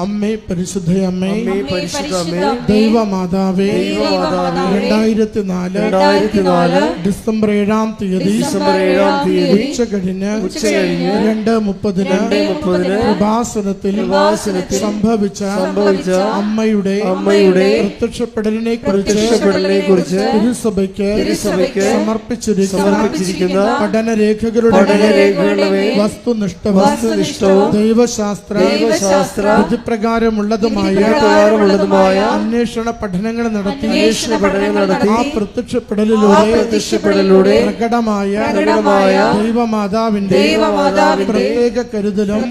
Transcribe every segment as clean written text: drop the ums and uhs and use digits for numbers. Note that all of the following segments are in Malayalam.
അമ്മേ പരിശുദ്ധയമ്മേ, ദൈവമാതാവേ, 2004 ഡിസംബർ 7-ാം തീയതി ഉച്ച കഴിഞ്ഞ് 2:30 കൃപാസനത്തിൽ സംഭവിച്ച അമ്മയുടെ പ്രത്യക്ഷപ്പെടലിനെ കുറിച്ച് തിരുസഭയ്ക്ക് സമർപ്പിച്ചിരിക്കുന്ന പഠനരേഖകളുടെ വസ്തുനിഷ്ഠവും ദൈവശാസ്ത്ര വിധിപ്രകാരമുള്ളതുമായ അന്വേഷണ പഠനങ്ങൾ നടത്തി ആ പ്രത്യക്ഷപ്പെടലിലൂടെ പ്രകടമായ ദൈവമാതാവിന്റെ പ്രത്യേക കരുതലും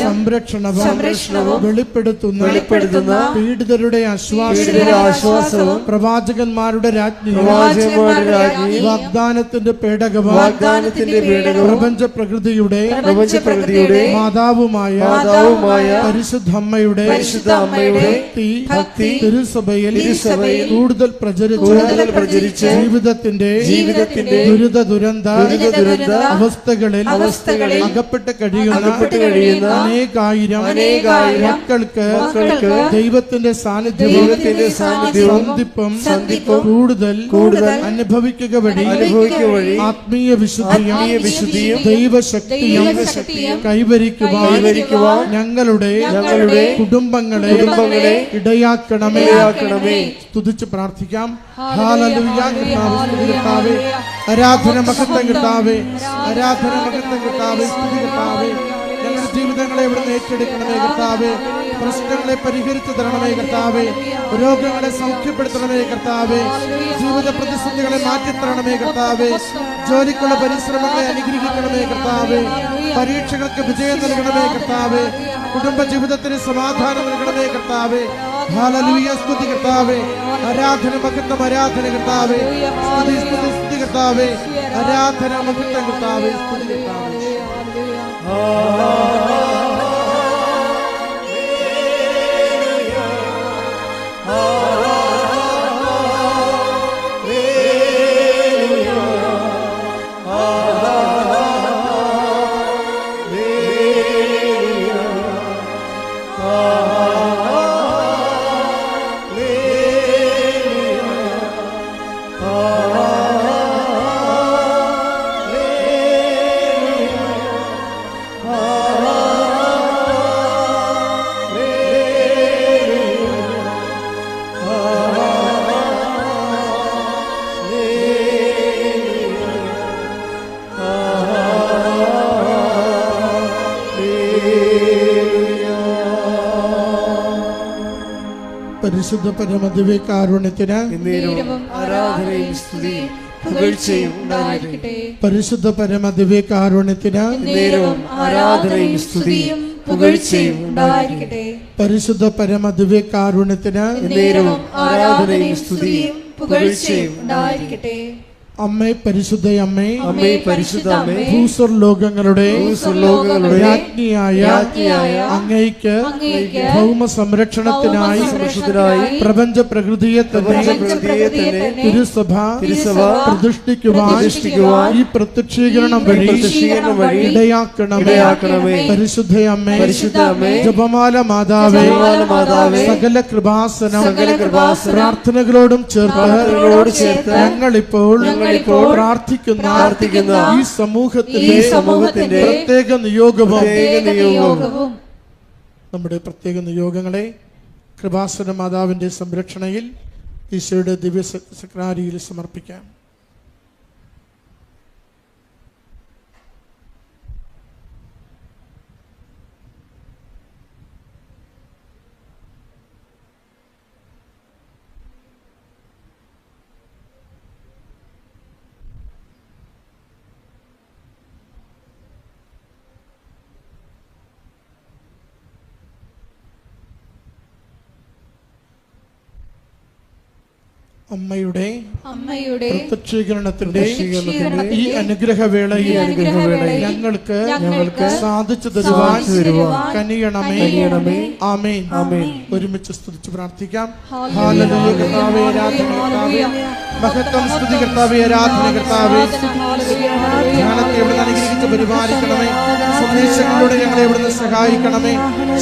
സംരക്ഷണവും വെളിപ്പെടുത്തുന്ന പീഡിതരുടെ ആശ്വാസവും പ്രവാചകന്മാരുടെ രാജ്ഞിയും വാഗ്ദാനത്തിന്റെ പേടകവും പ്രപഞ്ച പ്രകൃതിയുടെ മാതാവുമായ പരിശുദ്ധമ്മയുടെ ഭക്തി തിരുസഭയിൽ കൂടുതൽ പ്രചരിച്ച് ജീവിതത്തിന്റെ ദുരിത അവസ്ഥകളിൽ അകപ്പെട്ട് കഴിയുന്ന അനേകായിരം മക്കൾക്ക് ദൈവത്തിന്റെ സാന്നിധ്യവും സന്ധിപ്പും കൂടുതൽ അനുഭവിക്കുക വഴി ആത്മീയ വിശുദ്ധിയും ദൈവശക്തിയും കൈവരിക്കുവാൻ ഞങ്ങളുടെ കുടുംബങ്ങളെ ഇടയാക്കണമേ. സ്തുതിച്ച് പ്രാർത്ഥിക്കാം. ഹല്ലേലൂയ. കർത്താവേ, ആരാധന മഹത്വം കർത്താവേ, ആരാധന മഹത്വം കർത്താവേ, സ്തുതി കർത്താവേ. ഞങ്ങളുടെ ജീവിതങ്ങളെ ഇവിടുന്ന് ഏറ്റെടുക്കണമേ കർത്താവേ. പ്രശ്നങ്ങളെ പരിഹരിച്ചു തരണമേ കർത്താവേ. രോഗങ്ങളെ സൗഖ്യപ്പെടുത്തണമേ കർത്താവേ. ജീവിത പ്രതിസന്ധികളെ മാറ്റിത്തരണമേ കർത്താവേ. ജോലിക്കുള്ള പരിശ്രമങ്ങളെ അനുഗ്രഹിക്കണമേ കർത്താവേ. പരീക്ഷകൾക്ക് വിജയം നൽകണമേ കർത്താവേ. കുടുംബ ജീവിതത്തിന് സമാധാനം നൽകണമേ കർത്താവേ. ഹല്ലേലൂയ. സ്തുതി കർത്താവേ. ആരാധന മഹത്വം ആരാധന കർത്താവേ. സ്തുതി കർത്താവേ. ആരാധന മഹത്വം കർത്താവേ. സ്തുതി കർത്താവേ. പരിശുദ്ധ പരമദിവ്യകാരുണ്യത്തിന് ആരാധനയും സ്തുതിയും പുകഴ്ചയും ഉണ്ടായിരിക്കട്ടെ. പരിശുദ്ധ പരമദിവ്യകാരുണ്യത്തിന് ആരാധനയും സ്തുതിയും പുകഴ്ചയും ഉണ്ടായിരിക്കട്ടെ. പരിശുദ്ധ പരമദിവ്യകാരുണ്യത്തിന് ആരാധനയും സ്തുതിയും പുകഴ്ചയും ഉണ്ടായിരിക്കട്ടെ. അമ്മേ പരിശുദ്ധയമ്മേ, പരിശുദ്ധമേ, ഭൂസ്വർലോകങ്ങളുടെ രാജ്ഞിയായ അങ്ങയ്ക്ക് ഭൗമ സംരക്ഷണത്തിനായി പ്രപഞ്ച പ്രകൃതിയെ തന്നെ തിരുസഭ പ്രതിഷ്ഠിക്കുവാൻ ഈ പ്രത്യക്ഷീകരണം വഴി ഇടയാക്കണമേ. പരിശുദ്ധയമ്മേ, ജപമാല മാതാവേ, സകല കൃപാസനം പ്രാർത്ഥനകളോടും ചേർത്ത് ഞങ്ങളിപ്പോൾ പ്രാർത്ഥിക്കുന്ന ഈ സമൂഹത്തിന്റെ പ്രത്യേക നിയോഗവും നമ്മുടെ പ്രത്യേക നിയോഗങ്ങളെ കൃപാസന മാതാവിന്റെ സംരക്ഷണയിൽ ഈശോയുടെ ദിവ്യ സക്രാരിയിൽ സമർപ്പിക്കാം. അമ്മയുടെ പ്രത്യക്ഷീകരണത്തിന്റെ ഈ അനുഗ്രഹവേളയിൽ ഞങ്ങൾക്ക് സാധിച്ചു തരുവാൻ കനിയണമേ. ആമേൻ. ഒരുമിച്ച് സ്തുതിച്ച് പ്രാർത്ഥിക്കാം. ഹല്ലേലൂയ. കർത്താവേ, ആരാധന കർത്താവേ, മഹത്വം, സ്തുതി കർത്താവേ, ആരാധന കർത്താവേ. ധ്യാനത്തെ എവിടുന്ന് അനുഗ്രഹിച്ച് പരിപാലിക്കണമേ. സന്ദേശങ്ങളിലൂടെ ഞങ്ങളെ എവിടുന്ന് സഹായിക്കണമേ.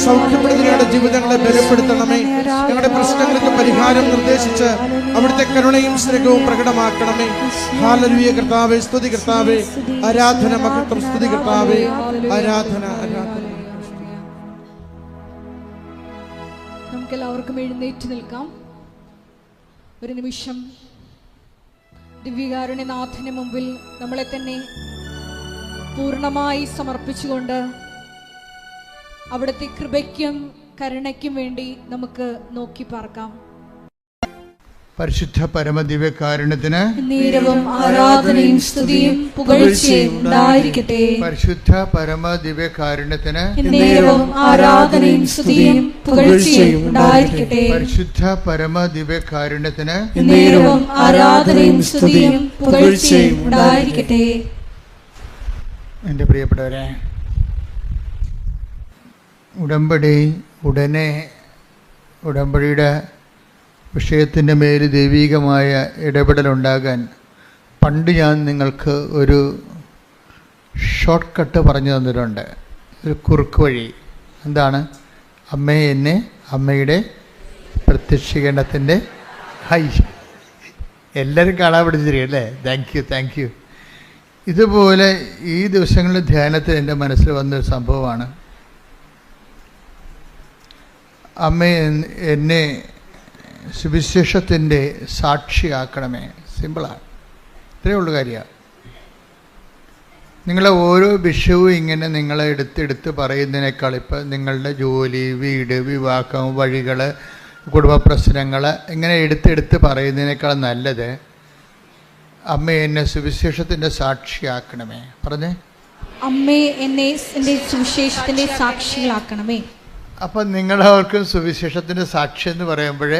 സൗഖ്യപ്പെടുന്ന ഞങ്ങളുടെ ജീവിതങ്ങളെ ബലപ്പെടുത്തണമേ. ഞങ്ങളുടെ പ്രശ്നങ്ങൾക്ക് പരിഹാരം നിർദ്ദേശിച്ച് അവിടുത്തെ കരുണയും സ്നേഹവും പ്രകടമാക്കണമേ. ഹല്ലേലൂയ കർത്താവേ, സ്തുതി കർത്താവേ, ആരാധന, മഹത്വം, സ്തുതി കർത്താവേ, ആരാധന, ആരാധന. നമുക്കെല്ലാവർക്കും എഴുന്നേറ്റ് നിൽക്കാം. ഒരു നിമിഷം ദിവ്യകാരുണ്യനാഥന് മുമ്പിൽ നമ്മളെ തന്നെ പൂർണ്ണമായി സമർപ്പിച്ചുകൊണ്ട് അവിടുത്തെ കൃപയ്ക്കും കരുണയ്ക്കും വേണ്ടി നമുക്ക് നോക്കി പാർക്കാം. പരിശുദ്ധ പരമദിവ്യകാരുണ്യത്തിന് നേരവും ആരാധനയും സ്തുതിയും പുകഴ്ചയും ഉണ്ടായിരിക്കട്ടെ. പരിശുദ്ധ പരമദിവ്യകാരുണ്യത്തിന് നേരവും ആരാധനയും സ്തുതിയും പുകഴ്ചയും ഉണ്ടായിരിക്കട്ടെ. പരിശുദ്ധ പരമദിവ്യകാരുണ്യത്തിന് നേരവും ആരാധനയും സ്തുതിയും പുകഴ്ചയും ഉണ്ടായിരിക്കട്ടെ. എൻ്റെ പ്രിയപ്പെട്ടവരെ, ഉടമ്പടി ഉടനെ ഉടമ്പടിയുടെ വിഷയത്തിൻ്റെ മേൽ ദൈവീകമായ ഇടപെടലുണ്ടാകാൻ പണ്ട് ഞാൻ നിങ്ങൾക്ക് ഒരു ഷോർട്ട് കട്ട് പറഞ്ഞു തന്നിട്ടുണ്ട്, ഒരു കുറുക്ക് വഴി. എന്താണ്? അമ്മയെ എന്നെ അമ്മയുടെ പ്രത്യക്ഷീകരണത്തിൻ്റെ ഹൈ. എല്ലാവരും കാണാൻ പഠിച്ചിരിക്കും അല്ലേ? Thank you. ഇതുപോലെ ഈ ദിവസങ്ങളിൽ ധ്യാനത്തിൽ എൻ്റെ മനസ്സിൽ വന്നൊരു സംഭവമാണ്. അമ്മയെ എന്നെ സുവിശേഷത്തിൻ്റെ സാക്ഷിയാക്കണമേ. സിമ്പിളാണ്, ഇത്രയേ ഉള്ളൂ കാര്യമാണ്. നിങ്ങളെ ഓരോ വിഷയവും ഇങ്ങനെ നിങ്ങളെ എടുത്തെടുത്ത് പറയുന്നതിനേക്കാൾ ഇപ്പം നിങ്ങളുടെ ജോലി, വീട്, വിവാഹം, വഴികൾ, കുടുംബ പ്രശ്നങ്ങൾ ഇങ്ങനെ എടുത്തെടുത്ത് പറയുന്നതിനേക്കാൾ നല്ലത് അമ്മ എന്നെ സുവിശേഷത്തിൻ്റെ സാക്ഷിയാക്കണമേ. പറഞ്ഞേ, അമ്മേ എന്നെ എൻ്റെ സുവിശേഷത്തിൻ്റെ സാക്ഷികളാക്കണമേ. അപ്പം നിങ്ങളവർക്കും സുവിശേഷത്തിൻ്റെ സാക്ഷി എന്ന് പറയുമ്പോൾ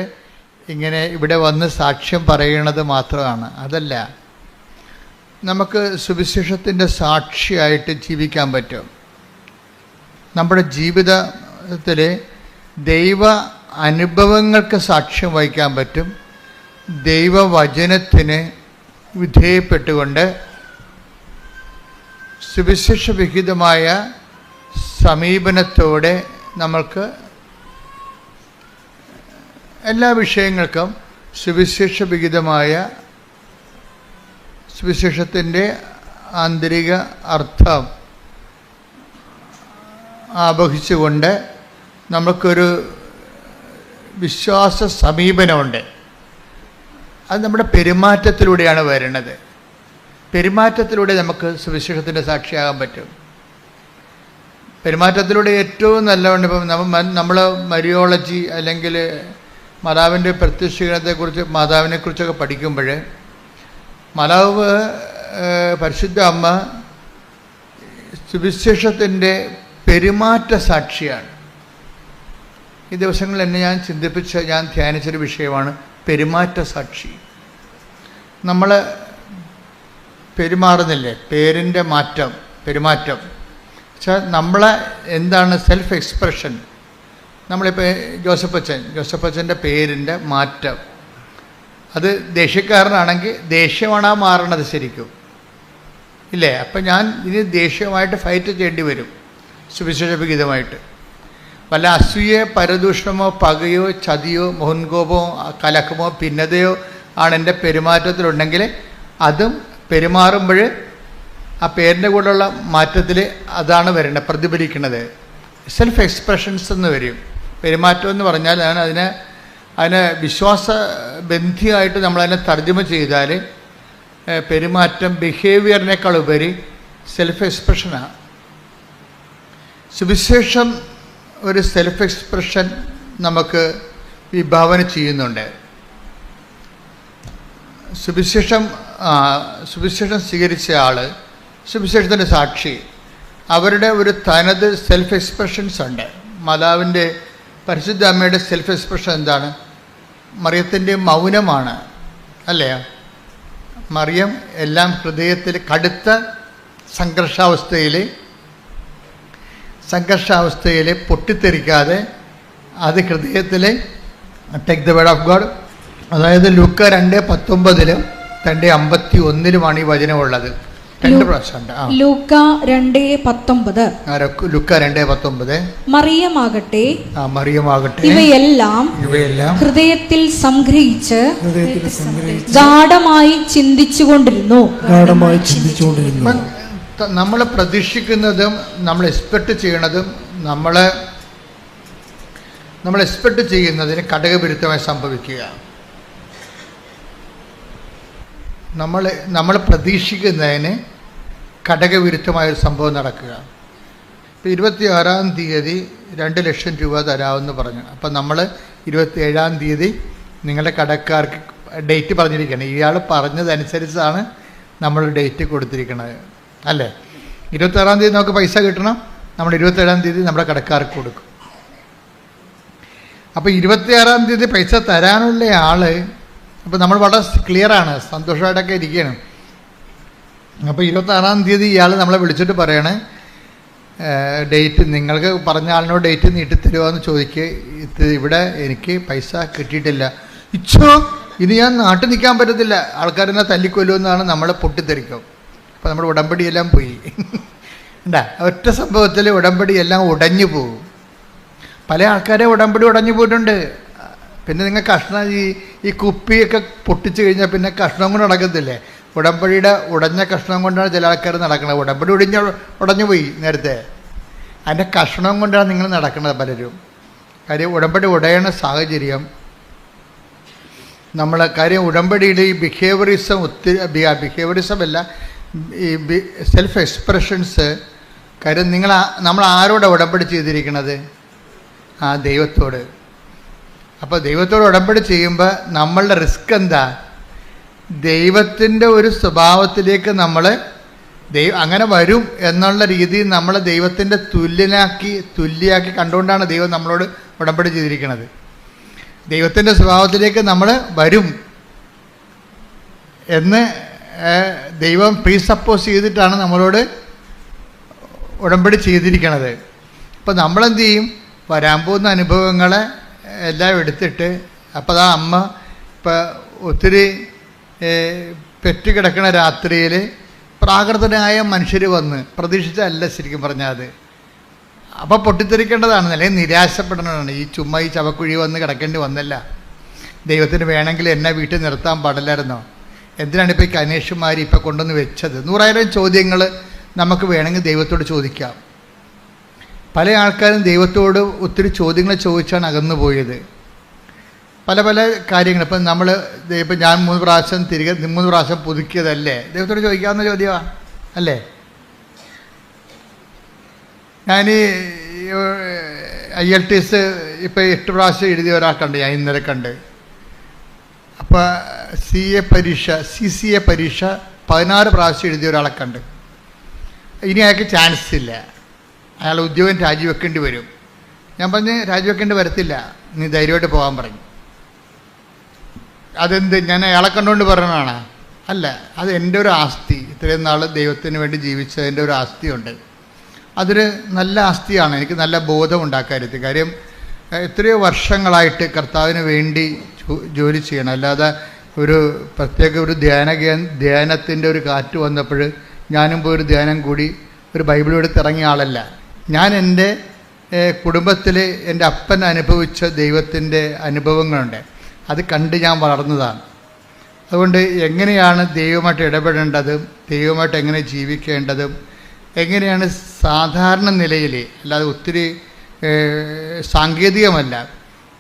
ഇങ്ങനെ ഇവിടെ വന്ന് സാക്ഷ്യം പറയണത് മാത്രമാണ്. അതല്ല, നമുക്ക് സുവിശേഷത്തിൻ്റെ സാക്ഷിയായിട്ട് ജീവിക്കാൻ പറ്റും. നമ്മുടെ ജീവിതത്തിൽ ദൈവ അനുഭവങ്ങൾക്ക് സാക്ഷ്യം വഹിക്കാൻ പറ്റും. ദൈവവചനത്തിന് വിധേയപ്പെട്ടുകൊണ്ട് സുവിശേഷവിഹിതമായ സമീപനത്തോടെ നമ്മൾക്ക് എല്ലാ വിഷയങ്ങൾക്കും സുവിശേഷവിഹിതമായ സുവിശേഷത്തിൻ്റെ ആന്തരിക അർത്ഥം ആവഹിച്ചുകൊണ്ട് നമുക്കൊരു വിശ്വാസ സമീപനമുണ്ട്. അത് നമ്മുടെ പെരുമാറ്റത്തിലൂടെയാണ് വരുന്നത്. പെരുമാറ്റത്തിലൂടെ നമുക്ക് സുവിശേഷത്തിൻ്റെ സാക്ഷിയാകാൻ പറ്റും. പെരുമാറ്റത്തിലൂടെ ഏറ്റവും നല്ലതുകൊണ്ട് ഇപ്പം നമ്മൾ മരിയോളജി അല്ലെങ്കിൽ മാതാവിൻ്റെ പ്രത്യക്ഷീകരണത്തെക്കുറിച്ച് മാതാവിനെക്കുറിച്ചൊക്കെ പഠിക്കുമ്പോൾ മാതാവ് പരിശുദ്ധ അമ്മ സുവിശേഷത്തിൻ്റെ പെരുമാറ്റ സാക്ഷിയാണ്. ഈ ദിവസങ്ങളിൽ എന്നെ ഞാൻ ധ്യാനിച്ചൊരു വിഷയമാണ് പെരുമാറ്റ സാക്ഷി. നമ്മൾ പെരുമാറുന്നില്ലേ, പേരിൻ്റെ പെരുമാറ്റം വെച്ചാൽ നമ്മളെ എന്താണ് സെൽഫ് എക്സ്പ്രഷൻ. നമ്മളിപ്പോൾ ജോസഫച്ചൻ്റെ പേരിൻ്റെ മാറ്റം, അത് ദേഷ്യക്കാരനാണെങ്കിൽ ദേഷ്യമാണ് ആ മാറണത് ശരിക്കും ഇല്ലേ? അപ്പം ഞാൻ ഇനി ദേഷ്യമായിട്ട് ഫൈറ്റ് ചെയ്യേണ്ടി വരും സുവിശേഷവിഹിതമായിട്ട്. വല്ല അസൂയ, പരദൂഷണമോ, പകയോ, ചതിയോ, മുൻകോപമോ, കലക്കമോ, ഭിന്നതയോ ആണ് എൻ്റെ പെരുമാറ്റത്തിലുണ്ടെങ്കിൽ അതും പെരുമാറുമ്പോൾ ആ പേരിൻ്റെ കൂടെയുള്ള മാറ്റത്തിൽ അതാണ് വരേണ്ടത്, പ്രതിഫലിക്കുന്നത്. സെൽഫ് എക്സ്പ്രഷൻസ് എന്ന് വരും. പെരുമാറ്റം എന്ന് പറഞ്ഞാൽ അതിനെ വിശ്വാസബന്ധിയായിട്ട് നമ്മളതിനെ തർജ്ജമ ചെയ്താൽ പെരുമാറ്റം ബിഹേവിയറിനേക്കാൾ ഉപരി സെൽഫ് എക്സ്പ്രഷനാണ്. സുവിശേഷം ഒരു സെൽഫ് എക്സ്പ്രഷൻ നമുക്ക് വിഭാവന ചെയ്യുന്നുണ്ട്. സുവിശേഷം സ്വീകരിച്ച ആൾ, സുവിശേഷത്തിൻ്റെ സാക്ഷി, അവരുടെ ഒരു തനത് സെൽഫ് എക്സ്പ്രഷൻസ് ഉണ്ട്. മാതാവിൻ്റെ പരിശുദ്ധ അമ്മയുടെ സെൽഫ് എക്സ്പ്രഷൻ എന്താണ്? മറിയത്തിൻ്റെ മൗനമാണ് അല്ലേ? മറിയം എല്ലാം ഹൃദയത്തിൽ കടുത്ത സംഘർഷാവസ്ഥയിൽ പൊട്ടിത്തെറിക്കാതെ അത് ഹൃദയത്തിൽ take the word of God, അതായത് ലൂക്ക 2:19 2:51 ഈ വചനമുള്ളത്. 2 പ്രാവശ്യമുണ്ട്. ലൂക്ക 2:19. ലൂക്ക 2:19. മറിയമാകട്ടെ ഇവയെല്ലാം ഹൃദയത്തിൽ സംഗ്രഹിച്ച് ഗാഢമായി ചിന്തിച്ചുകൊണ്ടിരുന്നു. നമ്മൾ പ്രതീക്ഷിക്കുന്നതും നമ്മൾ എക്സ്പെക്ട് ചെയ്യണതും നമ്മൾ എക്സ്പെക്ട് ചെയ്യുന്നതിന് ഘടകവിരുദ്ധമായി സംഭവിക്കുക. നമ്മൾ പ്രതീക്ഷിക്കുന്നതിന് ഘടകവിരുദ്ധമായൊരു സംഭവം നടക്കുക. ഇപ്പോൾ 26-ാം തീയതി 2 ലക്ഷം രൂപ തരാമെന്ന് പറഞ്ഞു. അപ്പം നമ്മൾ 27-ാം തീയതി നിങ്ങളുടെ കടക്കാർക്ക് ഡേറ്റ് പറഞ്ഞിരിക്കുകയാണ്. ഇയാൾ പറഞ്ഞതനുസരിച്ചാണ് നമ്മൾ ഡേറ്റ് കൊടുത്തിരിക്കുന്നത്, അല്ലേ? 26-ാം തീയതി നമുക്ക് പൈസ കിട്ടണം. നമ്മൾ 27-ാം തീയതി നമ്മുടെ കടക്കാർക്ക് കൊടുക്കും. അപ്പോൾ 26-ാം തീയതി പൈസ തരാനുള്ള ആൾ, അപ്പോൾ നമ്മൾ വളരെ ക്ലിയറാണ്, സന്തോഷമായിട്ടൊക്കെ ഇരിക്കുകയാണ്. അപ്പോൾ 26-ാം തീയതി ഇയാൾ നമ്മളെ വിളിച്ചിട്ട് പറയണേ, ഡേറ്റ് നിങ്ങൾക്ക് പറഞ്ഞ ആളിനോട് ഡേറ്റ് നീട്ടിത്തരുമോ എന്ന് ചോദിക്കുക. ഇവിടെ എനിക്ക് പൈസ കിട്ടിയിട്ടില്ല. ഇനി ഞാൻ നാട്ടിൽ നിൽക്കാൻ പറ്റത്തില്ല, ആൾക്കാരെന്നെ തല്ലിക്കൊല്ലുമെന്നാണ് നമ്മളെ പൊട്ടിത്തെറിക്കും. അപ്പോൾ നമ്മുടെ ഉടമ്പടിയെല്ലാം പോയി. ഉണ്ടാ ഒറ്റ സംഭവത്തിൽ ഉടമ്പടിയെല്ലാം ഉടഞ്ഞു പോകും. പല ആൾക്കാരെ ഉടമ്പടി ഉടഞ്ഞു പോയിട്ടുണ്ട്. പിന്നെ നിങ്ങൾ കഷ്ണം ഈ കുപ്പിയൊക്കെ പൊട്ടിച്ച് കഴിഞ്ഞാൽ പിന്നെ കഷ്ണം കൊണ്ട് നടക്കത്തില്ലേ? ഉടമ്പടിയുടെ ഉടഞ്ഞ കഷ്ണം കൊണ്ടാണ് ചില ആൾക്കാർ നടക്കുന്നത്. ഉടമ്പടി ഉടഞ്ഞു പോയി നേരത്തെ, അതിൻ്റെ കഷ്ണം കൊണ്ടാണ് നിങ്ങൾ നടക്കുന്നത് പലരും. കാര്യം ഉടമ്പടി ഉടയണ സാഹചര്യം കാര്യം ഉടമ്പടിയിൽ ഈ ബിഹേവിയറിസം ബിഹേവിയറിസം അല്ല, ഈ സെൽഫ് എക്സ്പ്രഷൻസ്. കാര്യം നമ്മൾ ആരോടെ ഉടമ്പടി ചെയ്തിരിക്കുന്നത്? ദൈവത്തോട്. അപ്പോൾ ദൈവത്തോട് ഉടമ്പടി ചെയ്യുമ്പോൾ നമ്മളുടെ റിസ്ക് എന്താ? ദൈവത്തിൻ്റെ ഒരു സ്വഭാവത്തിലേക്ക് നമ്മൾ അങ്ങനെ വരും എന്നുള്ള രീതിയിൽ നമ്മളെ ദൈവത്തിൻ്റെ തുല്യാക്കി കണ്ടുകൊണ്ടാണ് ദൈവം നമ്മളോട് ഉടമ്പടി ചെയ്തിരിക്കുന്നത്. ദൈവത്തിൻ്റെ സ്വഭാവത്തിലേക്ക് നമ്മൾ വരും എന്ന് ദൈവം പ്രീസപ്പോസ് ചെയ്തിട്ടാണ് നമ്മളോട് ഉടമ്പടി ചെയ്തിരിക്കുന്നത്. അപ്പോൾ നമ്മളെന്ത് ചെയ്യും? വരാൻ പോകുന്ന അനുഭവങ്ങളെ എല്ലാം എടുത്തിട്ട്, അപ്പോൾ അമ്മ ഇപ്പം ഒത്തിരി പെറ്റുകിടക്കുന്ന രാത്രിയിൽ പ്രാകൃതനായ മനുഷ്യർ വന്ന് പ്രതീക്ഷിച്ചല്ല ശരിക്കും പറഞ്ഞാൽ അത്. അപ്പോൾ പൊട്ടിത്തെറിക്കേണ്ടതാണ്, അല്ലെങ്കിൽ നിരാശപ്പെടേണ്ടതാണ്. ഈ ചുമ്മാ ഈ ചവക്കുഴി വന്ന് കിടക്കേണ്ടി വന്നല്ല. ദൈവത്തിന് വേണമെങ്കിൽ എന്നെ വീട്ടിൽ നിർത്താൻ പാടില്ലായിരുന്നോ? എന്തിനാണ് ഇപ്പോൾ ഈ കനേഷുമാർ ഇപ്പോൾ കൊണ്ടുവന്ന് വെച്ചത്? 100,000 ചോദ്യങ്ങൾ നമുക്ക് വേണമെങ്കിൽ ദൈവത്തോട് ചോദിക്കാം. പല ആൾക്കാരും ദൈവത്തോട് ഒത്തിരി ചോദ്യങ്ങൾ ചോദിച്ചാണ് അകന്നു പോയത്. പല കാര്യങ്ങൾ. ഇപ്പം ഞാൻ 3 പ്രാവശ്യം 3 പ്രാവശ്യം പുതുക്കിയതല്ലേ? ദൈവത്തോട് ചോദിക്കാവുന്ന ചോദ്യമാണ്, അല്ലേ? ഞാൻ IELTS ഇപ്പോൾ 8 പ്രാവശ്യം എഴുതിയ ഒരാൾക്കുണ്ട്, ഞാൻ ഇന്നലെ കണ്ട്. അപ്പോൾ CCA പരീക്ഷ 16 പ്രാവശ്യം എഴുതിയ ഒരാളെ കണ്ട്. ഇനി അയാൾക്ക് ചാൻസ് ഇല്ല, അയാൾ ഉദ്യോഗം രാജിവെക്കേണ്ടി വരും. ഞാൻ പറഞ്ഞ് രാജിവെക്കേണ്ടി വരത്തില്ല, നീ ധൈര്യമായിട്ട് പോകാൻ പറഞ്ഞു. അതെന്ത്, ഞാൻ അയാളെ കണ്ടുകൊണ്ട് പറഞ്ഞതാണ്? അല്ല, അത് എൻ്റെ ഒരു ആസ്തി. ഇത്രയും നാൾ ദൈവത്തിന് വേണ്ടി ജീവിച്ചതിൻ്റെ ഒരു ആസ്തിയുണ്ട്. അതൊരു നല്ല ആസ്തിയാണ്. എനിക്ക് നല്ല ബോധമുണ്ടാക്കാരുത്. കാര്യം എത്രയോ വർഷങ്ങളായിട്ട് കർത്താവിന് വേണ്ടി ജോലി ചെയ്യണം. അല്ലാതെ ഒരു പ്രത്യേക ഒരു ധ്യാനത്തിൻ്റെ ഒരു കാറ്റ് വന്നപ്പോൾ ഞാനും പോയൊരു ധ്യാനം കൂടി ഒരു ബൈബിൾ എടുത്തിറങ്ങിയ ആളല്ല. ഞാൻ എൻ്റെ കുടുംബത്തിൽ എൻ്റെ അപ്പൻ അനുഭവിച്ച ദൈവത്തിൻ്റെ അനുഭവങ്ങളുണ്ട്, അത് കണ്ട് ഞാൻ വളർന്നതാണ്. അതുകൊണ്ട് എങ്ങനെയാണ് ദൈവമായിട്ട് ഇടപെടേണ്ടതും ദൈവമായിട്ട് എങ്ങനെ ജീവിക്കേണ്ടതും എങ്ങനെയാണ് സാധാരണ നിലയിൽ, അല്ലാതെ ഒത്തിരി സാങ്കേതികമല്ല,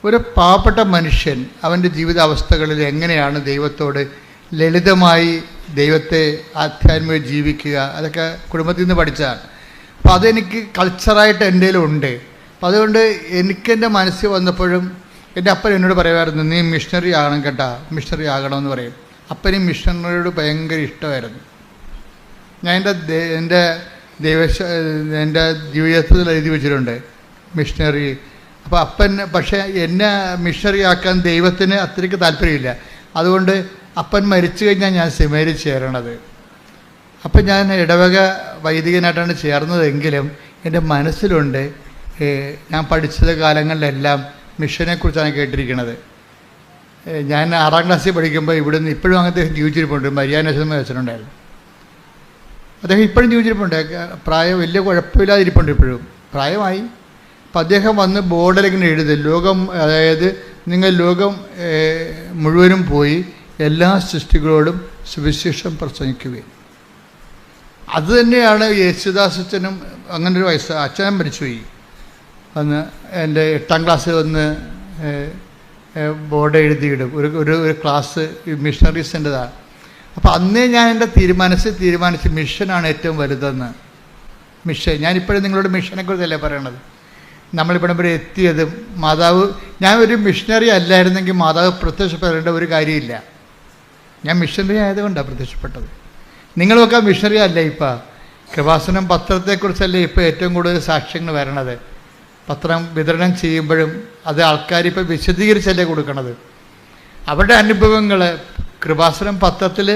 ഒരു പാവപ്പെട്ട മനുഷ്യൻ അവൻ്റെ ജീവിതാവസ്ഥകളിൽ എങ്ങനെയാണ് ദൈവത്തോട് ലളിതമായി ദൈവത്തെ ആധ്യാത്മികമായി ജീവിക്കുക, അതൊക്കെ കുടുംബത്തിൽ നിന്ന് പഠിച്ചതാണ്. അപ്പോൾ അതെനിക്ക് കൾച്ചറായിട്ട് എൻ്റെ ഉണ്ട്. അപ്പം അതുകൊണ്ട് എനിക്കെൻ്റെ മനസ്സിൽ വന്നപ്പോഴും എൻ്റെ അപ്പൻ എന്നോട് പറയുമായിരുന്നു, നീ മിഷണറി ആകണം കേട്ടോ, മിഷണറി ആകണമെന്ന് പറയും. അപ്പനും മിഷണറിയോട് ഭയങ്കര ഇഷ്ടമായിരുന്നു. ഞാൻ എൻ്റെ ജീവിതത്തിൽ എഴുതി വെച്ചിട്ടുണ്ട് മിഷണറി. അപ്പോൾ അപ്പൻ പക്ഷേ എന്നെ മിഷണറി ആക്കാൻ ദൈവത്തിന് അത്രയ്ക്ക് താല്പര്യമില്ല. അതുകൊണ്ട് അപ്പൻ മരിച്ചു കഴിഞ്ഞാൽ ഞാൻ സെമിനാരിൽ ചേരണത്. അപ്പം ഞാൻ ഇടവക വൈദികനായിട്ടാണ് ചേർന്നതെങ്കിലും എൻ്റെ മനസ്സിലുണ്ട്, ഞാൻ പഠിച്ചത് കാലങ്ങളിലെല്ലാം മിഷനെക്കുറിച്ചാണ് കേട്ടിരിക്കുന്നത്. ഞാൻ 6ാം ക്ലാസ്സിൽ പഠിക്കുമ്പോൾ ഇവിടുന്ന് ഇപ്പോഴും അങ്ങനത്തെ ജീവിച്ചിരിപ്പുണ്ട്. മരിയാനേശ്വരം വെച്ചിട്ടുണ്ടായിരുന്നു. അദ്ദേഹം ഇപ്പോഴും ജീവിച്ചിരിപ്പുണ്ട്. പ്രായം വലിയ കുഴപ്പമില്ലാതിരിപ്പുണ്ട്. ഇപ്പോഴും പ്രായമായി. അപ്പം അദ്ദേഹം വന്ന് ബോർഡിലിങ്ങനെ എഴുതി, ലോകം, അതായത് നിങ്ങൾ ലോകം മുഴുവനും പോയി എല്ലാ സൃഷ്ടികളോടും സുവിശേഷം പ്രസംഗിക്കുകയും. അതുതന്നെയാണ് യേശുദാസച്ചനും. അങ്ങനൊരു വയസ്സ് അച്ഛനും മരിച്ചുപോയി. അന്ന് എൻ്റെ 8ാം ക്ലാസ് വന്ന് ബോർഡ് എഴുതിയിടും. ഒരു ക്ലാസ് മിഷണറീസിൻ്റെതാണ്. അപ്പോൾ അന്നേ ഞാൻ എൻ്റെ തീരുമാനിച്ച് മിഷനാണ് ഏറ്റവും വലുതെന്ന്. മിഷൻ, ഞാനിപ്പോഴും നിങ്ങളോട് മിഷനെക്കുറിച്ചല്ലേ പറയണത്. നമ്മളിവിടെ വരെ എത്തിയതും മാതാവ്, ഞാൻ ഒരു മിഷണറി അല്ലായിരുന്നെങ്കിൽ മാതാവ് പ്രത്യക്ഷപ്പെടേണ്ട ഒരു കാര്യമില്ല. ഞാൻ മിഷണറി ആയതുകൊണ്ടാണ് പ്രത്യക്ഷപ്പെട്ടത്. നിങ്ങളൊക്കെ മിഷണറി അല്ല. ഇപ്പം കൃപാസനം പത്രത്തെക്കുറിച്ചല്ലേ ഇപ്പോൾ ഏറ്റവും കൂടുതൽ സാക്ഷ്യങ്ങൾ വരണത്. പത്രം വിതരണം ചെയ്യുമ്പോഴും അത് ആൾക്കാരിപ്പോൾ വിശദീകരിച്ചല്ലേ കൊടുക്കണത്. അവരുടെ അനുഭവങ്ങൾ കൃപാസനം പത്രത്തിൽ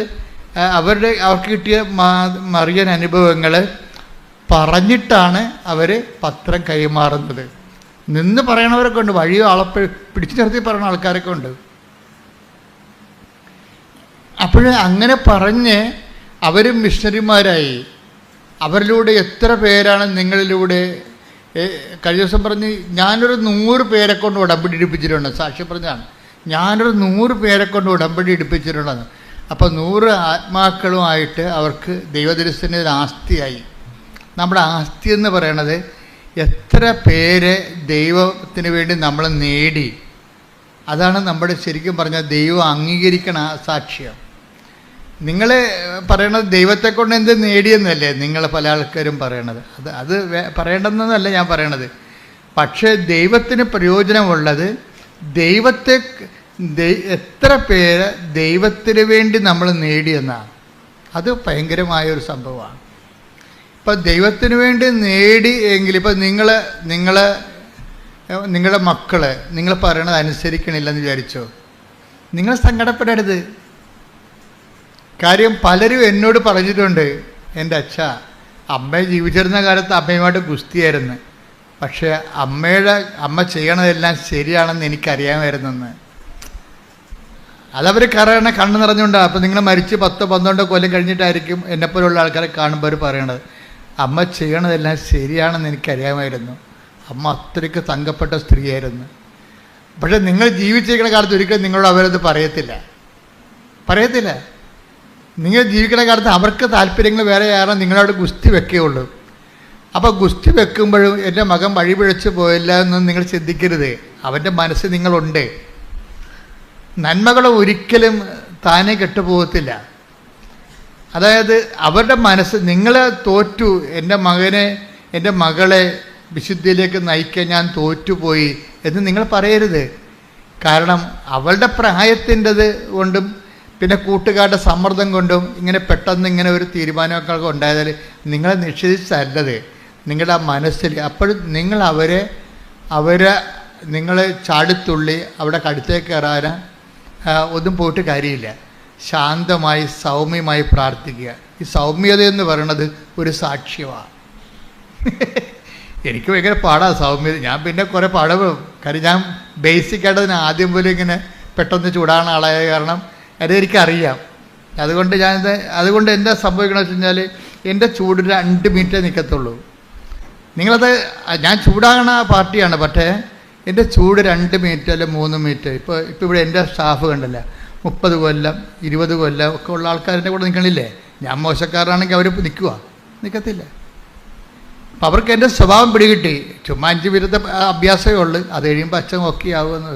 അവർക്ക് കിട്ടിയ മറിയൻ അനുഭവങ്ങൾ പറഞ്ഞിട്ടാണ് അവർ പത്രം കൈമാറുന്നത്. നിന്ന് പറയണവരൊക്കെ ഉണ്ട്, വഴിയോ ആളെ പിടിച്ചു നിർത്തി പറയുന്ന ആൾക്കാരൊക്കെ ഉണ്ട്. അപ്പോൾ അങ്ങനെ പറഞ്ഞ് അവരും മിഷണറിമാരായി. അവരിലൂടെ എത്ര പേരാണ് നിങ്ങളിലൂടെ. കഴിഞ്ഞ ദിവസം പറഞ്ഞ് ഞാനൊരു 100 പേരെ കൊണ്ട് ഉടമ്പടി എടുപ്പിച്ചിട്ടുണ്ട്. സാക്ഷ്യം പറഞ്ഞാണ്, ഞാനൊരു 100 പേരെ കൊണ്ട് ഉടമ്പടി എടുപ്പിച്ചിട്ടുണ്ടെന്ന്. അപ്പോൾ 100 ആത്മാക്കളുമായിട്ട് അവർക്ക് ദൈവദർശന ആസ്തിയായി. നമ്മുടെ ആസ്തി എന്ന് പറയണത് എത്ര പേരെ ദൈവത്തിന് വേണ്ടി നമ്മൾ നേടി. അതാണ് നമ്മുടെ ശരിക്കും പറഞ്ഞാൽ ദൈവം അംഗീകരിക്കണ സാക്ഷ്യം. നിങ്ങൾ പറയണത് ദൈവത്തെ കൊണ്ട് എന്ത് നേടിയെന്നല്ലേ നിങ്ങൾ പല ആൾക്കാരും പറയണത്. അത് പറയേണ്ടെന്നല്ല ഞാൻ പറയണത്. പക്ഷേ ദൈവത്തിന് പ്രയോജനമുള്ളത് എത്ര പേര് ദൈവത്തിന് വേണ്ടി നമ്മൾ നേടിയെന്നാണ്. അത് ഭയങ്കരമായൊരു സംഭവമാണ്. ഇപ്പം ദൈവത്തിന് വേണ്ടി നേടി എങ്കിൽ ഇപ്പം നിങ്ങളുടെ മക്കൾ നിങ്ങൾ പറയണത് അനുസരിക്കണില്ലെന്ന് വിചാരിച്ചോ, നിങ്ങൾ സങ്കടപ്പെടരുത്. കാര്യം പലരും എന്നോട് പറഞ്ഞിട്ടുണ്ട്, എൻ്റെ അമ്മ ജീവിച്ചിരുന്ന കാലത്ത് അമ്മയുമായിട്ട് ഗുസ്തിയായിരുന്നു, പക്ഷേ അമ്മ ചെയ്യണതെല്ലാം ശരിയാണെന്ന് എനിക്കറിയാമായിരുന്നെന്ന്. അതവർ കണ്ണ് നിറഞ്ഞുകൊണ്ടാണ്. അപ്പോൾ നിങ്ങൾ മരിച്ച് 10-12 കൊല്ലം കഴിഞ്ഞിട്ടായിരിക്കും എന്നെപ്പോലുള്ള ആൾക്കാരെ കാണുമ്പോൾ അവർ പറയണത്, അമ്മ ചെയ്യണതെല്ലാം ശരിയാണെന്ന് എനിക്കറിയാമായിരുന്നു, അമ്മ അത്രയ്ക്ക് തങ്കപ്പെട്ട സ്ത്രീയായിരുന്നു. പക്ഷേ നിങ്ങൾ ജീവിച്ചിരിക്കുന്ന കാലത്ത് ഒരിക്കലും നിങ്ങളോട് അവരത് പറയത്തില്ല. നിങ്ങൾ ജീവിക്കുന്ന കാലത്ത് അവർക്ക് താല്പര്യങ്ങൾ വേറെ ആരും നിങ്ങളോട് ഗുസ്തി വെക്കുകയുള്ളൂ. അപ്പോൾ ഗുസ്തി വെക്കുമ്പോഴും എൻ്റെ മകൻ വഴിപിഴച്ച് പോയില്ല എന്നൊന്നും നിങ്ങൾ ചിന്തിക്കരുത്. അവൻ്റെ മനസ്സ് നിങ്ങളുണ്ട്. നന്മകൾ ഒരിക്കലും താനെ കെട്ടുപോകത്തില്ല. അതായത് അവരുടെ മനസ്സ്, നിങ്ങൾ തോറ്റു, എൻ്റെ മകളെ വിശുദ്ധിയിലേക്ക് നയിക്കാൻ ഞാൻ തോറ്റുപോയി എന്ന് നിങ്ങൾ പറയരുത്. കാരണം അവളുടെ പ്രായത്തിൻ്റെത് കൊണ്ടും പിന്നെ കൂട്ടുകാരുടെ സമ്മർദ്ദം കൊണ്ടും പെട്ടെന്ന് ഇങ്ങനെ ഒരു തീരുമാനമൊക്കെ ഉണ്ടായതാൽ നിങ്ങളെ നിഷേധിച്ചല്ലത്, നിങ്ങളുടെ മനസ്സിൽ. അപ്പോഴും നിങ്ങൾ നിങ്ങൾ ചാടിത്തുള്ളി അവിടെ കടുത്തേക്ക് കയറാൻ ഒന്നും പോയിട്ട് കാര്യമില്ല. ശാന്തമായി സൗമ്യമായി പ്രാർത്ഥിക്കുക. ഈ സൗമ്യത എന്ന് പറയുന്നത് ഒരു സാക്ഷ്യമാണ്. എനിക്ക് ഭയങ്കര പാടാണ് സൗമ്യത. ഞാൻ പിന്നെ കുറേ പാടും. കാര്യം ഞാൻ ബേസിക്കായിട്ട് അതിന് ആദ്യം പോലും ഇങ്ങനെ പെട്ടെന്ന് ചൂടാണ് ആളായ കാരണം അതെനിക്കറിയാം. അതുകൊണ്ട് എന്താ സംഭവിക്കണമെന്ന് വെച്ച് കഴിഞ്ഞാൽ എൻ്റെ ചൂട് 2 മിനിറ്റേ നിൽക്കത്തുള്ളൂ. നിങ്ങളത്, ഞാൻ ചൂടാകണ പാർട്ടിയാണ്, പക്ഷേ എൻ്റെ ചൂട് 2 മിനിറ്റ് അല്ല 3 മിനിറ്റ്. ഇപ്പോൾ ഇവിടെ എൻ്റെ സ്റ്റാഫ് കണ്ടല്ല, 30 കൊല്ലം 20 കൊല്ലം ഒക്കെ ഉള്ള ആൾക്കാരുടെ കൂടെ നിൽക്കണില്ലേ. ഞാൻ മോശക്കാരനാണെങ്കിൽ അവർ നിൽക്കത്തില്ല. അപ്പം അവർക്ക് എൻ്റെ സ്വഭാവം പിടികിട്ടി. ചുമ്മാ 5 മിനിറ്റ് അഭ്യാസമേ ഉള്ളൂ. അത് കഴിയുമ്പോൾ അച്ഛൻ ഓക്കെ ആവുമെന്ന്,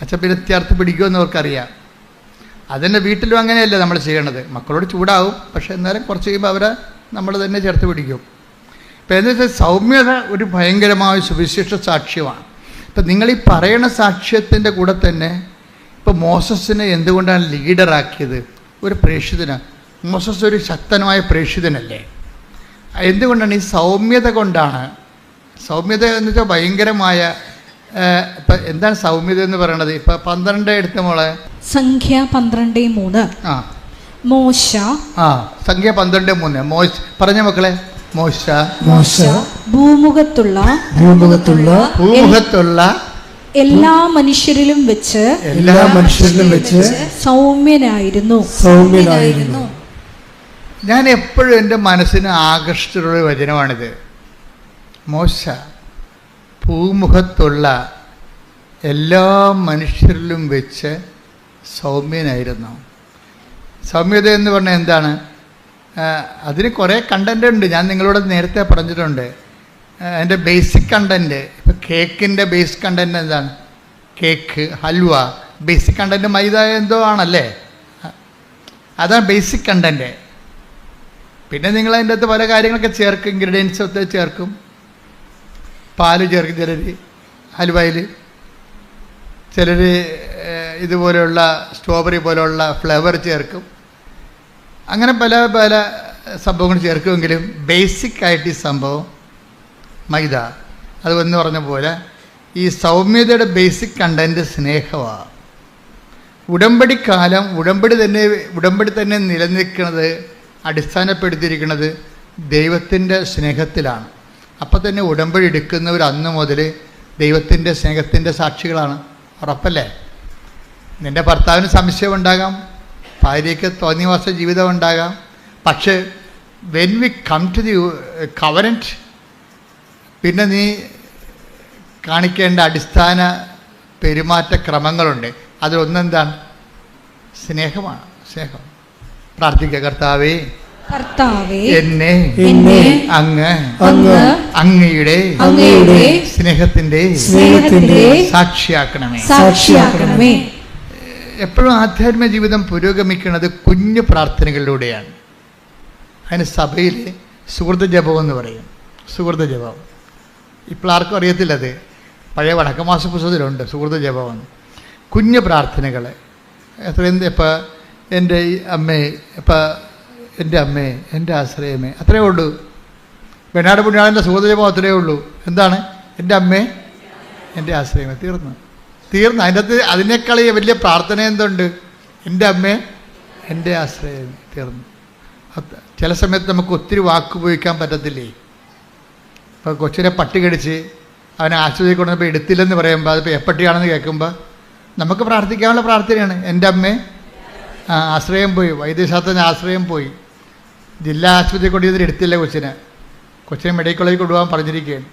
അച്ഛൻ പിന്നെ ചേർത്ത് പിടിക്കുമെന്ന് അവർക്കറിയാം. അതെന്നെ വീട്ടിലും അങ്ങനെയല്ലേ നമ്മൾ ചെയ്യണത്. മക്കളോട് ചൂടാവും, പക്ഷേ എന്നാലും കുറച്ച് കഴിയുമ്പോൾ നമ്മൾ തന്നെ ചേർത്ത് പിടിക്കും. ഇപ്പം എന്താ വെച്ചാൽ സൗമ്യത ഒരു ഭയങ്കരമായ സുവിശേഷ സാക്ഷ്യമാണ്. ഇപ്പം നിങ്ങളീ പറയണ സാക്ഷ്യത്തിൻ്റെ കൂടെ തന്നെ ഇപ്പോൾ മോസസിനെ എന്തുകൊണ്ടാണ് ലീഡറാക്കിയത്? ഒരു പ്രേക്ഷിതനാണ്. മോസസ് ഒരു ശക്തനായ പ്രേക്ഷിതനല്ലേ? എന്തുകൊണ്ടാണ്? ഈ സൗമ്യത കൊണ്ടാണ്. സൗമ്യത എന്ന് വെച്ചാൽ ഭയങ്കരമായ, ഇപ്പം എന്താണ് സൗമ്യത എന്ന് പറയണത്? ഇപ്പം 12 എടുത്ത മോളെ, സംഖ്യ 12:3. മോശ. സംഖ്യ 12:3. പറഞ്ഞ മക്കളെ, മോശ ഭൂമുഖത്തുള്ള എല്ലാ മനുഷ്യരിലും വെച്ച് സൗമ്യനായിരുന്നു. ഞാൻ എപ്പോഴും എൻ്റെ മനസ്സിന് ആകർഷിച്ചിട്ടുള്ള വചനമാണിത്. മോശ ഭൂമുഖത്തുള്ള എല്ലാ മനുഷ്യരിലും വെച്ച് സൗമ്യനായിരുന്നു. സൗമ്യത എന്ന് പറഞ്ഞാൽ എന്താണ്? അതിന് കുറേ കണ്ടൻ്റ് ഉണ്ട്. ഞാൻ നിങ്ങളോട് നേരത്തെ പറഞ്ഞിട്ടുണ്ട്. അതിൻ്റെ ബേസിക് കണ്ടൻറ്റ്, ഇപ്പോൾ കേക്കിൻ്റെ ബേസിക് കണ്ടൻറ്റ് എന്താണ്? കേക്ക്, ഹൽവ, ബേസിക് കണ്ടൻറ്റ് മൈദ എന്തോ ആണല്ലേ? അതാണ് ബേസിക് കണ്ടൻറ്റ്. പിന്നെ നിങ്ങൾ അതിൻ്റെ അകത്ത് പല കാര്യങ്ങളൊക്കെ ചേർക്കും, ഇൻഗ്രീഡിയൻസ് ഒക്കെ ചേർക്കും. പാല് ചേർക്കും ചിലർ ഹൽവയിൽ, ചിലർ ഇതുപോലെയുള്ള സ്ട്രോബെറി പോലെയുള്ള ഫ്ലേവർ ചേർക്കും. അങ്ങനെ പല പല സംഭവങ്ങൾ ചേർക്കുമെങ്കിലും ബേസിക്കായിട്ട് ഈ സംഭവം മൈദ. അത് എന്ന് പറഞ്ഞ പോലെ ഈ സൗമ്യതയുടെ ബേസിക് കണ്ടൻറ്റ് സ്നേഹമാണ്. ഉടമ്പടിക്കാലം ഉടമ്പടി തന്നെ നിലനിൽക്കുന്നത്, അടിസ്ഥാനപ്പെടുത്തിയിരിക്കുന്നത് ദൈവത്തിൻ്റെ സ്നേഹത്തിലാണ്. അപ്പം തന്നെ ഉടമ്പടി എടുക്കുന്നവർ അന്ന് മുതൽ ദൈവത്തിൻ്റെ സ്നേഹത്തിൻ്റെ സാക്ഷികളാണ്. ഉറപ്പല്ലേ? നിൻ്റെ ഭർത്താവിന് സംശയമുണ്ടാകാം, ഭാര്യയ്ക്ക് തോന്നിവാസ ജീവിതം ഉണ്ടാകാം. പക്ഷേ when we come to the covenant, പിന്നെ നീ കാണിക്കേണ്ട അടിസ്ഥാന പെരുമാറ്റ ക്രമങ്ങളുണ്ട്. അതിലൊന്നെന്താണ്? സ്നേഹമാണ്. സ്നേഹം. പ്രാർത്ഥിക്കുക. കർത്താവേ, എന്നെ അങ്ങയുടെ സ്നേഹത്തിന്റെ സാക്ഷിയാക്കണമേ. എപ്പോഴും ആധ്യാത്മിക ജീവിതം പുരോഗമിക്കുന്നത് കുഞ്ഞു പ്രാർത്ഥനകളിലൂടെയാണ്. അതിന് സഭയിൽ സുഹൃത്ത് ജപം എന്ന് പറയും. സുഹൃത്ത് ജപം ഇപ്പോൾ ആർക്കും അറിയത്തില്ല. അത് പഴയ വടക്കമാസ പുസ്തകത്തിലുണ്ട് സുഹൃത്ത് ജപമെന്ന്. കുഞ്ഞു പ്രാർത്ഥനകൾ എത്രയും. ഇപ്പോൾ എൻ്റെ അമ്മേ, ഇപ്പം എൻ്റെ അമ്മേ, എൻ്റെ ആശ്രയമേ, അത്രയേ ഉള്ളൂ. വെണ്ണാട് പുണ്യാളൻ്റെ സുഹൃത്ത് ജപം അത്രയേ ഉള്ളൂ. എന്താണ്? എൻ്റെ അമ്മേ, എൻ്റെ ആശ്രയമേ. തീർന്നു. അതിൻ്റെ അകത്ത് അതിനേക്കാൾ വലിയ പ്രാർത്ഥന എന്തുണ്ട്? എൻ്റെ അമ്മേ, എൻ്റെ ആശ്രയമേ. തീർന്നു. ചില സമയത്ത് നമുക്ക് ഒത്തിരി വാക്ക് ഉപയോഗിക്കാൻ പറ്റത്തില്ലേ? ഇപ്പോൾ കൊച്ചിനെ പട്ടി കടിച്ച് അവനെ ആശുപത്രിയിൽ കൊണ്ടുവന്നപ്പോൾ എടുത്തില്ലെന്ന് പറയുമ്പോൾ അതിപ്പോൾ എപ്പട്ടിയാണെന്ന് കേൾക്കുമ്പോൾ നമുക്ക് പ്രാർത്ഥിക്കാനുള്ള പ്രാർത്ഥനയാണ്. എൻ്റെ അമ്മേ, ആശ്രയം പോയി, വൈദ്യശാസ്ത്രത്തിന് ആശ്രയം പോയി, ജില്ലാ ആശുപത്രിയിൽ കൊണ്ടുവന്നിട്ട് എടുത്തില്ല കൊച്ചിനെ മെഡിക്കൽ കോളേജിൽ കൊണ്ടുപോകാൻ പറഞ്ഞിരിക്കുകയാണ്.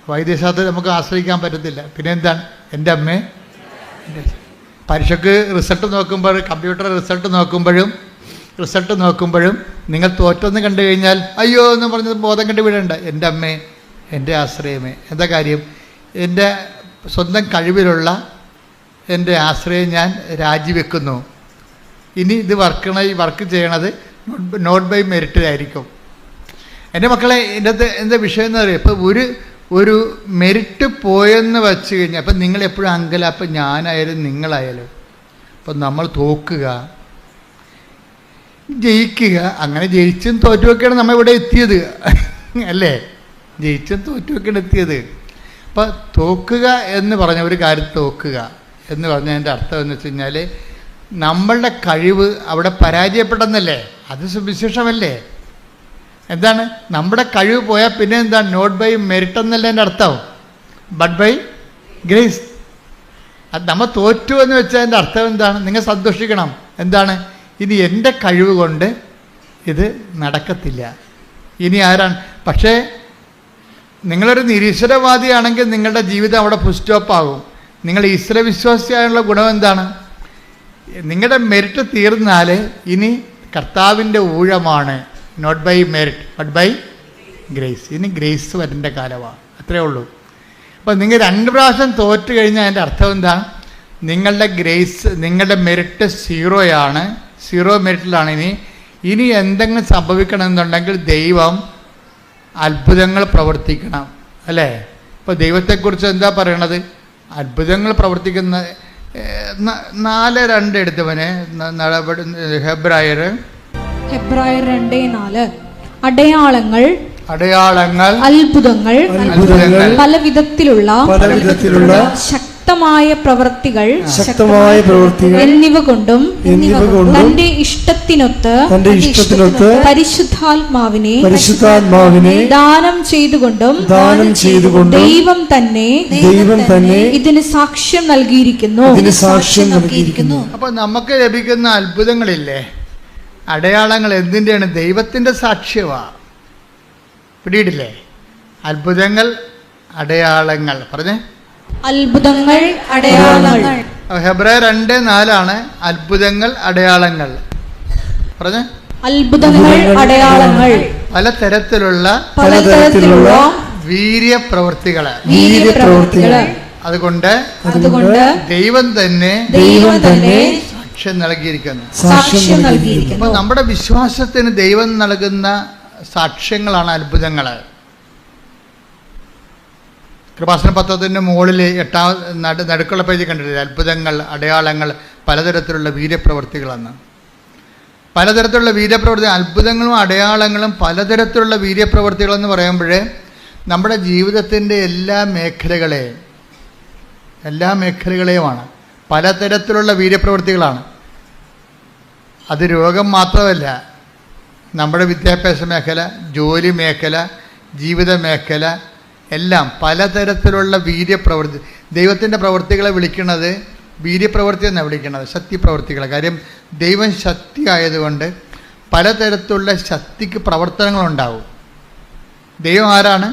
വൈദ്യശാസ്ത്രം നമുക്ക് ആശ്രയിക്കാൻ പറ്റത്തില്ല. പിന്നെ എന്താണ്? എൻ്റെ അമ്മേ, എൻ്റെ. പരീക്ഷയ്ക്ക് റിസൾട്ട് നോക്കുമ്പോൾ, കമ്പ്യൂട്ടർ റിസൾട്ട് നോക്കുമ്പോഴും നിങ്ങൾ തോറ്റൊന്ന് കണ്ടു കഴിഞ്ഞാൽ അയ്യോ എന്ന് പറഞ്ഞത് ബോധം കണ്ടു വിടേണ്ട. എൻ്റെ അമ്മേ, എൻ്റെ ആശ്രയമേ. എന്താ കാര്യം? എൻ്റെ സ്വന്തം കഴിവിലുള്ള എൻ്റെ ആശ്രയം ഞാൻ രാജിവെക്കുന്നു. ഇനി ഇത് വർക്ക് ചെയ്യണത് നോട്ട് ബൈ മെറിറ്റിലായിരിക്കും. എൻ്റെ മക്കളെ, എൻ്റെ അകത്ത് എന്താ വിഷയം എന്ന് പറയുക, ഇപ്പോൾ ഒരു മെറിറ്റ് പോയെന്ന് വെച്ച് കഴിഞ്ഞാൽ അപ്പം നിങ്ങളെപ്പോഴും അപ്പം ഞാനായാലും നിങ്ങളായാലും അപ്പം നമ്മൾ തോക്കുക, ജയിക്കുക, അങ്ങനെ ജയിച്ചും തോറ്റുമൊക്കെയാണ് നമ്മൾ ഇവിടെ എത്തിയത് അല്ലേ? ജയിച്ചും തോറ്റുമൊക്കെയാണ് എത്തിയത്. അപ്പം തോക്കുക എന്ന് പറഞ്ഞ ഒരു കാര്യം, തോക്കുക എന്ന് പറഞ്ഞതിൻ്റെ അർത്ഥം എന്ന് വെച്ച് കഴിഞ്ഞാൽ നമ്മളുടെ കഴിവ് അവിടെ പരാജയപ്പെട്ടെന്നല്ലേ? അത് സുവിശേഷമല്ലേ? എന്താണ്? നമ്മുടെ കഴിവ് പോയാൽ പിന്നെ എന്താണ്? നോട്ട് ബൈ മെറിറ്റ് എന്നല്ല എൻ്റെ അർത്ഥം, ബട്ട് ബൈ ഗ്രേസ്. അത് നമ്മൾ തോറ്റു എന്ന് വെച്ചാൽ എൻ്റെ അർത്ഥം എന്താണ്? നിങ്ങൾ സന്തോഷിക്കണം. എന്താണ്? ഇനി എൻ്റെ കഴിവ് കൊണ്ട് ഇത് നടക്കത്തില്ല. ഇനി ആരാണ്? പക്ഷേ നിങ്ങളൊരു നിരീശ്വരവാദിയാണെങ്കിൽ നിങ്ങളുടെ ജീവിതം അവിടെ ഫുൾ സ്റ്റോപ്പാകും. നിങ്ങൾ ഈശ്വരവിശ്വാസിയായുള്ള ഗുണം എന്താണ്? നിങ്ങളുടെ മെറിറ്റ് തീർന്നാൽ ഇനി കർത്താവിൻ്റെ ഊഴമാണ്. Not by merit but by grace. ഇനി ഗ്രേസ് വരേണ്ട കാലമാണ്. അത്രേ ഉള്ളൂ. അപ്പോൾ നിങ്ങൾ 2 പ്രാവശ്യം തോറ്റു കഴിഞ്ഞാൽ അതിൻ്റെ അർത്ഥം എന്താണ്? നിങ്ങളുടെ ഗ്രേസ്, നിങ്ങളുടെ മെറിറ്റ് സീറോയാണ്, സീറോ മെറിറ്റിലാണ്. ഇനി എന്തെങ്കിലും സംഭവിക്കണമെന്നുണ്ടെങ്കിൽ ദൈവം അത്ഭുതങ്ങൾ പ്രവർത്തിക്കണം, അല്ലേ? ഇപ്പോൾ ദൈവത്തെക്കുറിച്ച് എന്താ പറയണത്? അത്ഭുതങ്ങൾ പ്രവർത്തിക്കുന്ന 4:2 എടുത്തവനെ ഹെബ്രായർ 2:4 അടയാളങ്ങൾ, അത്ഭുതങ്ങൾ, പല വിധത്തിലുള്ള ശക്തമായ പ്രവൃത്തികൾ എന്നിവ കൊണ്ടും തന്റെ ഇഷ്ടത്തിനൊത്ത് പരിശുദ്ധാത്മാവിനെ ദാനം ചെയ്തുകൊണ്ടും ദൈവം തന്നെ ഇതിന് സാക്ഷ്യം നൽകിയിരിക്കുന്നു. അപ്പൊ നമുക്ക് ലഭിക്കുന്ന അത്ഭുതങ്ങളില്ലേ, അടയാളങ്ങൾ എന്തിൻ്റെയാണ്? ദൈവത്തിൻ്റെ സാക്ഷ്യമാ. പിടിയിട്ടില്ലേ? അത്ഭുതങ്ങൾ, അടയാളങ്ങൾ. പറഞ്ഞേ, അത്ഭുതങ്ങൾ, അടയാളങ്ങൾ. ഹെബ്രായർ 2:4 അത്ഭുതങ്ങൾ, അടയാളങ്ങൾ. പറഞ്ഞേ, അത്ഭുതങ്ങൾ, അടയാളങ്ങൾ. പലതരത്തിലുള്ള വീര്യപ്രവൃത്തികള്. അതുകൊണ്ട് ദൈവം തന്നെ സാക്ഷ്യം നൽകിയിരിക്കുന്നു. അപ്പൊ നമ്മുടെ വിശ്വാസത്തിന് ദൈവം നൽകുന്ന സാക്ഷ്യങ്ങളാണ് അത്ഭുതങ്ങൾ. കൃപാസന പത്രത്തിൻ്റെ മുകളിൽ 8 നടുക്കുള്ള പേജ് കണ്ടിട്ടില്ലേ? അത്ഭുതങ്ങൾ, അടയാളങ്ങൾ, പലതരത്തിലുള്ള വീര്യപ്രവൃത്തികളെന്ന്. പലതരത്തിലുള്ള വീര്യപ്രവൃത്തി, അത്ഭുതങ്ങളും അടയാളങ്ങളും പലതരത്തിലുള്ള വീര്യപ്രവൃത്തികളെന്ന് പറയുമ്പോഴേ നമ്മുടെ ജീവിതത്തിൻ്റെ എല്ലാ മേഖലകളെയുമാണ്. പലതരത്തിലുള്ള വീര്യപ്രവൃത്തികളാണ്. അത് രോഗം മാത്രമല്ല, നമ്മുടെ വിദ്യാഭ്യാസ മേഖല, ജോലി മേഖല, ജീവിത മേഖല, എല്ലാം പലതരത്തിലുള്ള വീര്യപ്രവൃത്തി. ദൈവത്തിൻ്റെ പ്രവൃത്തികളെ വിളിക്കുന്നത് വീര്യപ്രവൃത്തി എന്നാണ് വിളിക്കുന്നത്, ശക്തിപ്രവൃത്തികളെ. കാര്യം ദൈവം ശക്തി ആയതുകൊണ്ട് പലതരത്തിലുള്ള ശക്തിക്ക് പ്രവർത്തനങ്ങളുണ്ടാവും. ദൈവം ആരാണ്?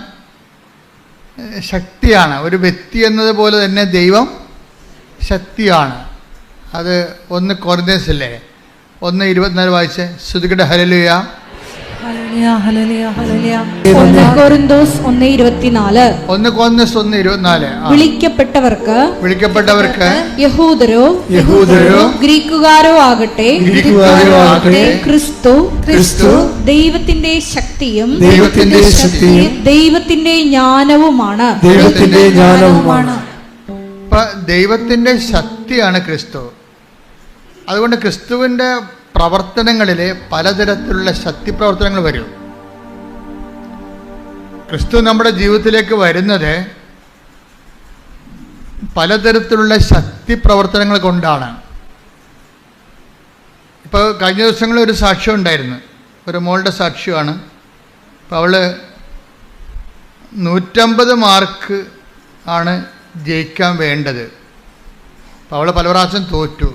ശക്തിയാണ്. ഒരു വ്യക്തി എന്നതുപോലെ തന്നെ ദൈവം ശക്തിയാണ്. അത് 1 കൊരിന്ത്യൻസിലെ 1:24 വായിച്ച് ശ്രുതികട ഹല്ലേലൂയ. 1 കൊരിന്തോസ് 1:24 വിളിക്കപ്പെട്ടവർക്ക് യഹൂദരോ ഗ്രീക്കുകാരോ ആകട്ടെ ക്രിസ്തു ദൈവത്തിന്റെ ശക്തിയും ദൈവത്തിന്റെ ജ്ഞാനവുമാണ്. ദൈവത്തിന്റെ ശക്തിയാണ് ക്രിസ്തു. അതുകൊണ്ട് ക്രിസ്തുവിൻ്റെ പ്രവർത്തനങ്ങളിൽ പലതരത്തിലുള്ള ശക്തിപ്രവർത്തനങ്ങൾ വരും. ക്രിസ്തു നമ്മുടെ ജീവിതത്തിലേക്ക് വരുന്നത് പലതരത്തിലുള്ള ശക്തിപ്രവർത്തനങ്ങൾ കൊണ്ടാണ്. ഇപ്പോൾ കഴിഞ്ഞ ദിവസങ്ങളിൽ ഒരു സാക്ഷ്യം ഉണ്ടായിരുന്നു, ഒരു മോളുടെ സാക്ഷ്യമാണ്. അപ്പോൾ അവൾ 150 മാർക്ക് ആണ് ജയിക്കാൻ വേണ്ടത്. അപ്പോൾ അവൾ പല പ്രാവശ്യം തോറ്റു.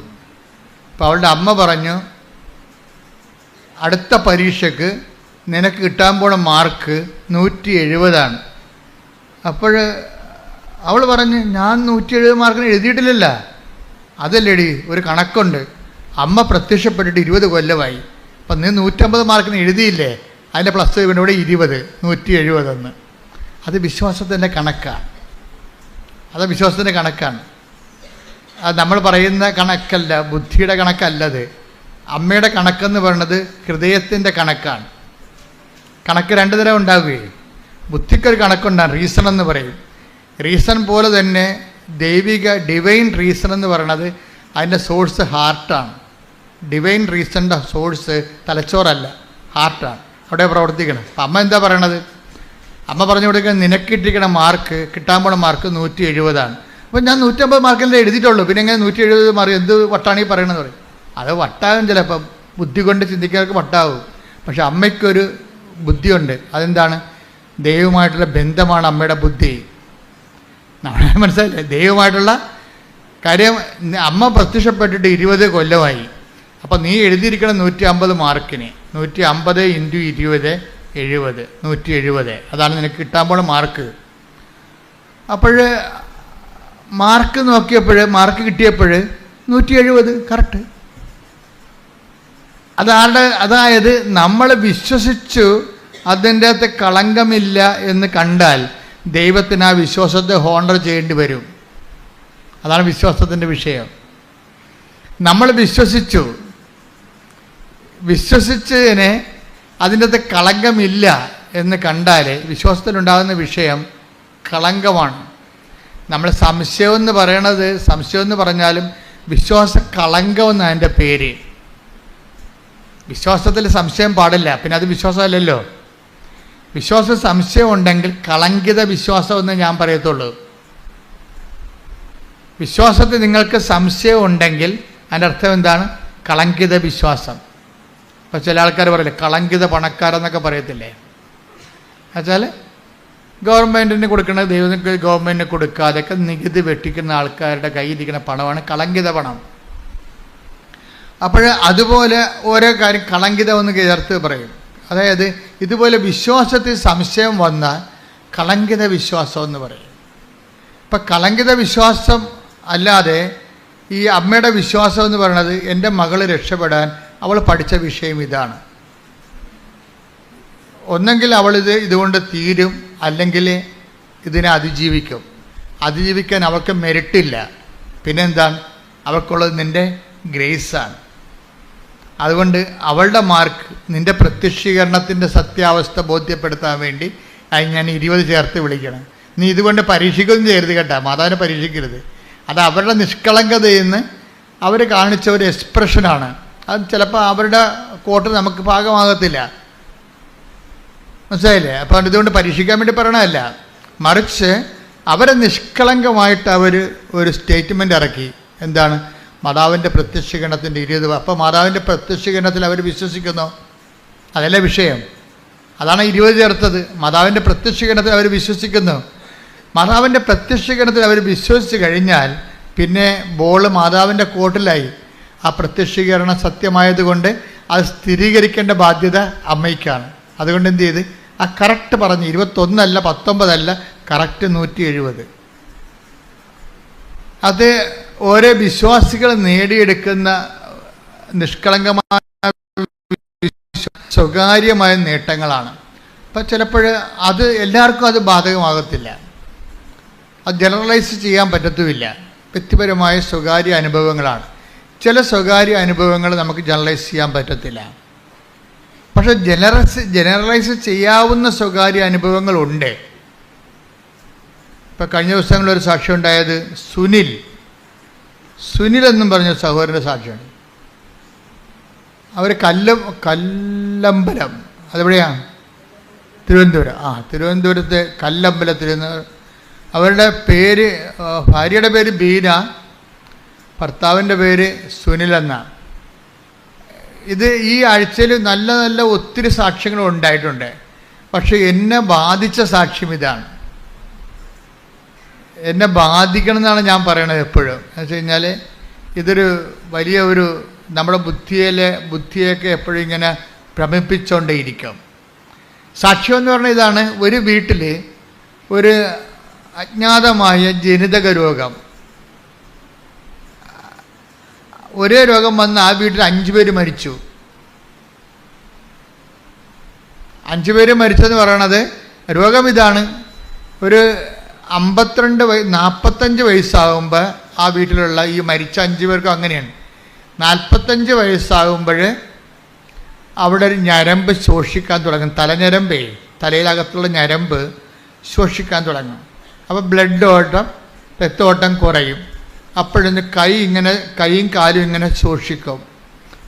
അപ്പോൾ അവളുടെ അമ്മ പറഞ്ഞു, അടുത്ത പരീക്ഷയ്ക്ക് നിനക്ക് കിട്ടാൻ പോണ മാർക്ക് 170. അപ്പോൾ അവൾ പറഞ്ഞ്, ഞാൻ 170 മാർക്കിന് എഴുതിയിട്ടില്ലല്ല. അതല്ലേടി, ഒരു കണക്കുണ്ട്. അമ്മ പ്രത്യക്ഷപ്പെട്ടിട്ട് 20 കൊല്ലമായി. അപ്പം നീ 150 മാർക്കിന് എഴുതിയില്ലേ, അതിൻ്റെ പ്ലസ് ഇവിടെ 20, 170. അത് വിശ്വാസത്തിൻ്റെ കണക്കാണ്. അത് വിശ്വാസത്തിൻ്റെ കണക്കാണ്. അത് നമ്മൾ പറയുന്ന കണക്കല്ല, ബുദ്ധിയുടെ കണക്കല്ലത്. അമ്മയുടെ കണക്കെന്ന് പറയുന്നത് ഹൃദയത്തിൻ്റെ കണക്കാണ്. കണക്ക് 2 തരം ഉണ്ടാവുകയും ബുദ്ധിക്കൊരു കണക്കുണ്ടാകും, റീസൺ എന്ന് പറയും. റീസൺ പോലെ തന്നെ ഡിവൈൻ റീസൺ എന്ന് പറയുന്നത് അതിൻ്റെ സോഴ്സ് ഹാർട്ടാണ്. ഡിവൈൻ റീസണിൻ്റെ സോഴ്സ് തലച്ചോറല്ല, ഹാർട്ടാണ്. അവിടെ പ്രവർത്തിക്കണം. അപ്പം അമ്മ എന്താ പറയണത്? അമ്മ പറഞ്ഞു കൊടുക്കുക, നിനക്കിട്ടിരിക്കണ മാർക്ക്, കിട്ടാൻ പോണ മാർക്ക് 170. അപ്പോൾ ഞാൻ 150 മാർക്കല്ലേ എഴുതിയിട്ടുള്ളൂ, പിന്നെ എങ്ങനെ 170 മാർക്ക്? എന്ത് വട്ടാണ് ഈ പറയണമെന്ന് പറയും. അത് വട്ടാകും, ചിലപ്പം ബുദ്ധി കൊണ്ട് ചിന്തിക്കുന്നവർക്ക് വട്ടാവും. പക്ഷെ അമ്മയ്ക്കൊരു ബുദ്ധിയുണ്ട്. അതെന്താണ്? ദൈവമായിട്ടുള്ള ബന്ധമാണ് അമ്മയുടെ ബുദ്ധി. നമ്മളെ മനസ്സിലായില്ലേ? ദൈവമായിട്ടുള്ള കാര്യം. അമ്മ പ്രത്യക്ഷപ്പെട്ടിട്ട് 20 കൊല്ലമായി. അപ്പം നീ എഴുതിയിരിക്കണം 150 മാർക്കിന്. 150 × 20 70, 170. അതാണ് നിനക്ക് കിട്ടാൻ പോണ മാർക്ക്. അപ്പോൾ മാർക്ക് നോക്കിയപ്പോൾ, മാർക്ക് കിട്ടിയപ്പോൾ 170 കറക്റ്റ്. അതായത് നമ്മൾ വിശ്വസിച്ചു അതിൻ്റെ അകത്ത് കളങ്കമില്ല എന്ന് കണ്ടാൽ ദൈവത്തിന് ആ വിശ്വാസത്തെ ഹോണർ ചെയ്യേണ്ടി വരും. അതാണ് വിശ്വാസത്തിൻ്റെ വിഷയം. നമ്മൾ വിശ്വസിച്ചതിനെ അതിൻ്റെ അകത്ത് കളങ്കമില്ല എന്ന് കണ്ടാൽ വിശ്വാസത്തിലുണ്ടാകുന്ന വിഷയം കളങ്കമാണ്. നമ്മൾ സംശയം എന്ന് പറഞ്ഞാലും വിശ്വാസ കളങ്കം എന്നാണ് അതിൻ്റെ പേര്. വിശ്വാസത്തിൽ സംശയം പാടില്ല, പിന്നെ അത് വിശ്വാസമല്ലല്ലോ. സംശയം ഉണ്ടെങ്കിൽ കളങ്കിത വിശ്വാസം എന്ന് ഞാൻ പറയത്തുള്ളൂ. വിശ്വാസത്തിൽ നിങ്ങൾക്ക് സംശയം ഉണ്ടെങ്കിൽ അതിൻ്റെ അർത്ഥം എന്താണ്? കളങ്കിത വിശ്വാസം. ഇപ്പോൾ ചില ആൾക്കാർ പറയില്ലേ കളങ്കിത പണക്കാരെന്നൊക്കെ പറയത്തില്ലേ? എന്നുവെച്ചാൽ ഗവൺമെൻറ്റിന് കൊടുക്കുന്നത് ദൈവത്തിന് ഗവൺമെൻറ്റിന് കൊടുക്കാതെയൊക്കെ നികുതി വെട്ടിക്കുന്ന ആൾക്കാരുടെ കയ്യിലിരിക്കുന്ന പണമാണ് കളങ്കിത പണം. അപ്പോൾ അതുപോലെ ഓരോ കാര്യം കളങ്കിതം എന്ന് ചേർത്ത് പറയും. അതായത് ഇതുപോലെ വിശ്വാസത്തിൽ സംശയം വന്നാൽ കളങ്കിത വിശ്വാസം എന്ന് പറയും. ഇപ്പം കളങ്കിത വിശ്വാസം അല്ലാതെ ഈ അമ്മയുടെ വിശ്വാസം എന്ന് പറയുന്നത് എൻ്റെ മകൾ രക്ഷപ്പെടാൻ അവൾ പഠിച്ച വിഷയം ഇതാണ്. ഒന്നെങ്കിൽ ഇതുകൊണ്ട് തീരും, അല്ലെങ്കിൽ ഇതിനെ അതിജീവിക്കും. അതിജീവിക്കാൻ അവൾക്ക് മെരിട്ടില്ല. പിന്നെന്താണ്? അവൾക്കുള്ളത് നിൻ്റെ ഗ്രേസാണ്. അതുകൊണ്ട് അവളുടെ മാർക്ക് നിൻ്റെ പ്രത്യക്ഷീകരണത്തിൻ്റെ സത്യാവസ്ഥ ബോധ്യപ്പെടുത്താൻ വേണ്ടി ഞാൻ 20 ചേർത്ത് വിളിക്കണം. നീ ഇതുകൊണ്ട് പരീക്ഷിക്കുകയും ചെയ്യരുത് കേട്ടോ, മാതാവിനെ പരീക്ഷിക്കരുത്. അത് അവരുടെ നിഷ്കളങ്കതയിൽ നിന്ന് അവർ കാണിച്ച ഒരു എക്സ്പ്രഷനാണ്. അത് ചിലപ്പോൾ അവരുടെ കോട്ട് നമുക്ക് പാകമാകത്തില്ല. മനസ്സിലായില്ലേ? അപ്പം ഇതുകൊണ്ട് പരീക്ഷിക്കാൻ വേണ്ടി പറയണമല്ല, മറിച്ച് അവരെ നിഷ്കളങ്കമായിട്ട് അവർ ഒരു സ്റ്റേറ്റ്മെൻ്റ് ഇറക്കി. എന്താണ്? മാതാവിൻ്റെ പ്രത്യക്ഷീകരണത്തിൻ്റെ 20. അപ്പോൾ മാതാവിൻ്റെ പ്രത്യക്ഷീകരണത്തിൽ അവർ വിശ്വസിക്കുന്നു. അതല്ല വിഷയം. അതാണ് 20 ചേർത്തത്. മാതാവിൻ്റെ പ്രത്യക്ഷീകരണത്തിൽ അവർ വിശ്വസിക്കുന്നു. മാതാവിൻ്റെ പ്രത്യക്ഷീകരണത്തിൽ അവർ വിശ്വസിച്ച് കഴിഞ്ഞാൽ പിന്നെ ബോൾ മാതാവിൻ്റെ കോർട്ടിലായി. ആ പ്രത്യക്ഷീകരണം സത്യമായതുകൊണ്ട് അത് സ്ഥിരീകരിക്കേണ്ട ബാധ്യത അമ്മയ്ക്കാണ്. അതുകൊണ്ട് എന്ത് ചെയ്ത് ആ കറക്റ്റ് പറഞ്ഞ് 21 അല്ല 19 അല്ല, കറക്റ്റ് 170. അത് ഓരോ വിശ്വാസികൾ നേടിയെടുക്കുന്ന നിഷ്കളങ്കമായ സ്വകാര്യമായ നേട്ടങ്ങളാണ്. അപ്പം ചിലപ്പോൾ അത് എല്ലാവർക്കും അത് ബാധകമാകത്തില്ല. അത് ജനറലൈസ് ചെയ്യാൻ പറ്റത്തുമില്ല. വ്യക്തിപരമായ സ്വകാര്യ അനുഭവങ്ങളാണ്. ചില സ്വകാര്യ അനുഭവങ്ങൾ നമുക്ക് ജനറലൈസ് ചെയ്യാൻ പറ്റത്തില്ല. പക്ഷെ ജനറലൈസ് ചെയ്യാവുന്ന സ്വകാര്യ അനുഭവങ്ങളുണ്ട്. ഇപ്പം കഴിഞ്ഞ ദിവസങ്ങളൊരു സാക്ഷ്യം ഉണ്ടായത് സുനിൽ എന്നും പറഞ്ഞ സഹോദരൻ്റെ സാക്ഷ്യമാണ്. അവർ കല്ലമ്പലം, അതെവിടെയാണ്? തിരുവനന്തപുരം. തിരുവനന്തപുരത്തെ കല്ലമ്പലത്തിൽ നിന്ന് അവരുടെ പേര്, ഭാര്യയുടെ പേര് ബീന, ഭർത്താവിൻ്റെ പേര് സുനിൽ എന്നാണ്. ഇത് ഈ ആഴ്ചയിൽ നല്ല നല്ല ഒത്തിരി സാക്ഷ്യങ്ങൾ ഉണ്ടായിട്ടുണ്ട്. പക്ഷെ എന്നെ ബാധിച്ച സാക്ഷ്യം ഇതാണ്. എന്നെ ബാധിക്കണം എന്നാണ് ഞാൻ പറയണത് എപ്പോഴും. എന്ന് വെച്ച് കഴിഞ്ഞാൽ ഇതൊരു വലിയ ഒരു നമ്മുടെ ബുദ്ധിയൊക്കെ എപ്പോഴും ഇങ്ങനെ ഭ്രമിപ്പിച്ചുകൊണ്ടേയിരിക്കും. സാക്ഷ്യം എന്ന് പറഞ്ഞാൽ ഇതാണ്. ഒരു വീട്ടിൽ ഒരു അജ്ഞാതമായ ജനിതക രോഗം, ഒരേ രോഗം വന്ന് ആ വീട്ടിൽ 5 പേര് മരിച്ചു. 5 പേര് മരിച്ചെന്ന് പറയണത് രോഗം ഇതാണ്. ഒരു 45 വയസ്സാകുമ്പോൾ ആ വീട്ടിലുള്ള ഈ മരിച്ച 5 പേർക്കും അങ്ങനെയാണ്. 45 വയസ്സാകുമ്പോൾ അവിടെ ഒരു ഞരമ്പ് ശോഷിക്കാൻ തുടങ്ങും. തലഞ്ഞരമ്പേ, തലയിലകത്തുള്ള ഞരമ്പ് ശോഷിക്കാൻ തുടങ്ങും. അപ്പോൾ ബ്ലഡ് ഓട്ടം, രക്തോട്ടം കുറയും. അപ്പോഴൊന്ന് കൈയും കാലും ഇങ്ങനെ ശോഷിക്കും.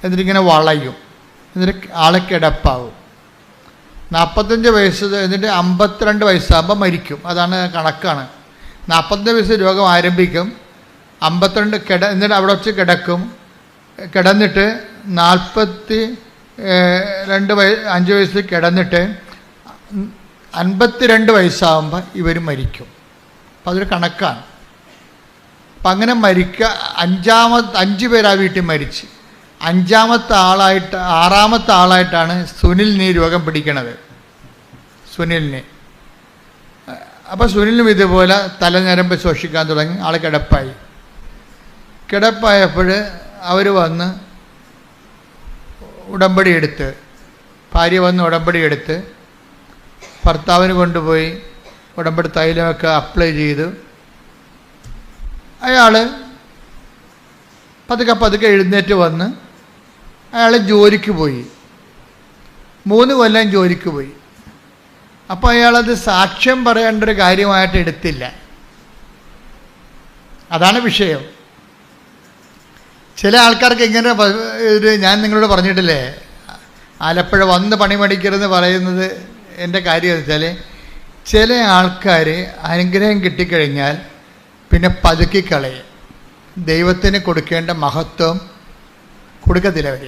എന്നിട്ടിങ്ങനെ വളയും. എന്നിട്ട് ആളെ കിടപ്പാവും. 45 വയസ്സ്, എന്നിട്ട് 52 വയസ്സാകുമ്പോൾ മരിക്കും. അതാണ് കണക്കാണ്. 45 വയസ്സ് രോഗം ആരംഭിക്കും. 52 എന്നിട്ട് അവിടെ വെച്ച് കിടക്കും. കിടന്നിട്ട് 5 വയസ്സ് കിടന്നിട്ട് 52 വയസ്സാകുമ്പോൾ ഇവർ മരിക്കും. അപ്പം അതൊരു കണക്കാണ്. അപ്പം അങ്ങനെ 5 പേര് ആ വീട്ടിൽ മരിച്ച്. 6ാമത്തെ ആളായിട്ടാണ് സുനിലിന് ഈ രോഗം പിടിക്കണത്. സുനിലിന്. അപ്പോൾ സുനിലിനും ഇതുപോലെ തലഞരമ്പ് ശോഷിക്കാൻ തുടങ്ങി. ആൾ കിടപ്പായപ്പോൾ അവർ വന്ന് ഉടമ്പടി എടുത്ത്, ഭാര്യ വന്ന് ഉടമ്പടി എടുത്ത് ഭർത്താവിന് കൊണ്ടുപോയി ഉടമ്പടി തൈലമൊക്കെ അപ്ലൈ ചെയ്തു. അയാൾ പതുക്കെ എഴുന്നേറ്റ് വന്ന് അയാൾ ജോലിക്ക് പോയി. 3 കൊല്ലം ജോലിക്ക് പോയി. അപ്പോൾ അയാളത് സാക്ഷ്യം പറയേണ്ട ഒരു കാര്യമായിട്ട് എടുത്തില്ല. അതാണ് വിഷയം. ചില ആൾക്കാർക്ക് ഇങ്ങനെ ഞാൻ നിങ്ങളോട് പറഞ്ഞിട്ടില്ലേ, ആലപ്പുഴ വന്ന് പണി മേടിക്കരുതെന്ന് പറയുന്നത് എൻ്റെ കാര്യം എന്ന് വെച്ചാൽ, ചില ആൾക്കാർ അനുഗ്രഹം കിട്ടിക്കഴിഞ്ഞാൽ പിന്നെ പതുക്കിക്കളയും. ദൈവത്തിന് കൊടുക്കേണ്ട മഹത്വം കൊടുക്കത്തില്ല അവർ.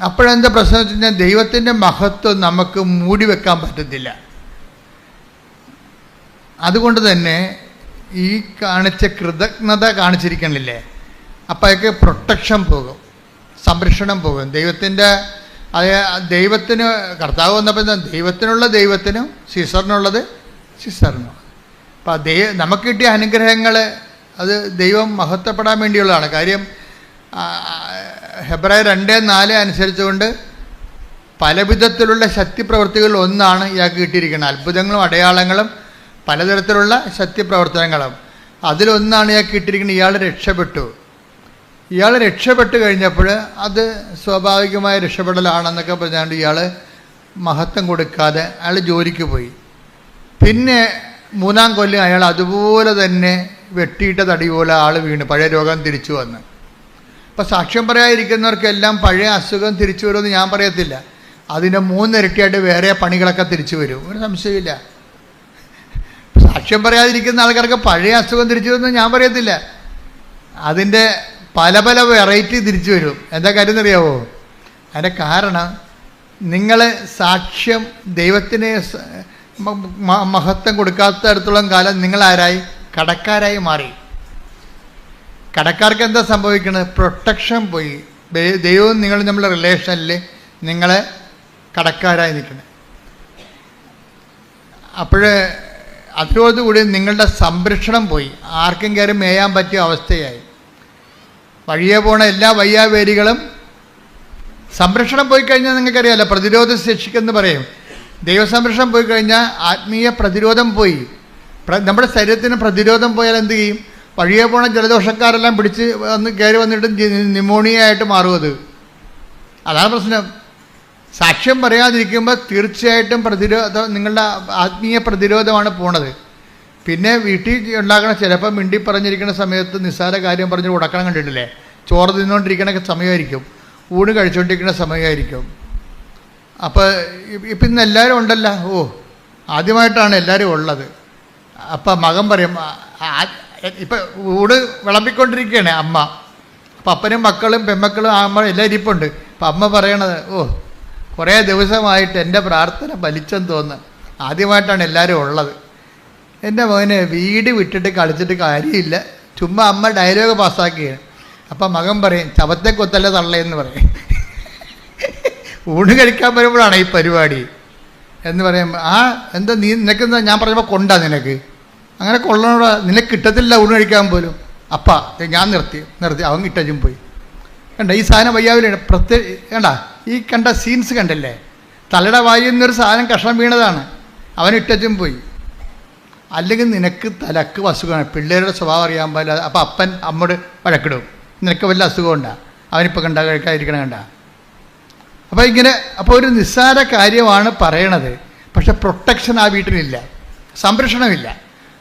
അപ്പോഴെന്താ പ്രശ്നം വെച്ച് കഴിഞ്ഞാൽ ദൈവത്തിൻ്റെ മഹത്വം നമുക്ക് മൂടി വെക്കാൻ പറ്റത്തില്ല. അതുകൊണ്ട് തന്നെ ഈ കാണിച്ച കൃതജ്ഞത കാണിച്ചിരിക്കണില്ലേ, അപ്പോൾ അതൊക്കെ പ്രൊട്ടക്ഷൻ പോകും, സംരക്ഷണം പോകും. ദൈവത്തിന് കർത്താവ് വന്നപ്പോൾ ദൈവത്തിനുള്ള ദൈവത്തിനും സീസറിനുള്ളത് സീസറിനും. അപ്പം നമുക്ക് കിട്ടിയ അനുഗ്രഹങ്ങൾ അത് ദൈവം മഹത്വപ്പെടാൻ വേണ്ടിയുള്ളതാണ്. കാര്യം ഹെബ്രായർ 2:4 അനുസരിച്ചുകൊണ്ട് പല വിധത്തിലുള്ള ശക്തിപ്രവൃത്തികളിൽ ഒന്നാണ് ഇയാൾക്ക് കിട്ടിയിരിക്കുന്നത്. അത്ഭുതങ്ങളും അടയാളങ്ങളും പലതരത്തിലുള്ള ശക്തിപ്രവർത്തനങ്ങളും അതിലൊന്നാണ് ഇയാൾക്ക് കിട്ടിയിരിക്കുന്നത്. ഇയാൾ രക്ഷപ്പെട്ടു കഴിഞ്ഞപ്പോൾ അത് സ്വാഭാവികമായ രക്ഷപ്പെടലാണെന്നൊക്കെ പറഞ്ഞാണ്ട് ഇയാൾ മഹത്വം കൊടുക്കാതെ അയാൾ ജോലിക്ക് പോയി. പിന്നെ 3-ാം കൊല്ലം അയാൾ അതുപോലെ തന്നെ വെട്ടിയിട്ട തടി പോലെ ആൾ വീണ് പഴയ രോഗം തിരിച്ചു വന്ന്. അപ്പം സാക്ഷ്യം പറയാതിരിക്കുന്നവർക്കെല്ലാം പഴയ അസുഖം തിരിച്ചു വരുമെന്ന് ഞാൻ പറയത്തില്ല. അതിൻ്റെ 3 ഇരട്ടിയായിട്ട് വേറെ പണികളൊക്കെ തിരിച്ചു വരും, ഒരു സംശയമില്ല. സാക്ഷ്യം പറയാതിരിക്കുന്ന ആൾക്കാർക്ക് പഴയ അസുഖം തിരിച്ചു വരുമെന്ന് ഞാൻ പറയത്തില്ല. അതിൻ്റെ പല പല വെറൈറ്റി തിരിച്ചു വരും. എന്താ കാര്യം എന്നറിയാവോ? അതിൻ്റെ കാരണം നിങ്ങൾ സാക്ഷ്യം ദൈവത്തിന് മഹത്വം കൊടുക്കാത്തടത്തോളം കാലം നിങ്ങളാരായി? കടക്കാരായി മാറി. കടക്കാർക്ക് എന്താ സംഭവിക്കുന്നത്? പ്രൊട്ടക്ഷൻ പോയി. ദൈവവും നിങ്ങളും തമ്മിലുള്ള റിലേഷനിൽ നിങ്ങൾ കടക്കാരായി നിൽക്കണം. അപ്പോൾ അതോടുകൂടി നിങ്ങളുടെ സംരക്ഷണം പോയി. ആർക്കും കയറി മേയാൻ പറ്റിയ അവസ്ഥയായി. വഴിയെ പോണ എല്ലാ വയ്യാവേലികളും സംരക്ഷണം പോയി കഴിഞ്ഞാൽ നിങ്ങൾക്കറിയാമല്ലോ, പ്രതിരോധ ശേഷിക്കെന്ന് പറയും. ദൈവസംരക്ഷണം പോയി കഴിഞ്ഞാൽ ആത്മീയ പ്രതിരോധം പോയി. നമ്മുടെ ശരീരത്തിന് പ്രതിരോധം പോയാൽ എന്ത് ചെയ്യും? വഴിയെ പോണ ജലദോഷക്കാരെല്ലാം പിടിച്ച് കയറി വന്നിട്ട് ന്യൂമോണിയ ആയിട്ട് മാറും. അതാണ് പ്രശ്നം. സാക്ഷ്യം പറയാതിരിക്കുമ്പോൾ തീർച്ചയായിട്ടും നിങ്ങളുടെ ആത്മീയ പ്രതിരോധമാണ് പോണത്. പിന്നെ വീട്ടിൽ ഉണ്ടാക്കണ ചിലപ്പോൾ മിണ്ടി പറഞ്ഞിരിക്കുന്ന സമയത്ത് നിസ്സാര കാര്യം പറഞ്ഞ് ഉടക്കണം കണ്ടിട്ടില്ലേ? ചോറ് തിന്നുകൊണ്ടിരിക്കണ സമയമായിരിക്കും, ഊണ് കഴിച്ചുകൊണ്ടിരിക്കുന്ന സമയമായിരിക്കും. അപ്പോൾ ഇപ്പം ഇന്ന് എല്ലാവരും ഉണ്ടല്ലോ. ആദ്യമായിട്ടാണ് എല്ലാവരും ഉള്ളത്. അപ്പം മകൻ പറയും, ഇപ്പം ഊണ് വിളമ്പിക്കൊണ്ടിരിക്കുകയാണ് അമ്മ. അപ്പം അപ്പനും മക്കളും പെമ്മക്കളും അമ്മ എല്ലാം ഇരിപ്പുണ്ട്. അപ്പം അമ്മ പറയണത്, കുറേ ദിവസമായിട്ട് എൻ്റെ പ്രാർത്ഥന ഫലിച്ചെന്ന് തോന്നുന്നു, ആദ്യമായിട്ടാണ് എല്ലാവരും ഉള്ളത്. എൻ്റെ മകനെ വീട് വിട്ടിട്ട് കളിച്ചിട്ട് കാര്യമില്ല, ചുമ്മാ അമ്മ ഡയലോഗ് പാസ്സാക്കിയാണ്. അപ്പം മകൻ പറയും, ശവത്തെ കൊത്തല്ല തള്ളയെന്ന് പറയും. ഊണ് കഴിക്കാൻ വരുമ്പോഴാണ് ഈ പരിപാടി എന്ന് പറയുമ്പോൾ, എന്താ നിനക്കെന്താ ഞാൻ പറഞ്ഞപ്പോൾ കൊണ്ടാ നിനക്ക് അങ്ങനെ കൊള്ളണോടാ, നിനക്ക് കിട്ടത്തില്ല ഊണ് കഴിക്കാൻ പോലും. അപ്പാ ഞാൻ നിർത്തി അവൻ കിട്ടച്ചും പോയി. കണ്ട ഈ സാധനം വയ്യാവില്ലാണ്. കണ്ട ഈ കണ്ട സീൻസ് കണ്ടല്ലേ? തലയുടെ വായിൽ നിന്നൊരു സാധനം കഷ്ണം വീണതാണ്, അവൻ ഇട്ടച്ചും പോയി. അല്ലെങ്കിൽ നിനക്ക് തലക്ക് അസുഖമാണ്, പിള്ളേരുടെ സ്വഭാവം അറിയാൻ പാടില്ല. അപ്പം അപ്പൻ അമ്മോട് വഴക്കിടും, നിനക്ക് വല്ല അസുഖമുണ്ടാ, അവനിപ്പോൾ കണ്ട കഴിക്കാതിരിക്കണം കണ്ട. അപ്പോൾ ഒരു നിസ്സാര കാര്യമാണ് പറയണത്. പക്ഷെ പ്രൊട്ടക്ഷൻ ആ വീട്ടിലില്ല, സംരക്ഷണമില്ല.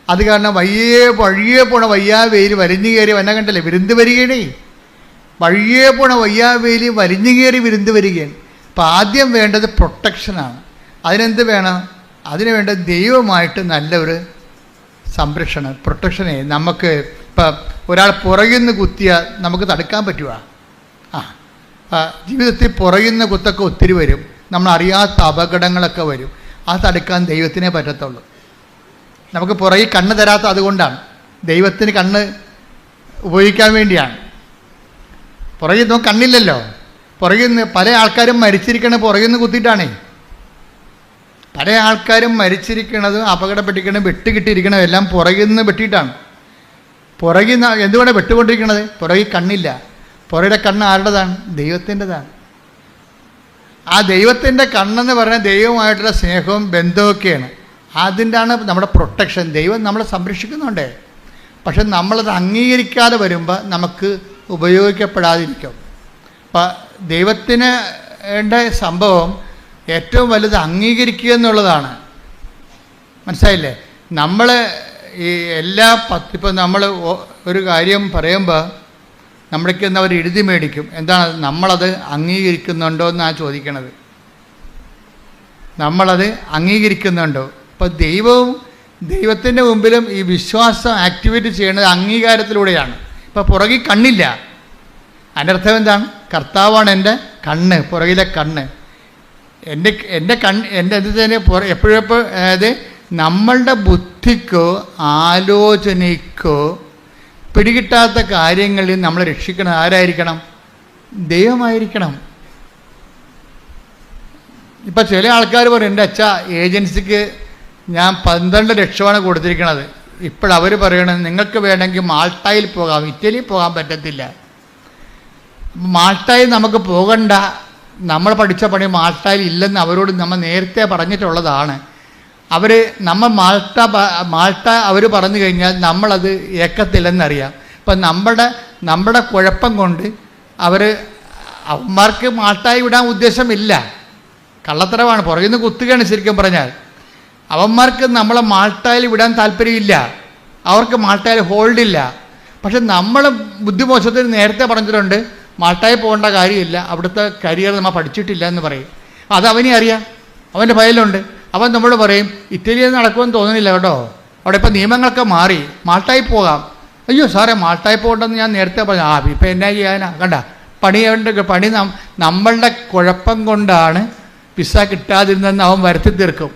അത് കാരണം വഴിയേ പോണ വയ്യാവേലി വലിഞ്ഞു കയറി വന്ന കണ്ടല്ലേ വിരുന്ന് വരികയാണേ. വഴിയേ പോണ വയ്യാവേലി വലിഞ്ഞു കയറി വിരുന്ന് വരികയാണ്. അപ്പം ആദ്യം വേണ്ടത് പ്രൊട്ടക്ഷനാണ്. അതിനെന്ത് വേണം? അതിന് വേണ്ട ദൈവമായിട്ട് നല്ലൊരു സംരക്ഷണം, പ്രൊട്ടക്ഷനെ. നമുക്ക് ഇപ്പം ഒരാൾ പുറകിൽ നിന്ന് കുത്തിയാൽ നമുക്ക് തടുക്കാൻ പറ്റുക? ജീവിതത്തിൽ പുറകിൽ നിന്ന് കുത്തൊക്കെ ഒത്തിരി വരും, നമ്മളറിയാത്ത അപകടങ്ങളൊക്കെ വരും. അത് തടുക്കാൻ ദൈവത്തിനേ പറ്റത്തുള്ളൂ. നമുക്ക് പുറകിൽ കണ്ണ് തരാത്ത അതുകൊണ്ടാണ്. ദൈവത്തിന് കണ്ണ് ഉപയോഗിക്കാൻ വേണ്ടിയാണ്. പുറകിൽ നമുക്ക് കണ്ണില്ലല്ലോ. പുറകിൽ നിന്ന് പല ആൾക്കാരും മരിച്ചിരിക്കണ പുറകിൽ നിന്ന് കുത്തിയിട്ടാണേ. പല ആൾക്കാരും മരിച്ചിരിക്കണതും അപകടപ്പെട്ടിരിക്കണതും വെട്ടുകിട്ടിയിരിക്കണതും എല്ലാം പുറകിൽ നിന്ന് വെട്ടിയിട്ടാണ്. പുറകിൽ നിന്ന് എന്തുകൊണ്ടാണ് വെട്ടുകൊണ്ടിരിക്കണത്? പുറകിൽ കണ്ണില്ല. പുറകിലെ കണ്ണ് ആരുടേതാണ്? ദൈവത്തിൻ്റെതാണ്. ആ ദൈവത്തിൻ്റെ കണ്ണെന്ന് പറഞ്ഞാൽ ദൈവമായിട്ടുള്ള സ്നേഹവും ബന്ധമൊക്കെയാണ്. അതിൻ്റെയാണ് നമ്മുടെ പ്രൊട്ടക്ഷൻ. ദൈവം നമ്മളെ സംരക്ഷിക്കുന്നുണ്ട്. പക്ഷെ നമ്മളത് അംഗീകരിക്കാതെ വരുമ്പോൾ നമുക്ക് ഉപയോഗിക്കപ്പെടാതിരിക്കും. അപ്പം ദൈവത്തിന് സംഭവം ഏറ്റവും വലുത് അംഗീകരിക്കുക എന്നുള്ളതാണ്. മനസ്സിലായില്ലേ? നമ്മൾ ഈ ഇപ്പം നമ്മൾ ഒരു കാര്യം പറയുമ്പോൾ നമ്മൾക്ക് അവർ എഴുതി മേടിക്കും. എന്താണ്? നമ്മളത് അംഗീകരിക്കുന്നുണ്ടോ എന്നാണ് ചോദിക്കണത്. നമ്മളത് അംഗീകരിക്കുന്നുണ്ടോ? അപ്പോൾ ദൈവവും ദൈവത്തിൻ്റെ മുമ്പിലും ഈ വിശ്വാസം ആക്ടിവേറ്റ് ചെയ്യുന്നത് അംഗീകാരത്തിലൂടെയാണ്. ഇപ്പോൾ പുറകിൽ കണ്ണില്ല, അതിൻ്റെ അർത്ഥം എന്താണ്? കർത്താവാണ് എൻ്റെ കണ്ണ്, പുറകിലെ കണ്ണ്. എൻ്റെ കണ്ണ് എൻ്റെ എപ്പോഴെപ്പോൾ അതായത് നമ്മളുടെ ബുദ്ധിക്കോ ആലോചനയ്ക്കോ പിടികിട്ടാത്ത കാര്യങ്ങളിൽ നമ്മളെ രക്ഷിക്കണം ആരായിരിക്കണം? ദൈവമായിരിക്കണം. ഇപ്പം ചില ആൾക്കാർ പറയും, എൻ്റെ അച്ഛ ഏജൻസിക്ക് ഞാൻ 12 ലക്ഷമാണ് കൊടുത്തിരിക്കണത്. ഇപ്പോഴവർ പറയണത് നിങ്ങൾക്ക് വേണമെങ്കിൽ മാൾട്ടായിൽ പോകാം, ഇറ്റലിയിൽ പോകാൻ പറ്റത്തില്ല. മാൾട്ടായിൽ നമുക്ക് പോകണ്ട, നമ്മൾ പഠിച്ച പണി മാൾട്ടായിൽ ഇല്ലെന്ന് അവരോട് നമ്മൾ നേരത്തെ പറഞ്ഞിട്ടുള്ളതാണ്. നമ്മൾ മാൾട്ട അവർ പറഞ്ഞു കഴിഞ്ഞാൽ നമ്മളത് ഏക്കത്തില്ലെന്നറിയാം. ഇപ്പം നമ്മുടെ കുഴപ്പം കൊണ്ട് അവന്മാർക്ക് മാൾട്ടായി വിടാൻ ഉദ്ദേശമില്ല, കള്ളത്തരമാണ്, പുറകിൽ നിന്ന് കുത്തുകയാണ് ശരിക്കും പറഞ്ഞാൽ. അവന്മാർക്ക് നമ്മളെ മാൾട്ടായിൽ വിടാൻ താല്പര്യമില്ല, അവർക്ക് മാൾട്ടായിൽ ഹോൾഡില്ല. പക്ഷെ നമ്മൾ ബുദ്ധിമോശത്തിന് നേരത്തെ പറഞ്ഞിട്ടുണ്ട് മാൾട്ടായിൽ പോകേണ്ട കാര്യമില്ല, അവിടുത്തെ കരിയർ നമ്മൾ പഠിച്ചിട്ടില്ല എന്ന് പറയും. അത് അവനെ അറിയാം, അവൻ്റെ ഫയലുണ്ട്. അവൻ നമ്മൾ പറയും ഇറ്റലിയിൽ നടക്കുമെന്ന് തോന്നുന്നില്ല കേട്ടോ, അവിടെ ഇപ്പം നിയമങ്ങളൊക്കെ മാറി, മാൾട്ടായിൽ പോകാം. അയ്യോ സാറേ മാൾട്ടായിൽ പോകണ്ടെന്ന് ഞാൻ നേരത്തെ പറഞ്ഞു. ഇപ്പം എന്നാ ചെയ്യാനാ, കണ്ട പണി നമ്മളുടെ കുഴപ്പം കൊണ്ടാണ് വിസ കിട്ടാതിരുന്നെന്ന് അവൻ വരുത്തി തീർക്കും.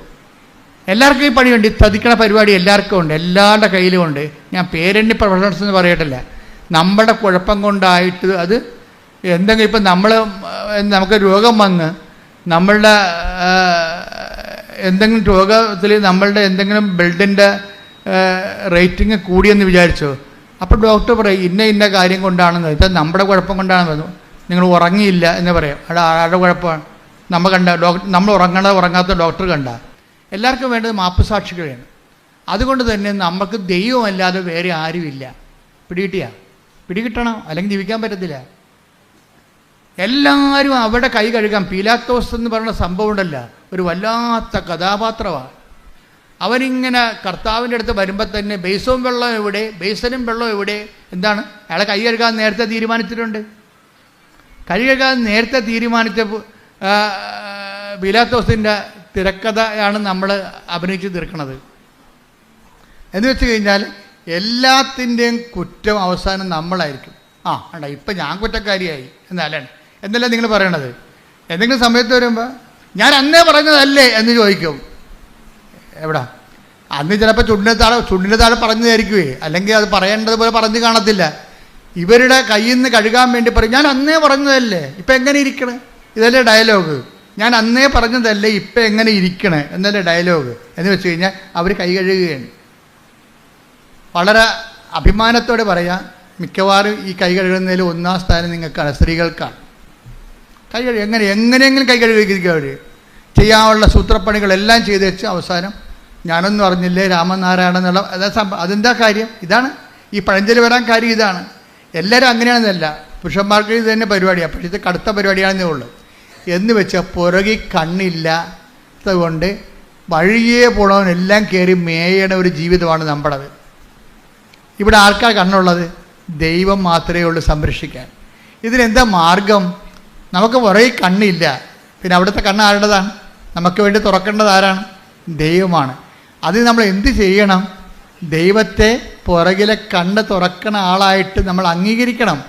എല്ലാവർക്കും ഈ പണിയുണ്ട്, ഈ തതിക്കണ പരിപാടി എല്ലാവർക്കും ഉണ്ട്, എല്ലാവരുടെ കയ്യിലും ഉണ്ട്. ഞാൻ പേരെണ്ണി പ്രൊഫഷണൽസ് എന്ന് പറയട്ടില്ല. നമ്മുടെ കുഴപ്പം കൊണ്ടായിട്ട് അത് എന്തെങ്കിലും ഇപ്പം നമുക്ക് രോഗം വന്ന് നമ്മളുടെ എന്തെങ്കിലും രോഗത്തിൽ നമ്മളുടെ എന്തെങ്കിലും ബ്ലഡിൻ്റെ റേറ്റിംഗ് കൂടിയെന്ന് വിചാരിച്ചോ, അപ്പോൾ ഡോക്ടർ പറയും ഇന്ന കാര്യം കൊണ്ടാണെന്ന്. ഇത് നമ്മുടെ കുഴപ്പം കൊണ്ടാണെന്ന്, നിങ്ങൾ ഉറങ്ങിയില്ല എന്ന് പറയാം. ആരുടെ കുഴപ്പമാണ്? നമ്മൾ ഉറങ്ങാത്ത ഡോക്ടർ കണ്ട. എല്ലാവർക്കും വേണ്ടത് മാപ്പുസാക്ഷികളാണ്. അതുകൊണ്ട് തന്നെ നമുക്ക് ദൈവമല്ലാതെ വേറെ ആരുമില്ല. പിടികിട്ടണം, അല്ലെങ്കിൽ ജീവിക്കാൻ പറ്റത്തില്ല. എല്ലാവരും അവിടെ കൈ കഴുകാം. പീലാത്തോസ് എന്ന് പറയുന്ന സംഭവം ഉണ്ടല്ല, ഒരു വല്ലാത്ത കഥാപാത്രമാണ്. അവനിങ്ങനെ കർത്താവിൻ്റെ അടുത്ത് വരുമ്പോൾ തന്നെ ബേസനും വെള്ളം എവിടെ, എന്താണ് അയാളെ കൈ കഴുകാൻ നേരത്തെ തീരുമാനിച്ചിട്ടുണ്ട്. കൈ കഴുകാൻ നേരത്തെ തീരുമാനിച്ച പീലാത്തോസിൻ്റെ തിരക്കഥയാണ് നമ്മൾ അഭിനയിച്ച് തീർക്കുന്നത്. എന്ന് വെച്ച് കഴിഞ്ഞാൽ എല്ലാത്തിൻ്റെയും കുറ്റം അവസാനം നമ്മളായിരിക്കും. ഇപ്പം ഞാൻ കുറ്റക്കാരിയായി എന്നല്ല നിങ്ങൾ പറയണത്. എന്തെങ്കിലും സമയത്ത് വരുമ്പോൾ ഞാൻ അന്നേ പറഞ്ഞതല്ലേ എന്ന് ചോദിക്കും. എവിടാ അന്ന് ചിലപ്പോൾ ചുണ്ടിൻ്റെ താഴെ പറഞ്ഞതായിരിക്കുമേ, അല്ലെങ്കിൽ അത് പറയേണ്ടതുപോലെ പറഞ്ഞു കാണത്തില്ല. ഇവരുടെ കയ്യിൽ നിന്ന് കഴുകാൻ വേണ്ടി പറയും ഞാൻ അന്നേ പറഞ്ഞതല്ലേ, ഇപ്പം എങ്ങനെ ഇരിക്കണേ, ഇതല്ലേ ഡയലോഗ്. ഞാൻ അന്നേ പറഞ്ഞതല്ലേ, ഇപ്പം എങ്ങനെ ഇരിക്കണേ എന്നല്ലേ ഡയലോഗ്. എന്ന് വെച്ച് കഴിഞ്ഞാൽ അവർ കൈ കഴുകുകയാണ്. വളരെ അഭിമാനത്തോടെ പറയാം, മിക്കവാറും ഈ കൈ കഴുകുന്നതിൽ 1-ാം സ്ഥാനം നിങ്ങൾക്കാണ്, സ്ത്രീകൾക്കാണ്. കൈ കഴുകുക എങ്ങനെയെങ്കിലും കൈ കഴുകിയിരിക്കുക. അവർ ചെയ്യാനുള്ള സൂത്രപ്പണികളെല്ലാം ചെയ്ത് വെച്ച് അവസാനം ഞാനൊന്നും അറിഞ്ഞില്ലേ രാമനാരായണ എന്നുള്ള അതെന്താ കാര്യം? ഇതാണ് ഈ പഴഞ്ചൊല്ല് വരാൻ കാര്യം ഇതാണ്. എല്ലാവരും അങ്ങനെയാണെന്നല്ല, പുരുഷന്മാർക്ക് ഇത് തന്നെ പരിപാടിയാണ്, പക്ഷേ ഇത് കടുത്ത പരിപാടിയാണെന്നേ ഉള്ളൂ. എന്ന് വെച്ചാൽ പുറകിൽ കണ്ണില്ലാത്തത് കൊണ്ട് വഴിയേ പോണവനെല്ലാം കയറി മേയണ ഒരു ജീവിതമാണ് നമ്മുടേത്. ഇവിടെ ആർക്കാ കണ്ണുള്ളത്? ദൈവം മാത്രമേ ഉള്ളൂ സംരക്ഷിക്കാൻ. ഇതിനെന്താ മാർഗം? നമുക്ക് പുറകിൽ കണ്ണില്ല, പിന്നെ അവിടുത്തെ കണ്ണ് ആരുടേതാണ്? നമുക്ക് വേണ്ടി തുറക്കേണ്ടത് ആരാണ്? ദൈവമാണ്. അതിന് നമ്മൾ എന്ത് ചെയ്യണം? ദൈവത്തെ പുറകിലെ കണ്ണ് തുറക്കണ ആളായിട്ട് നമ്മൾ അംഗീകരിക്കണം.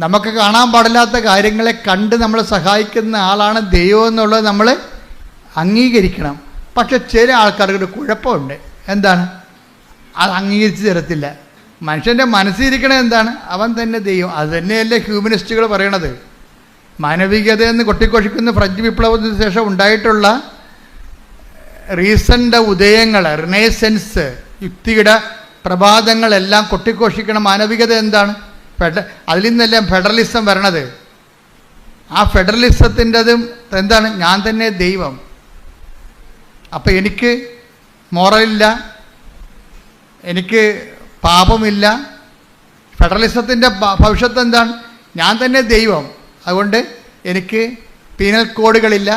നമുക്ക് കാണാൻ പാടില്ലാത്ത കാര്യങ്ങളെ കണ്ട് നമ്മളെ സഹായിക്കുന്ന ആളാണ് ദൈവം എന്നുള്ളത് നമ്മൾ അംഗീകരിക്കണം. പക്ഷെ ചില ആൾക്കാർക്ക് ഒരു കുഴപ്പമുണ്ട്. എന്താണ്? അത് അംഗീകരിച്ച് തരത്തില്ല. മനുഷ്യൻ്റെ മനസ്സിരിക്കണത് എന്താണ്? അവൻ തന്നെ ദൈവം. അത് തന്നെയല്ലേ ഹ്യൂമനിസ്റ്റുകൾ പറയണത്. മാനവികത എന്ന് കൊട്ടിക്കൊഷിക്കുന്ന ഫ്രഞ്ച് വിപ്ലവത്തിന് ശേഷം ഉണ്ടായിട്ടുള്ള റീസൻ്റെ ഉദയങ്ങൾ, റിനേസൻസ്, യുക്തിയുടെ പ്രഭാതങ്ങളെല്ലാം കൊട്ടിക്കൊഷിക്കണ മാനവികത എന്താണ്? അതിൽ നിന്നെല്ലാം ഫെഡറലിസം വരണത്. ആ ഫെഡറലിസത്തിൻ്റെതും എന്താണ്? ഞാൻ തന്നെ ദൈവം. അപ്പം എനിക്ക് മോറലില്ല, എനിക്ക് പാപമില്ല. ഫെഡറലിസത്തിൻ്റെ ഭവിഷ്യത്ത് എന്താണ്? ഞാൻ തന്നെ ദൈവം. അതുകൊണ്ട് എനിക്ക് പീനൽ കോഡുകളില്ല,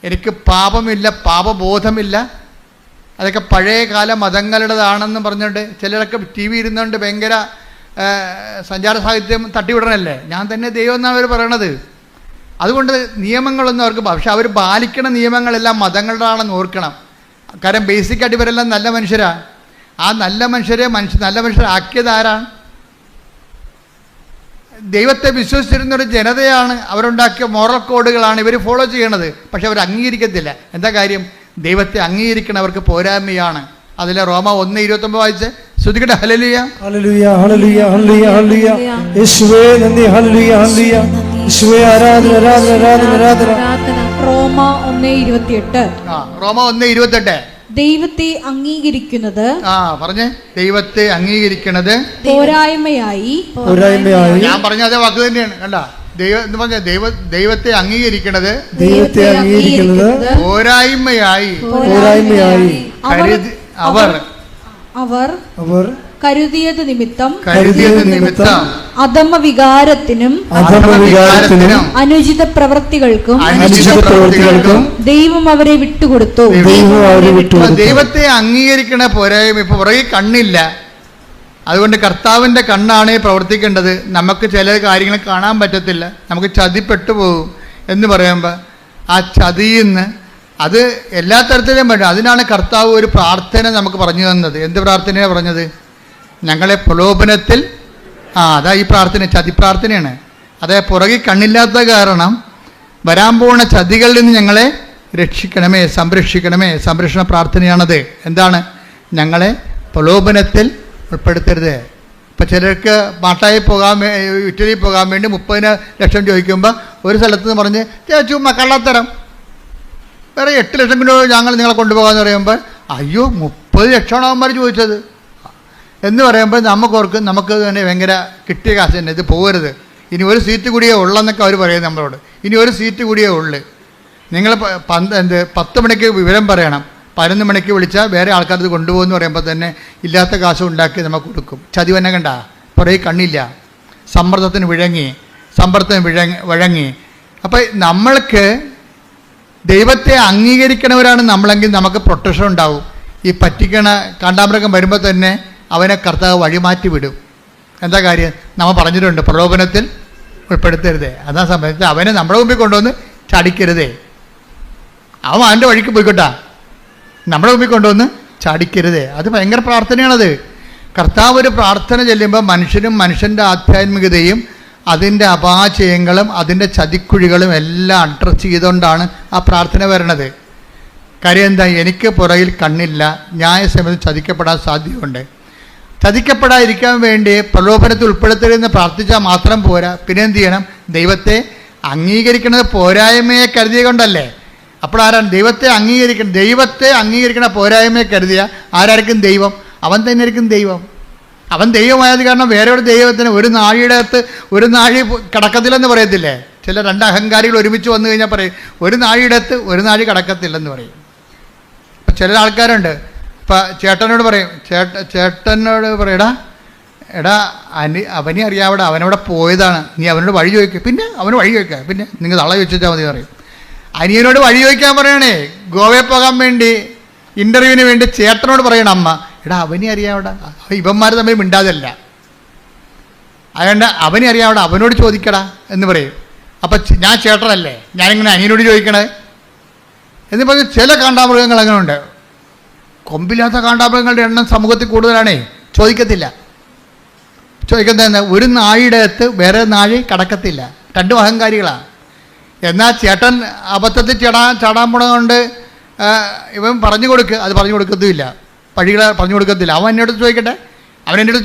എനിക്ക് പാപമില്ല, പാപബോധമില്ല. അതൊക്കെ പഴയകാല മതങ്ങളുടേതാണെന്ന് പറഞ്ഞുകൊണ്ട് ചിലരൊക്കെ ടി വി ഇരുന്നുകൊണ്ട് ഭയങ്കര സഞ്ചാര സാഹിത്യം തട്ടിവിടണല്ലേ. ഞാൻ തന്നെ ദൈവം എന്നാണ് അവർ പറയണത്. അതുകൊണ്ട് നിയമങ്ങളൊന്നും അവർക്ക്, പക്ഷെ അവർ പാലിക്കണ നിയമങ്ങളെല്ലാം മതങ്ങളുടെയാണെന്ന് ഓർക്കണം. കാരണം ബേസിക്കായിട്ട് ഇവരെല്ലാം നല്ല മനുഷ്യരാണ്. ആ നല്ല മനുഷ്യരാക്കിയത് ആരാണ്? ദൈവത്തെ വിശ്വസിച്ചിരുന്നൊരു ജനതയാണ്. അവരുണ്ടാക്കിയ മോറൽ കോഡുകളാണ് ഇവർ ഫോളോ ചെയ്യണത്. പക്ഷെ അവർ അംഗീകരിക്കത്തില്ല. എന്താ കാര്യം? ദൈവത്തെ അംഗീകരിക്കണവർക്ക് പോരായ്മയാണ്. അതിലെ റോമ 1:29 വായിച്ച് ശ്രുതിക്കട്ടെ. ഹല്ലേലൂയ ഹല്ലേലൂയ ഹല്ലേലൂയ ഹല്ലേലൂയ ഹല്ലേലൂയ യേശുവേ നന്ദി. ഹല്ലേലൂയ ഹല്ലേലൂയ യേശുവേ ആരാധന ആരാധന ആരാധന ആരാധന. റോമ 1:28. റോമ 1:28. ദൈവത്തെ അംഗീകരിക്കുന്നത് പറഞ്ഞേ. ദൈവത്തെ അംഗീകരിക്കുന്നത് പോരായ്മയായി. ഞാൻ പറഞ്ഞ അതേ വാക്ക് തന്നെയാണ്. കണ്ട, ദൈവത്തെ അംഗീകരിക്കുന്നത് പോരായ്മയായി അവർ കരുതിയത് നിമിത്തം അധമ വികാരത്തിനും അനുചിത പ്രവൃത്തികൾക്കും ദൈവം അവരെ വിട്ടുകൊടുത്തു. ദൈവത്തെ അംഗീകരിക്കണ പോരായ്മ ഇപ്പൊ പുറകെ കണ്ണില്ല. അതുകൊണ്ട് കർത്താവിൻ്റെ കണ്ണാണ് പ്രവർത്തിക്കേണ്ടത്. നമുക്ക് ചില കാര്യങ്ങൾ കാണാൻ പറ്റത്തില്ല, നമുക്ക് ചതിപ്പെട്ടു പോകും എന്ന് പറയുമ്പോൾ ആ ചതിയിൽ നിന്ന് അത് എല്ലാ തരത്തിലും വേണ്ട. അതിനാണ് കർത്താവ് ഒരു പ്രാർത്ഥന നമുക്ക് പറഞ്ഞു തന്നത്. എന്ത് പ്രാർത്ഥനയാണ് പറഞ്ഞത്? ഞങ്ങളെ പ്രലോഭനത്തിൽ അതാ ഈ പ്രാർത്ഥന, ചതി പ്രാർത്ഥനയാണ്. അതായത് പുറകെ കണ്ണില്ലാത്ത കാരണം വരാൻ പോകുന്ന ചതികളിൽ നിന്ന് ഞങ്ങളെ രക്ഷിക്കണമേ, സംരക്ഷിക്കണമേ. സംരക്ഷണ പ്രാർത്ഥനയാണത്. എന്താണ്? ഞങ്ങളെ പ്രലോഭനത്തിൽ ഉൾപ്പെടുത്തരുത്. ഇപ്പം ചിലർക്ക് മാട്ടായി ഇറ്റലി പോകാൻ വേണ്ടി 30 ലക്ഷം ചോദിക്കുമ്പോൾ ഒരു സ്ഥലത്ത് നിന്ന് പറഞ്ഞ് ചുമ്മാ കള്ളത്തരം, വേറെ 8 ലക്ഷം കിലോ ഞങ്ങൾ നിങ്ങളെ കൊണ്ടുപോകാമെന്ന് പറയുമ്പോൾ അയ്യോ 30 ലക്ഷമാണ് അവന്മാർ ചോദിച്ചത് എന്ന് പറയുമ്പോൾ നമുക്ക് തന്നെ ഭയങ്കര കിട്ടിയ കാശ് തന്നെ, ഇത് പോകരുത്, ഇനി ഒരു സീറ്റ് കൂടിയേ ഉള്ളെന്നൊക്കെ അവർ പറയും നമ്മളോട്. ഇനി ഒരു സീറ്റ് കൂടിയേ ഉള്ളു. നിങ്ങൾ 10 മണിക്ക് വിവരം പറയണം, 11 മണിക്ക് വിളിച്ചാൽ വേറെ ആൾക്കാർ ഇത് കൊണ്ടുപോകുമെന്ന് പറയുമ്പോൾ തന്നെ ഇല്ലാത്ത കാശ് ഉണ്ടാക്കി നമുക്ക് കൊടുക്കും. ചതി തന്നെ കണ്ട, പുറകെ കണ്ണില്ല, സമ്മർദ്ദത്തിന് വഴങ്ങി. അപ്പം നമ്മൾക്ക് ദൈവത്തെ അംഗീകരിക്കണവരാണ് നമ്മളെങ്കിൽ നമുക്ക് പ്രൊട്ടക്ഷൻ ഉണ്ടാവും. ഈ പറ്റിക്കണ കാണ്ടാമൃഗം വരുമ്പോൾ തന്നെ അവനെ കർത്താവ് വഴിമാറ്റി വിടും. എന്താ കാര്യം? നമ്മൾ പറഞ്ഞിട്ടുണ്ട്, പ്രലോഭനത്തിൽ ഉൾപ്പെടുത്തരുതേ. അതാ സമയത്ത് അവനെ നമ്മുടെ മുമ്പിൽ കൊണ്ടുവന്ന് ചാടിക്കരുതേ. അവൻ അവൻ്റെ വഴിക്ക് പോയിക്കോട്ടാ, നമ്മുടെ മുമ്പിൽ കൊണ്ടുവന്ന് ചാടിക്കരുതേ. അത് ഭയങ്കര പ്രാർത്ഥനയാണത്. കർത്താവ് ഒരു പ്രാർത്ഥന ചെല്ലുമ്പോൾ മനുഷ്യൻ്റെ ആധ്യാത്മികതയും അതിൻ്റെ അപാചയങ്ങളും അതിൻ്റെ ചതിക്കുഴികളും എല്ലാം അഡ്രസ്സ് ചെയ്തുകൊണ്ടാണ് ആ പ്രാർത്ഥന വരണത്. കാര്യം എന്താ? എനിക്ക് പുറകിൽ കണ്ണില്ല, ന്യായസമയത്ത് ചതിക്കപ്പെടാൻ സാധ്യതയുണ്ട്. ചതിക്കപ്പെടാതിരിക്കാൻ വേണ്ടി പ്രലോഭനത്തിൽ ഉൾപ്പെടുത്തരുതെന്ന് പ്രാർത്ഥിച്ചാൽ മാത്രം പോരാ. പിന്നെ എന്ത് ചെയ്യണം? ദൈവത്തെ അംഗീകരിക്കുന്നത് പോരായ്മയെ കരുതിയ കൊണ്ടല്ലേ. അപ്പോൾ ആരാണ് ദൈവത്തെ അംഗീകരിക്കണ പോരായ്മയെ കരുതിയ ആരായിരിക്കും ദൈവം? അവൻ തന്നെ ആയിരിക്കും ദൈവം. അവൻ ദൈവമായത് കാരണം വേറെ ഒരു ദൈവത്തിന് ഒരു നാഴിയുടെ അകത്ത് ഒരു നാഴി കടക്കത്തില്ലെന്ന് പറയത്തില്ലേ? ചില 2 അഹങ്കാരികൾ ഒരുമിച്ച് വന്നു കഴിഞ്ഞാൽ പറയും ഒരു നാഴിയുടെ അകത്ത് ഒരു നാഴി കടക്കത്തില്ലെന്ന് പറയും. ഇപ്പം ചില ആൾക്കാരുണ്ട്, ഇപ്പം ചേട്ടനോട് പറയും, എടാ അവനെ അറിയാവിടെ, അവനവിടെ പോയതാണ്, നീ അവനോട് വഴി ചോദിക്കുക. പിന്നെ അവന് വഴി ചോദിക്കുക, പിന്നെ നിങ്ങൾ തള ചോദിച്ചാൽ മതി പറയും. അനിയനോട് വഴി ചോദിക്കാൻ പറയണേ, ഗോവയിൽ പോകാൻ വേണ്ടി ഇൻ്റർവ്യൂവിന് വേണ്ടി ചേട്ടനോട് പറയണം അമ്മ, എടാ അവനെ അറിയാവിടെ, ഇവന്മാർ തമ്മിൽ മിണ്ടാതല്ല, അതുകൊണ്ട് അവനെ അറിയാവിടെ, അവനോട് ചോദിക്കടാ എന്ന് പറയും. അപ്പം ഞാൻ ചേട്ടനല്ലേ, ഞാനിങ്ങനെ അനിയനോട് ചോദിക്കണേ എന്ന് പറഞ്ഞ് ചില കാണ്ടാമൃഗങ്ങൾ അങ്ങനെ ഉണ്ട്. കൊമ്പില്ലാത്ത കാണ്ടാമൃഗങ്ങളുടെ എണ്ണം സമൂഹത്തിൽ കൂടുതലാണേ. ചോദിക്കുന്നത് ഒരു നാഴിയുടെ അകത്ത് വേറെ നാഴി കടക്കത്തില്ല. 2 അഹങ്കാരികളാണ്. എന്നാൽ ചേട്ടൻ അബദ്ധത്തിൽ ചാടാൻ പോണതുകൊണ്ട് ഇവൻ പറഞ്ഞു കൊടുക്കുക, അത് പറഞ്ഞു കൊടുക്കത്തുമില്ല, വഴികളെ പറഞ്ഞു കൊടുക്കത്തില്ല. അവൻ എന്നോട്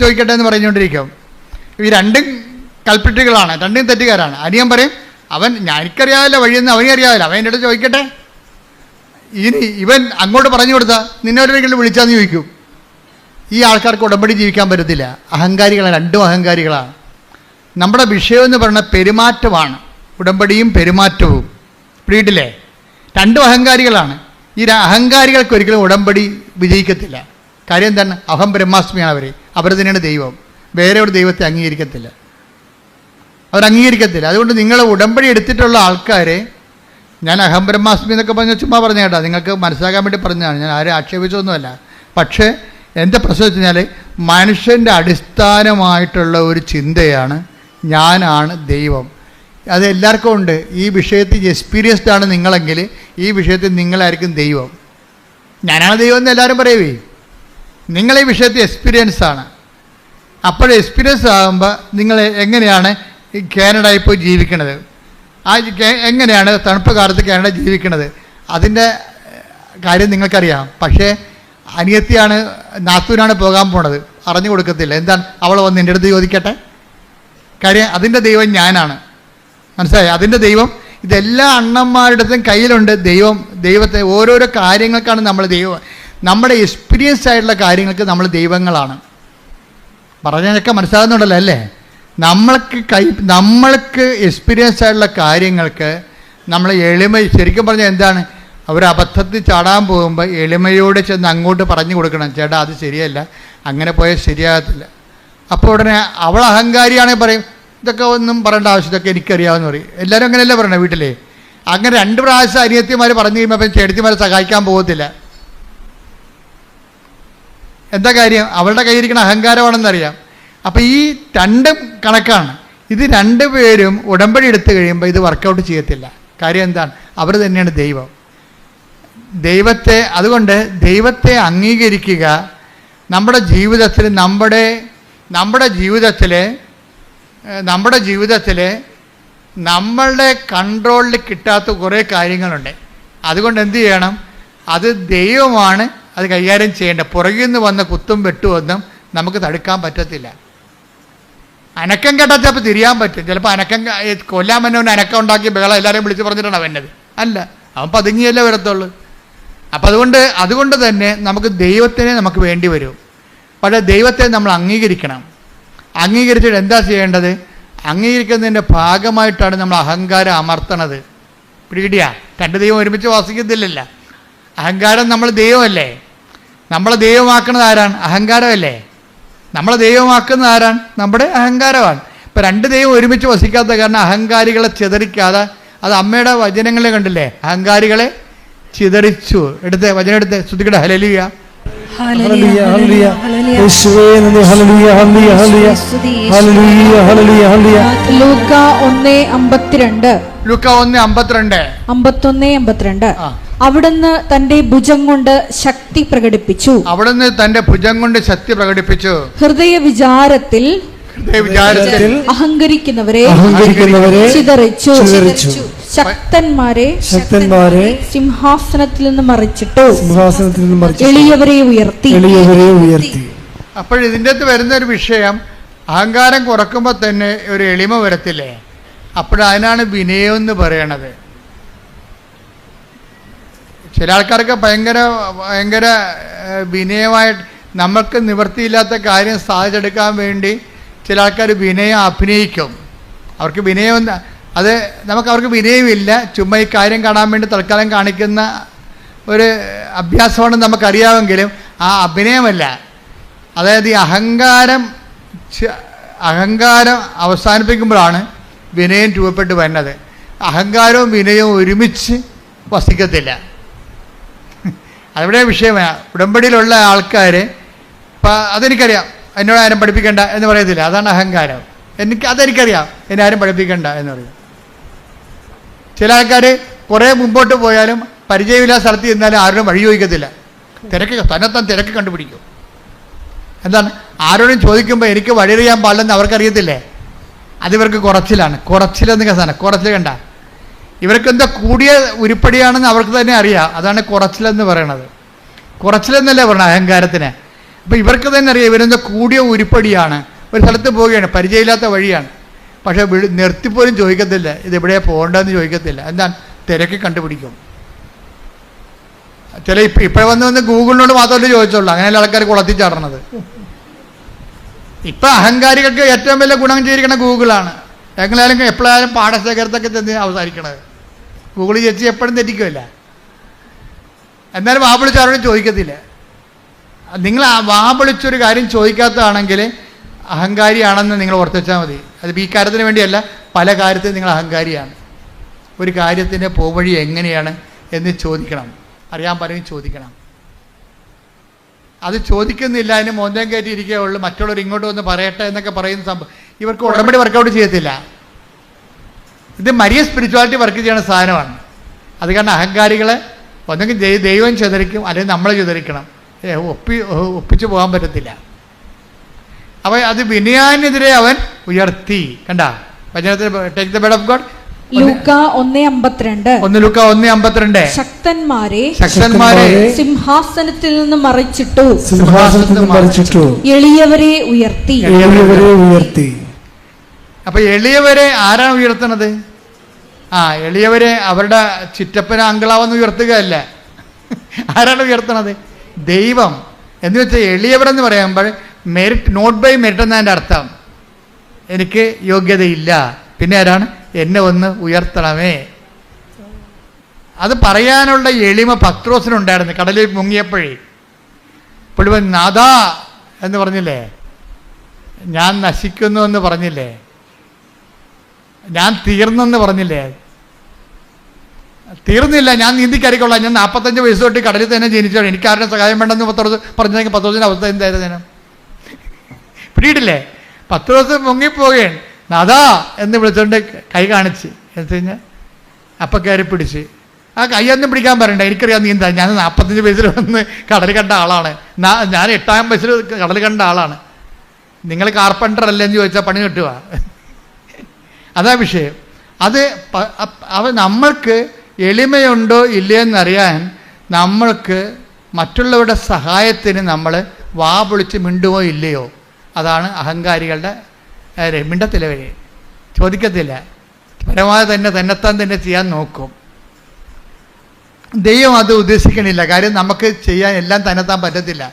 ചോദിക്കട്ടെ എന്ന് പറഞ്ഞുകൊണ്ടിരിക്കും. ഈ 2 കൽപ്പിറ്റുകളാണ്, 2 തെറ്റുകാരാണ്. അനിയൻ പറയും എനിക്കറിയാവില്ല വഴിയെന്ന്, അവനെ അറിയാവില്ല, അവൻ എന്നോട് ചോദിക്കട്ടെ. ഇനി ഇവൻ അങ്ങോട്ട് പറഞ്ഞു കൊടുത്താൽ നിന്നെ ഒരിക്കലും വിളിച്ചാന്ന് ചോദിക്കും. ഈ ആൾക്കാർക്ക് ഉടമ്പടി ജീവിക്കാൻ പറ്റത്തില്ല. അഹങ്കാരികളാണ്, 2 അഹങ്കാരികളാണ്. നമ്മുടെ വിഷയം എന്ന് പറയുന്നത് പെരുമാറ്റമാണ്, ഉടമ്പടിയും പെരുമാറ്റവും. വീട്ടിലെ 2 അഹങ്കാരികളാണ്. ഈ അഹങ്കാരികൾക്ക് ഒരിക്കലും ഉടമ്പടി വിജയിക്കത്തില്ല. കാര്യം എന്താണ്? അഹം ബ്രഹ്മാസ്മിയാണ് അവർ തന്നെയാണ് ദൈവം. വേറെ ഒരു ദൈവത്തെ അവരംഗീകരിക്കത്തില്ല. അതുകൊണ്ട് നിങ്ങൾ ഉടമ്പടി എടുത്തിട്ടുള്ള ആൾക്കാരെ, ഞാൻ അഹം ബ്രഹ്മാസ്മി എന്നൊക്കെ പറഞ്ഞ ചുമ്മാ പറഞ്ഞ കേട്ടോ, നിങ്ങൾക്ക് മനസ്സിലാക്കാൻ വേണ്ടി പറഞ്ഞതാണ്, ഞാൻ ആരും ആക്ഷേപിച്ചൊന്നുമല്ല. പക്ഷേ എൻ്റെ പ്രശ്നം വെച്ച് കഴിഞ്ഞാൽ മനുഷ്യൻ്റെ അടിസ്ഥാനമായിട്ടുള്ള ഒരു ചിന്തയാണ് ഞാനാണ് ദൈവം. അത് എല്ലാവർക്കും ഉണ്ട്. ഈ വിഷയത്തിൽ എക്സ്പീരിയൻസ്ഡ് ആണ് നിങ്ങളെങ്കിൽ ഈ വിഷയത്തിൽ നിങ്ങളായിരിക്കും ദൈവം. ഞാനാണ് ദൈവം എന്ന് എല്ലാവരും പറയുവേ. നിങ്ങളീ വിഷയത്തിൽ എക്സ്പീരിയൻസ് ആണ്. അപ്പോൾ എക്സ്പീരിയൻസ് ആകുമ്പോൾ നിങ്ങൾ എങ്ങനെയാണ് ഈ കാനഡയിൽ പോയി ജീവിക്കണത്, എങ്ങനെയാണ് തണുപ്പ് കാലത്ത് കാനഡ ജീവിക്കണത്, അതിൻ്റെ കാര്യം നിങ്ങൾക്കറിയാം. പക്ഷേ അനിയത്തിയാണ്, നാത്തൂനാണ് പോകാൻ പോണത്, അറിഞ്ഞു കൊടുക്കത്തില്ല. എന്താണ്? അവൾ വന്ന് എൻ്റെ അടുത്ത് ചോദിക്കട്ടെ. കാര്യം അതിൻ്റെ ദൈവം ഞാനാണ്. മനസ്സിലായി? അതിൻ്റെ ദൈവം ഇതെല്ലാ അണ്ണന്മാരുടെയും കയ്യിലുണ്ട്. ദൈവത്തെ ഓരോരോ കാര്യങ്ങൾക്കാണ് നമ്മൾ ദൈവം. നമ്മുടെ എക്സ്പീരിയൻസ് ആയിട്ടുള്ള കാര്യങ്ങൾക്ക് നമ്മൾ ദൈവങ്ങളാണ്. പറഞ്ഞതൊക്കെ മനസ്സിലാകുന്നുണ്ടല്ലോ അല്ലേ? നമ്മൾക്ക് എക്സ്പീരിയൻസ് ആയിട്ടുള്ള കാര്യങ്ങൾക്ക് നമ്മൾ ശരിക്കും പറഞ്ഞാൽ എന്താണ്, അവർ അബദ്ധത്തിൽ ചാടാൻ പോകുമ്പോൾ എളിമയോടെ ചെന്ന് അങ്ങോട്ട് പറഞ്ഞു കൊടുക്കണം, ചേട്ടാ അത് ശരിയല്ല, അങ്ങനെ പോയാൽ ശരിയാകത്തില്ല. അപ്പോൾ ഉടനെ അവൾ അഹങ്കാരിയാണെങ്കിൽ പറയും, ഇതൊക്കെ ഒന്നും പറയേണ്ട ആവശ്യം, ഇതൊക്കെ എനിക്കറിയാമെന്ന് പറയും. എല്ലാവരും അങ്ങനെയല്ലേ പറയണേ വീട്ടിലെ? അങ്ങനെ 2 പ്രാവശ്യം അനിയത്തിമാർ പറഞ്ഞു കഴിയുമ്പോൾ അപ്പം ചേട്ടത്തിമാരെ സഹായിക്കാൻ പോകത്തില്ല. എന്താ കാര്യം? അവളുടെ കയ്യിരിക്കുന്ന അഹങ്കാരമാണെന്നറിയാം. അപ്പം ഈ 2 കണക്കാണ്. ഇത് 2 പേരും ഉടമ്പടി എടുത്തു കഴിയുമ്പോൾ ഇത് വർക്കൗട്ട് ചെയ്യത്തില്ല. കാര്യം എന്താണ്? അവർ തന്നെയാണ് ദൈവം. അതുകൊണ്ട് ദൈവത്തെ അംഗീകരിക്കുക. നമ്മുടെ ജീവിതത്തിൽ നമ്മളുടെ കൺട്രോളിൽ കിട്ടാത്ത കുറേ കാര്യങ്ങളുണ്ട്. അതുകൊണ്ട് എന്ത് ചെയ്യണം? അത് ദൈവമാണ് അത് കൈകാര്യം ചെയ്യേണ്ടത്. പുറകിൽ നിന്ന് വന്ന കുത്തും വെട്ടുമൊന്നും നമുക്ക് തടുക്കാൻ പറ്റത്തില്ല. അനക്കം കേട്ടാൽ ചിലപ്പോൾ തിരിയാൻ പറ്റും. ചിലപ്പോൾ കൊല്ലാൻ വന്നവന് അനക്കം ഉണ്ടാക്കി ബഹളം എല്ലാവരെയും വിളിച്ച് പറഞ്ഞിട്ടാണ് അവനത്. അല്ല, അവൻ പതുങ്ങിയല്ലേ വരത്തുള്ളൂ. അപ്പം അതുകൊണ്ട് തന്നെ നമുക്ക് ദൈവത്തിനെ നമുക്ക് വേണ്ടി വരും. പക്ഷേ ദൈവത്തെ നമ്മൾ അംഗീകരിക്കണം. അംഗീകരിച്ചിട്ട് എന്താ ചെയ്യേണ്ടത്? അംഗീകരിക്കുന്നതിൻ്റെ ഭാഗമായിട്ടാണ് നമ്മൾ അഹങ്കാരം അമർത്തണത്. പിടികിട്ടിയ? 2 ദൈവം ഒരുമിച്ച് വസിക്കത്തില്ലല്ലോ. അഹങ്കാരം നമ്മൾ ദൈവമല്ലേ? നമ്മളെ ദൈവമാക്കുന്നത് ആരാണ്? അഹങ്കാരമല്ലേ? നമ്മളെ ദൈവമാക്കുന്നത് ആരാണ്? നമ്മുടെ അഹങ്കാരമാണ്. ഇപ്പം 2 ദൈവം ഒരുമിച്ച് വസിക്കാത്ത കാരണം അഹങ്കാരികളെ ചിതറിക്കാതെ, അത് അമ്മയുടെ വചനങ്ങളെ കണ്ടില്ലേ? അഹങ്കാരികളെ ചിതറിച്ചു. വചനം എടുത്ത് ശ്രുതിക്കട്ടെ. ഹല്ലേലൂയ, ഹല്ലേലൂയ, ഹല്ലേലൂയ. യേശുവേ നന്ദി. ഹല്ലേലൂയ, ഹല്ലേലൂയ, ഹല്ലേലൂയ. ഹല്ലേലൂയ, ഹല്ലേലൂയ, ഹല്ലേലൂയ. ലൂക്ക 1:52. ലൂക്ക 1:52. 51:52. അവിടുന്ന് തന്റെ ഭുജം കൊണ്ട് ശക്തി പ്രകടിപ്പിച്ചു. ഹൃദയ വിചാരത്തിൽ അഹങ്കരിക്കുന്നവരെ ചിതറിച്ചു. ശക്തന്മാരെ സിംഹാസനത്തിൽ നിന്ന് മറിച്ചിട്ടു. എളിയവരെ ഉയർത്തി. അപ്പോൾ ഇതിൻ്റെ അകത്ത് വരുന്ന ഒരു വിഷയം, അഹങ്കാരം കുറക്കുമ്പോൾ തന്നെ ഒരു എളിമ വരത്തില്ലേ? അപ്പോഴതിനാണ് വിനയം എന്ന് പറയണത്. ചില ആൾക്കാർക്ക് ഭയങ്കര വിനയമായിട്ട് നമുക്ക് നിവൃത്തിയില്ലാത്ത കാര്യം സാധിച്ചെടുക്കാൻ വേണ്ടി ചില ആൾക്കാർ വിനയം അഭിനയിക്കും. അവർക്ക് അവർക്ക് വിനയമില്ല. ചുമ്മാ ഈ കാര്യം കാണാൻ വേണ്ടി തൽക്കാലം കാണിക്കുന്ന ഒരു അഭ്യാസമാണെന്ന് നമുക്കറിയാമെങ്കിലും ആ അഭിനയമല്ല. അതായത് ഈ അഹങ്കാരം അവസാനിപ്പിക്കുമ്പോഴാണ് വിനയം രൂപപ്പെട്ട് വരുന്നത്. അഹങ്കാരവും വിനയവും ഒരുമിച്ച് വസിക്കത്തില്ല. അവിടെ വിഷയമാണ്. ഉടമ്പടിയിലുള്ള ആൾക്കാർ അതെനിക്കറിയാം, എന്നോട് ആരും പഠിപ്പിക്കണ്ട എന്ന് പറയത്തില്ല. അതാണ് അഹങ്കാരം. അതെനിക്കറിയാം, എന്നെ ആരും പഠിപ്പിക്കണ്ട എന്ന് പറയും. ചില ആൾക്കാർ കുറേ മുമ്പോട്ട് പോയാലും പരിചയമില്ലാത്ത സ്ഥലത്ത് ചെന്നാലും ആരോടും വഴി ചോദിക്കത്തില്ല. തന്നെത്താൻ തിരക്ക് കണ്ടുപിടിക്കും. എന്താണ്? ആരോടും ചോദിക്കുമ്പോൾ എനിക്ക് വഴിയറിയാൻ പാടില്ലെന്ന് അവർക്കറിയത്തില്ലേ? അതിവർക്ക് കുറച്ചിലെന്ന് സാധനം. കുറച്ചിൽ കണ്ട ഇവർക്ക് എന്താ കൂടിയ ഉരുപ്പടിയാണെന്ന് അവർക്ക് തന്നെ അറിയാം. അതാണ് കുറച്ചിലെന്ന് പറയണത്. കുറച്ചിലെന്നല്ലേ പറയണത് അഹങ്കാരത്തിന്. അപ്പോൾ ഇവർക്ക് തന്നെ അറിയാം ഇവരെന്താ കൂടിയ ഉരുപ്പടിയാണ്. ഒരു സ്ഥലത്ത് പോവുകയാണ്, പരിചയമില്ലാത്ത വഴിയാണ്, പക്ഷേ നിർത്തിപ്പോലും ചോദിക്കത്തില്ല ഇതെവിടെയാണ് പോകേണ്ടതെന്ന് ചോദിക്കത്തില്ല. എന്താണ്? തിരക്ക് കണ്ടുപിടിക്കും. ഇപ്പോൾ വന്ന് ഗൂഗിളിനോട് മാത്രമല്ലേ ചോദിച്ചുള്ളൂ. അങ്ങനെയുള്ള ആൾക്കാർ കുളത്തിൽ ചാടണത്. ഇപ്പം അഹങ്കാരികൾക്ക് ഏറ്റവും വലിയ ഗുണം ചെയ്തിരിക്കുന്ന ഗൂഗിളാണ്. എങ്ങനെയാലും എപ്പോഴായാലും പാഠശേഖരത്തൊക്കെ ചെന്ന് അവസാനിക്കണത്. ഗൂഗിൾ ചേച്ചി എപ്പോഴും തെറ്റിക്കില്ല. എന്നാലും വാവിളിച്ചാരോടും ചോദിക്കത്തില്ല. നിങ്ങൾ വാവിളിച്ചൊരു കാര്യം ചോദിക്കാത്തതാണെങ്കിൽ അഹങ്കാരിയാണെന്ന് നിങ്ങൾ ഓർത്തുവെച്ചാൽ മതി. അത് ഈ കാര്യത്തിന് വേണ്ടിയല്ല, പല കാര്യത്തിനും നിങ്ങൾ അഹങ്കാരിയാണ്. ഒരു കാര്യത്തിൻ്റെ പോവഴി എങ്ങനെയാണ് എന്ന് ചോദിക്കണം. അറിയാൻ പലരും ചോദിക്കണം. അത് ചോദിക്കുന്നില്ല, അതിന് മോന്തം കയറ്റി ഇരിക്കുകയുള്ളൂ. മറ്റുള്ളവർ ഇങ്ങോട്ട് വന്ന് പറയട്ടെ എന്നൊക്കെ പറയുന്ന സംഭവം ഇവർക്ക് ഉടമ്പടി വർക്കൗട്ട് ചെയ്യത്തില്ല. ഇത് മരിയ സ്പിരിച്വാലിറ്റി വർക്ക് ചെയ്യുന്ന സാധനമാണ്. അത് കാരണം അഹങ്കാരികളെ ഒന്നെങ്കിൽ ദൈവം ചിതറിക്കും, അല്ലെങ്കിൽ നമ്മൾ ചിതറിക്കണം. ഒപ്പിച്ച് പോകാൻ പറ്റത്തില്ല. അപ്പോൾ അത് ബിനിയാനെതിരെ അവൻ ഉയർത്തി. കണ്ട വചനത്തിൽ take the bed of God. ലൂക്ക 1:52. 1 ലൂക്ക 1:52. ശക്തന്മാരെ സിംഹാസനത്തിൽ നിന്ന് മറിച്ചിട്ടു, എളിയവരെ ഉയർത്തി. അപ്പൊ എളിയവരെ ആരാണ് ഉയർത്തുന്നത്? എളിയവരെ അവരുടെ ചിറ്റപ്പന അങ്കളാവെന്ന് ഉയർത്തുകയല്ല. ആരാണ് ഉയർത്തണത്? ദൈവം. എന്ന് വെച്ചാൽ എളിയവരെന്ന് പറയുമ്പോൾ മെറിറ്റ്, നോട്ട് ബൈ മെറിറ്റ് എന്നതിൻ്റെ അർത്ഥം എനിക്ക് യോഗ്യതയില്ല, പിന്നെ ആരാണ്? എന്നെ ഒന്ന് ഉയർത്തണമേ. അത് പറയാനുള്ള എളിമ പത്രോസിനുണ്ടായിരുന്നു. കടലിൽ മുങ്ങിയപ്പോഴേ പുള്ളിവൻ നാഥാ എന്ന് പറഞ്ഞില്ലേ, ഞാൻ നശിക്കുന്നു എന്ന് പറഞ്ഞില്ലേ, ഞാൻ തീർന്നെന്ന് പറഞ്ഞില്ലേ. തീർന്നില്ല, ഞാൻ നീന്തിക്കറിക്കൊള്ളാം, ഞാൻ 45 വയസ്സ് തൊട്ട് കടലിൽ തന്നെ ജനിച്ചാണ്, എനിക്ക് ആരുടെ സഹായം വേണ്ടെന്ന് പറഞ്ഞെങ്കിൽ പത്രോസിൻ്റെ അവസ്ഥ എന്തായിരുന്നു? പിടിയിട്ടില്ലേ? പത്രോസ് മുങ്ങിപ്പോവുകയാണ്. നാഥാ എന്ന് വിളിച്ചുകൊണ്ട് കൈ കാണിച്ച് എന്ന് കഴിഞ്ഞാൽ അപ്പം കയറി പിടിച്ച്. ആ കൈയൊന്നും പിടിക്കാൻ പറയണ്ട, എനിക്കറിയാം നീന്താ, ഞാൻ 45 വയസ്സിൽ വന്ന് കടൽ കണ്ട ആളാണ്, ഞാൻ 8-ാം വയസ്സിൽ കടൽ കണ്ട ആളാണ്, നിങ്ങൾ കാർപ്പൻ്റർ അല്ലെന്ന് ചോദിച്ചാൽ പണി കിട്ടുക. അതാ വിഷയം. അത് നമ്മൾക്ക് എളിമയുണ്ടോ ഇല്ലയെന്നറിയാൻ നമ്മൾക്ക് മറ്റുള്ളവരുടെ സഹായത്തിന് നമ്മൾ വാ പൊളിച്ച് മിണ്ടുമോ ഇല്ലയോ, അതാണ് അഹങ്കാരികളുടെ മിണ്ടത്തില്ല. വഴി ചോദിക്കത്തില്ല, പരമാവധി തന്നെത്താൻ തന്നെ ചെയ്യാൻ നോക്കും. ദൈവം അത് ഉദ്ദേശിക്കണില്ല. കാര്യം നമുക്ക് ചെയ്യാൻ എല്ലാം തന്നെത്താൻ പറ്റത്തില്ല.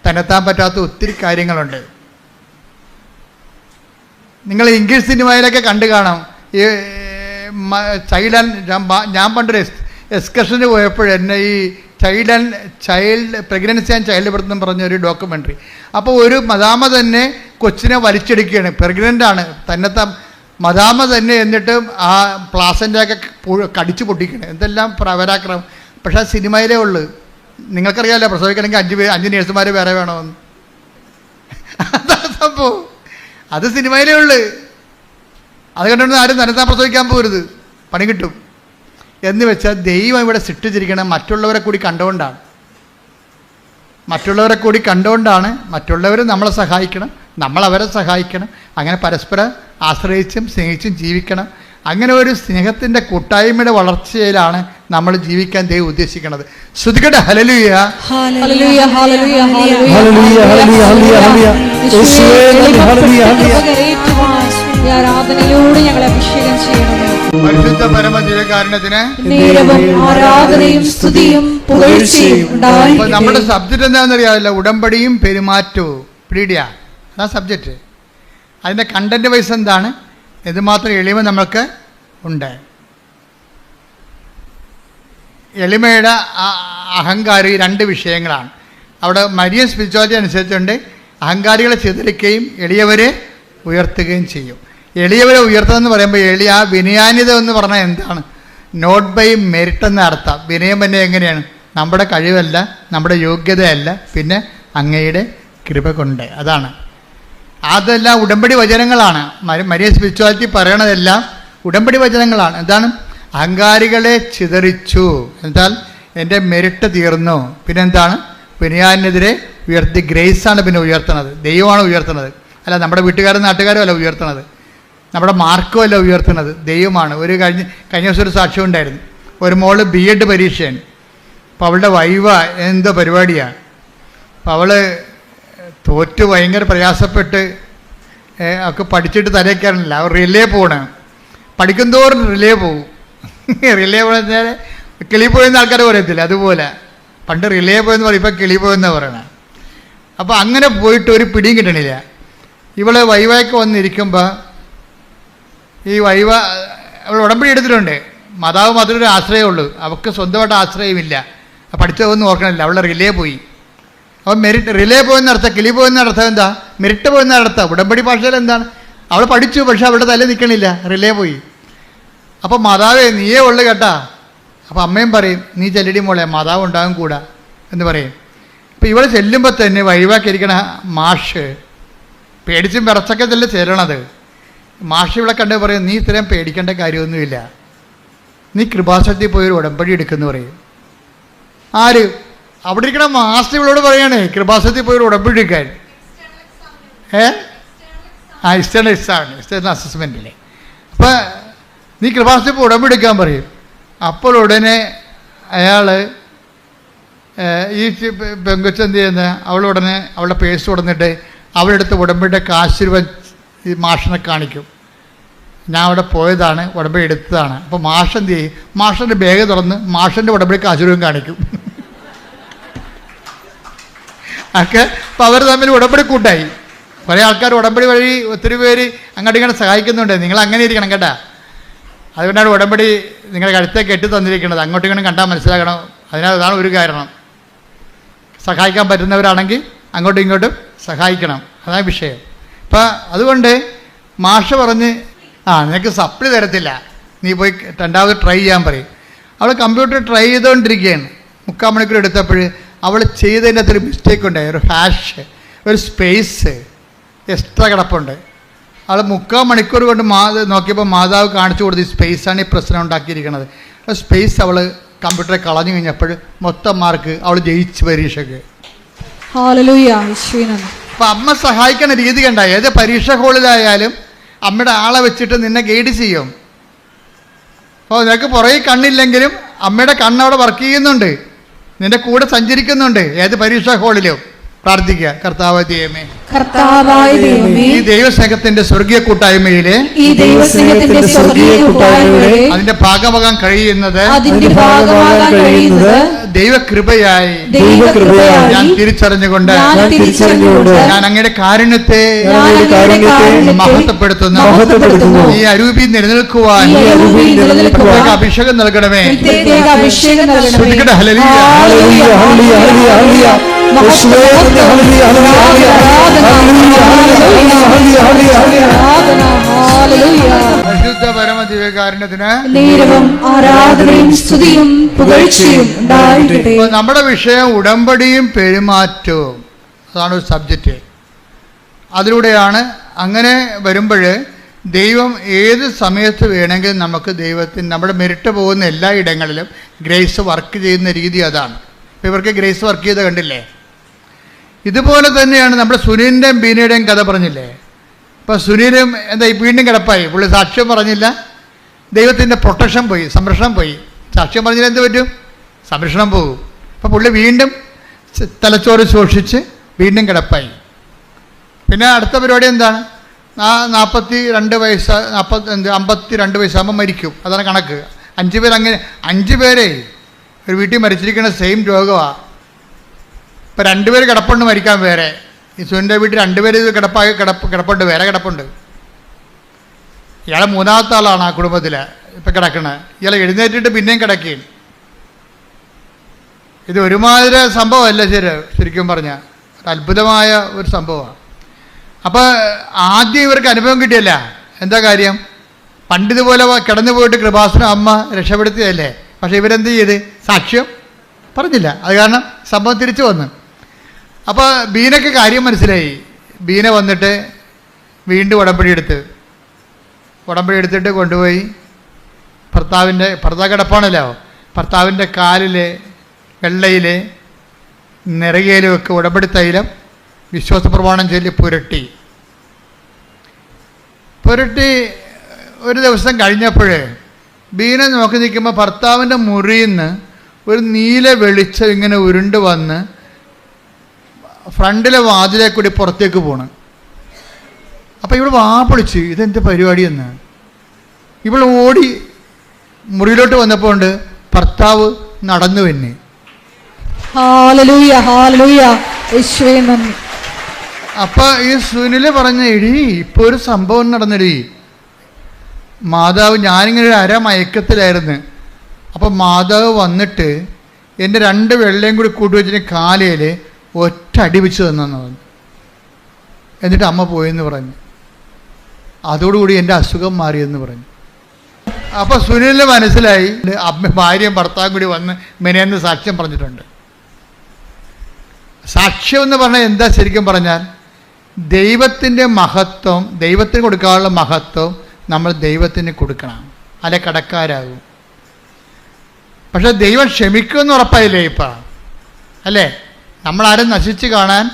തന്നെത്താൻ പറ്റാത്ത ഒത്തിരി കാര്യങ്ങളുണ്ട്. നിങ്ങൾ ഇംഗ്ലീഷ് സിനിമയിലൊക്കെ കണ്ടു കാണാം. ഈ ഞാൻ പണ്ടൊരു എക്സ്കർഷന് പോയപ്പോൾ എന്നെ ഈ child pregnancy and child birth എന്ന് പറഞ്ഞൊരു ഡോക്യുമെൻ്ററി. അപ്പോൾ ഒരു മദാമ തന്നെ കൊച്ചിനെ വലിച്ചെടുക്കുകയാണ്, പ്രഗ്നൻ്റാണ്, തന്നെത്താൻ മദാമ തന്നെ. എന്നിട്ട് ആ പ്ലാസൻ്റെയൊക്കെ കടിച്ചു പൊട്ടിക്കണം. എന്തെല്ലാം പരാക്രമം. പക്ഷേ ആ സിനിമയിലേ ഉള്ളു. നിങ്ങൾക്കറിയാമല്ലോ, പ്രസവിക്കണമെങ്കിൽ 5 നേഴ്സുമാർ വേറെ വേണമെന്ന്. അതാണ് സംഭവം. അത് സിനിമയിലേ ഉള്ളു. അത് കണ്ടുകൊണ്ട് ആരും തന്നെത്താൻ പ്രസവിക്കാൻ പോരുത്, പണി കിട്ടും. എന്ന് വെച്ചാൽ ദൈവം ഇവിടെ സൃഷ്ടിച്ചിരിക്കണം മറ്റുള്ളവരെ കൂടി കണ്ടുകൊണ്ടാണ്. മറ്റുള്ളവർ നമ്മളെ സഹായിക്കണം, നമ്മൾ അവരെ സഹായിക്കണം. അങ്ങനെ പരസ്പരം ആശ്രയിച്ചും സ്നേഹിച്ചും ജീവിക്കണം. അങ്ങനെ ഒരു സ്നേഹത്തിൻ്റെ കൂട്ടായ്മയുടെ വളർച്ചയിലാണ് നമ്മൾ ജീവിക്കാൻ ദൈവം ഉദ്ദേശിക്കുന്നത്. ശ്രുതികട്ടെ ഹല്ലേലൂയ. ആരാധനയിലൂടെ ഞങ്ങളെ അഭിഷേകം ചെയ്യണം. പരിശുദ്ധ പരമദിവ്യകാരുണ്യത്തിന് ആരാധനയും സ്തുതിയും പുകഴ്ചയും ഉണ്ടായിരിക്കട്ടെ. നമ്മുടെ സബ്ജക്റ്റ് എന്താണെന്നറിയാമല്ലോ, ഉടമ്പടിയും പെരുമാറ്റവും. പിടിയ അതാ സബ്ജക്റ്റ്. അതിൻ്റെ കണ്ടന്റ് വൈസ് എന്താണ്? എന്തുമാത്രം എളിമ നമുക്ക് ഉണ്ട്. എളിമയുടെ അഹങ്കാരി 2 വിഷയങ്ങളാണ്. അവിടെ മരിയൻ സ്പിരിച്വാലിറ്റി അനുസരിച്ചുകൊണ്ട് അഹങ്കാരികളെ ചിതറിക്കുകയും എളിയവരെ ഉയർത്തുകയും ചെയ്യും. എളിയവരെ ഉയർത്തുക എന്ന് പറയുമ്പോൾ ആ വിനയാന്യത എന്ന് പറഞ്ഞാൽ എന്താണ്? നോട്ട് ബൈ മെറിറ്റ് എന്ന അർത്ഥം. വിനയം തന്നെ എങ്ങനെയാണ്? നമ്മുടെ കഴിവല്ല, നമ്മുടെ യോഗ്യതയല്ല, പിന്നെ അങ്ങയുടെ കൃപ കൊണ്ട്. അതെല്ലാം ഉടമ്പടി വചനങ്ങളാണ്. മരിയ സ്പിരിച്വാലിറ്റി പറയണതെല്ലാം ഉടമ്പടി വചനങ്ങളാണ്. എന്താണ്? അഹങ്കാരികളെ ചിതറിച്ചു എന്നാൽ എൻ്റെ മെറിറ്റ് തീർന്നു. പിന്നെന്താണ്? വിനയാനെതിരെ ഉയർത്തി. ഗ്രേസാണ് പിന്നെ ഉയർത്തണത്, ദൈവമാണ് ഉയർത്തണത്. അല്ല നമ്മുടെ വീട്ടുകാരും നാട്ടുകാരും അല്ല ഉയർത്തണത്, നമ്മുടെ മാർക്കും അല്ല ഉയർത്തുന്നത്, ദൈവമാണ്. കഴിഞ്ഞ ദിവസം ഒരു സാക്ഷ്യം ഉണ്ടായിരുന്നു. ഒരു മോള് B.Ed പരീക്ഷയാണ്. അപ്പോൾ അവളുടെ വൈവ എന്തോ പരിപാടിയാണ്. അപ്പോൾ അവൾ തോറ്റ് ഭയങ്കര പ്രയാസപ്പെട്ട് ഒക്കെ പഠിച്ചിട്ട് തലയ്ക്കാറില്ല. അവർ റിലേ പോകണം. പഠിക്കുന്തോറും റിലേ പോകും. റിലേ പോയാൽ കിളി പോയെന്ന് ആൾക്കാർ പറയത്തില്ല, അതുപോലെ പണ്ട് റിലേ പോയെന്ന് പറയും, ഇപ്പം കിളി പോയെന്നാണ് പറയണത്. അപ്പോൾ അങ്ങനെ പോയിട്ട് ഒരു പിടിയും കിട്ടണില്ല. ഇവളെ വൈവയൊക്കെ വന്നിരിക്കുമ്പോൾ ഈ വൈവ അവൾ ഉടമ്പടി എടുത്തിട്ടുണ്ട്. മാതാവ് മാത്രമേ ഒരു ആശ്രയമുള്ളൂ, അവൾക്ക് സ്വന്തമായിട്ട് ആശ്രയമില്ല. പഠിച്ചതൊന്നും ഓർക്കണില്ല. അവളുടെ റിലേ പോയി. അപ്പോൾ മെറിറ്റ് റിലേ പോയെന്ന അർത്ഥം, കിളി പോയെന്ന അർത്ഥം എന്താ? മെറിറ്റ് പോയെന്ന അർത്ഥം. ഉടമ്പടി ഭാഷയിൽ എന്താണ്? അവൾ പഠിച്ചു, പക്ഷെ അവളുടെ തല നിൽക്കണില്ല, റിലേ പോയി. അപ്പോൾ മാതാവേ നീയേ ഉള്ളു കേട്ടാ. അപ്പോൾ അമ്മയും പറയും നീ ചെല്ലടി മോളെ, മാതാവ് ഉണ്ടാകും കൂടാ എന്ന് പറയും. അപ്പോൾ ഇവൾ ചെല്ലുമ്പോൾ തന്നെ വഴിവാക്കിയിരിക്കണ മാഷ് പേടിച്ചും വിറച്ചൊക്കെ തന്നെ ചെല്ലണത്. മാഷ് ഇവിടെ കണ്ടു പറയും നീ ഇത്രയും പേടിക്കേണ്ട കാര്യമൊന്നുമില്ല, നീ കൃപാസനത്തിൽ പോയി ഒരു ഉടമ്പടി എടുക്കുമെന്ന് പറയും. ആര്? അവിടെ ഇരിക്കണ മാസ്റ്റർ ഇവളോട് പറയണേ കൃപാസനത്തിൽ പോയി ഒരു ഉടമ്പടിക്കാൻ. എക്സ്റ്റേണൽ എക്സാം, എക്സ്റ്റേണൽ അസസ്മെൻറ്റില്ലേ. അപ്പം നീ കൃപാസനത്തിൽ പോയി ഉടമ്പടിക്കാൻ പറയും. അപ്പോൾ ഉടനെ അയാൾ ഈ പെങ്കൊച്ച് എന്ത് ചെയ്യുന്നത്, അവളുടനെ അവളുടെ പേഴ്സ് കൊടുത്തിട്ട് അവളെടുത്ത് ഉടമ്പടിയുടെ കാശ് രൂപ ഈ മാഷിനെ കാണിക്കും. ഞാൻ അവിടെ പോയതാണ്, ഉടമ്പടി എടുത്തതാണ്. അപ്പോൾ മാഷ് എന്ത് ചെയ്യും, മാഷിൻ്റെ ബാഗ് തുറന്ന് മാഷിൻ്റെ ഉടമ്പടി കാശ് രൂപം കാണിക്കും. ഒക്കെ അപ്പോൾ അവർ തമ്മിൽ ഉടമ്പടി കൂട്ടായി. കുറേ ആൾക്കാർ ഉടമ്പടി വഴി ഒത്തിരി പേര് അങ്ങോട്ട് ഇങ്ങനെ സഹായിക്കുന്നുണ്ട്. നിങ്ങൾ അങ്ങനെ ഇരിക്കണം കേട്ടാ. അതുകൊണ്ടാണ് ഉടമ്പടി നിങ്ങളുടെ കഴുത്തെ കെട്ടി തന്നിരിക്കുന്നത്. അങ്ങോട്ടും ഇങ്ങനെ കണ്ടാൽ മനസ്സിലാക്കണം. അതാണ് ഒരു കാരണം. സഹായിക്കാൻ പറ്റുന്നവരാണെങ്കിൽ അങ്ങോട്ടും ഇങ്ങോട്ടും സഹായിക്കണം, അതാണ് വിഷയം. അപ്പം അതുകൊണ്ട് മാഷ് പറഞ്ഞ് നിനക്ക് സപ്ലി തരത്തില്ല, നീ പോയി രണ്ടാമത് ട്രൈ ചെയ്യാൻ പറയും. അവൾ കമ്പ്യൂട്ടർ ട്രൈ ചെയ്തുകൊണ്ടിരിക്കുകയാണ്. 3/4 മണിക്കൂർ എടുത്തപ്പോൾ അവൾ ചെയ്തതിൻ്റെ അകത്തൊരു മിസ്റ്റേക്ക് ഉണ്ടായി. ഒരു ഹാഷ്, ഒരു സ്പേസ് എക്സ്ട്രാ കിടപ്പുണ്ട്. അവൾ 3/4 മണിക്കൂർ കൊണ്ട് നോക്കിയപ്പോൾ മാതാവ് കാണിച്ചു കൊടുത്ത് ഈ സ്പേസാണ് ഈ പ്രശ്നം ഉണ്ടാക്കിയിരിക്കുന്നത്. ആ സ്പേസ് അവൾ കമ്പ്യൂട്ടറെ കളഞ്ഞു കഴിഞ്ഞപ്പോൾ മൊത്തം മാർക്ക് അവൾ ജയിച്ചു പരീക്ഷയ്ക്ക്. അപ്പം അമ്മ സഹായിക്കുന്ന രീതി കണ്ട. ഏത് പരീക്ഷ ഹോളിലായാലും അമ്മയുടെ ആളെ വെച്ചിട്ട് നിന്നെ ഗൈഡ് ചെയ്യും. അപ്പോൾ നിനക്ക് പുറകെ കണ്ണില്ലെങ്കിലും അമ്മയുടെ കണ്ണവിടെ വർക്ക് ചെയ്യുന്നുണ്ട്, നിന്റെ കൂടെ സഞ്ചരിക്കുന്നുണ്ട്. ഏത് പരീക്ഷാ ഹോളിലും പ്രാർത്ഥിക്കുക, കർത്താവായ ദൈവമേ, ഈ ദൈവസ്നേഹത്തിന്റെ സ്വർഗീയ കൂട്ടായ്മയിലെ അതിന്റെ ഭാഗമാകാൻ കഴിയുന്നത് ദൈവകൃപയായി ഞാൻ തിരിച്ചറിഞ്ഞുകൊണ്ട് ഞാൻ അങ്ങയുടെ കാരുണ്യത്തെ മഹത്വപ്പെടുത്തുന്നു. ഈ അരൂപി നിലനിൽക്കുവാൻ അഭിഷേകം നൽകണമേ. നമ്മുടെ വിഷയം ഉടമ്പടിയും പെരുമാറ്റവും, അതാണ് ഒരു സബ്ജക്റ്റ്. അതിലൂടെയാണ് അങ്ങനെ വരുമ്പോൾ ദൈവം ഏത് സമയത്ത് വേണമെങ്കിലും നമുക്ക് ദൈവത്തിന് നമ്മുടെ മെരിട്ട് പോകുന്ന എല്ലാ ഇടങ്ങളിലും ഗ്രേസ് വർക്ക് ചെയ്യുന്ന രീതി അതാണ്. ഇപ്പോൾ ഇവർക്ക് ഗ്രേസ് വർക്ക് ചെയ്ത് കണ്ടില്ലേ? ഇതുപോലെ തന്നെയാണ് നമ്മുടെ സുനിലിൻ്റെയും ബീനയുടെയും കഥ പറഞ്ഞില്ലേ? ഇപ്പോൾ സുനിലും എന്താ വീണ്ടും കിടപ്പായി, പുള്ളി സാക്ഷ്യം പറഞ്ഞില്ല, ദൈവത്തിൻ്റെ പ്രൊട്ടക്ഷൻ പോയി, സംരക്ഷണം പോയി. സാക്ഷ്യം പറഞ്ഞാൽ എന്ത് പറ്റും? സംരക്ഷണം പോകും. അപ്പോൾ പുള്ളി വീണ്ടും തലച്ചോറ് ശോഷിച്ച് വീണ്ടും കിടപ്പായി. പിന്നെ അടുത്ത പരിപാടി എന്താണ്? 42 വയസ്സ് 52 വയസ്സാകുമ്പോൾ മരിക്കും. അതാണ് കണക്ക്. 5 പേര് അങ്ങനെ 5 പേരെ ഒരു വീട്ടിൽ മരിച്ചിരിക്കുന്ന സെയിം രോഗമാണ്. ഇപ്പോൾ 2 പേര് കിടപ്പുണ്ട് മരിക്കാൻ വേറെ. ഈ സുനിൻ്റെ വീട്ടിൽ 2 പേര് കിടപ്പുണ്ട്, വേറെ കിടപ്പുണ്ട്. ഇയാളെ 3ാമത്തെ ആളാണ് ആ കുടുംബത്തിൽ ഇപ്പം കിടക്കണത്. ഇയാളെ എഴുന്നേറ്റിട്ട് പിന്നെയും കിടക്കുകയും. ഇത് ഒരുമാതിരി സംഭവമല്ല ശരിക്കും പറഞ്ഞാൽ അത്ഭുതമായ ഒരു സംഭവമാണ്. അപ്പോൾ ആദ്യം ഇവർക്ക് അനുഭവം കിട്ടിയല്ല. എന്താ കാര്യം? പണ്ടിതുപോലെ കിടന്നു പോയിട്ട് കൃപാസനം അമ്മ രക്ഷപ്പെടുത്തിയതല്ലേ. പക്ഷേ ഇവരെന്ത് ചെയ്ത്? സാക്ഷ്യം പറഞ്ഞില്ല. അത് കാരണം സംഭവം തിരിച്ചു വന്നു. അപ്പോൾ ബീനയ്ക്ക് കാര്യം മനസ്സിലായി. ബീന വന്നിട്ട് വീണ്ടും ഉടമ്പടി എടുത്തിട്ട് കൊണ്ടുപോയി ഭർത്താവ് കിടപ്പാണല്ലോ, ഭർത്താവിൻ്റെ കാലിൽ വെള്ളയിൽ നെറുകയിലുമൊക്കെ ഉടമ്പടി തൈലം വിശ്വാസ പ്രമാണം ചൊല്ലി പുരട്ടി ഒരു ദിവസം കഴിഞ്ഞപ്പോൾ ബീന നോക്കി നിൽക്കുമ്പോൾ ഭർത്താവിൻ്റെ മുറിയിൽ നിന്ന് ഒരു നീല വെളിച്ചം ഇങ്ങനെ ഉരുണ്ട് വന്ന് ഫ്രണ്ടിലെ വാതിലെ കൂടി പുറത്തേക്ക് പോണ്. അപ്പോൾ ഇവൾ പൊളിച്ച് ഇതെന്ത് പരിപാടിയെന്ന്. ഇവൾ ഓടി മുറിയിലോട്ട് വന്നപ്പോൾ ഉണ്ട് ഭർത്താവ് നടന്നു തന്നെ. അപ്പം ഈ സുനിൽ പറഞ്ഞ എടി ഇപ്പോൾ ഒരു സംഭവം നടന്നെടി മാതാവ്, ഞാനിങ്ങനെ ഒരു അരമയക്കത്തിലായിരുന്നു. അപ്പം മാതാവ് വന്നിട്ട് എൻ്റെ 2 വെള്ളയും കൂടി കൂട്ടുവെച്ചിട്ട് കാലയിൽ ഒറ്റ അടി വെച്ച് തന്നെന്ന് പറഞ്ഞു. എന്നിട്ട് അമ്മ പോയെന്ന് പറഞ്ഞു. അതോടുകൂടി എൻ്റെ അസുഖം മാറിയെന്ന് പറഞ്ഞു. അപ്പോൾ സുനിലിന് മനസ്സിലായി അമ്മ ഭാര്യയും ഭർത്താവും കൂടി വന്ന് മെനയെന്ന് സാക്ഷ്യം പറഞ്ഞിട്ടുണ്ട്. സാക്ഷ്യം എന്ന് പറഞ്ഞാൽ എന്താ? ശരിക്കും പറഞ്ഞാൽ ദൈവത്തിൻ്റെ മഹത്വം, ദൈവത്തിന് കൊടുക്കാനുള്ള മഹത്വം നമ്മൾ ദൈവത്തിന് കൊടുക്കണം, അല്ലെ കടക്കാരാകും. പക്ഷെ ദൈവം ക്ഷമിക്കുമെന്ന് ഉറപ്പായില്ലേ? ഇപ്പം അല്ലേ? നമ്മളാരും നശിച്ച് കാണാൻ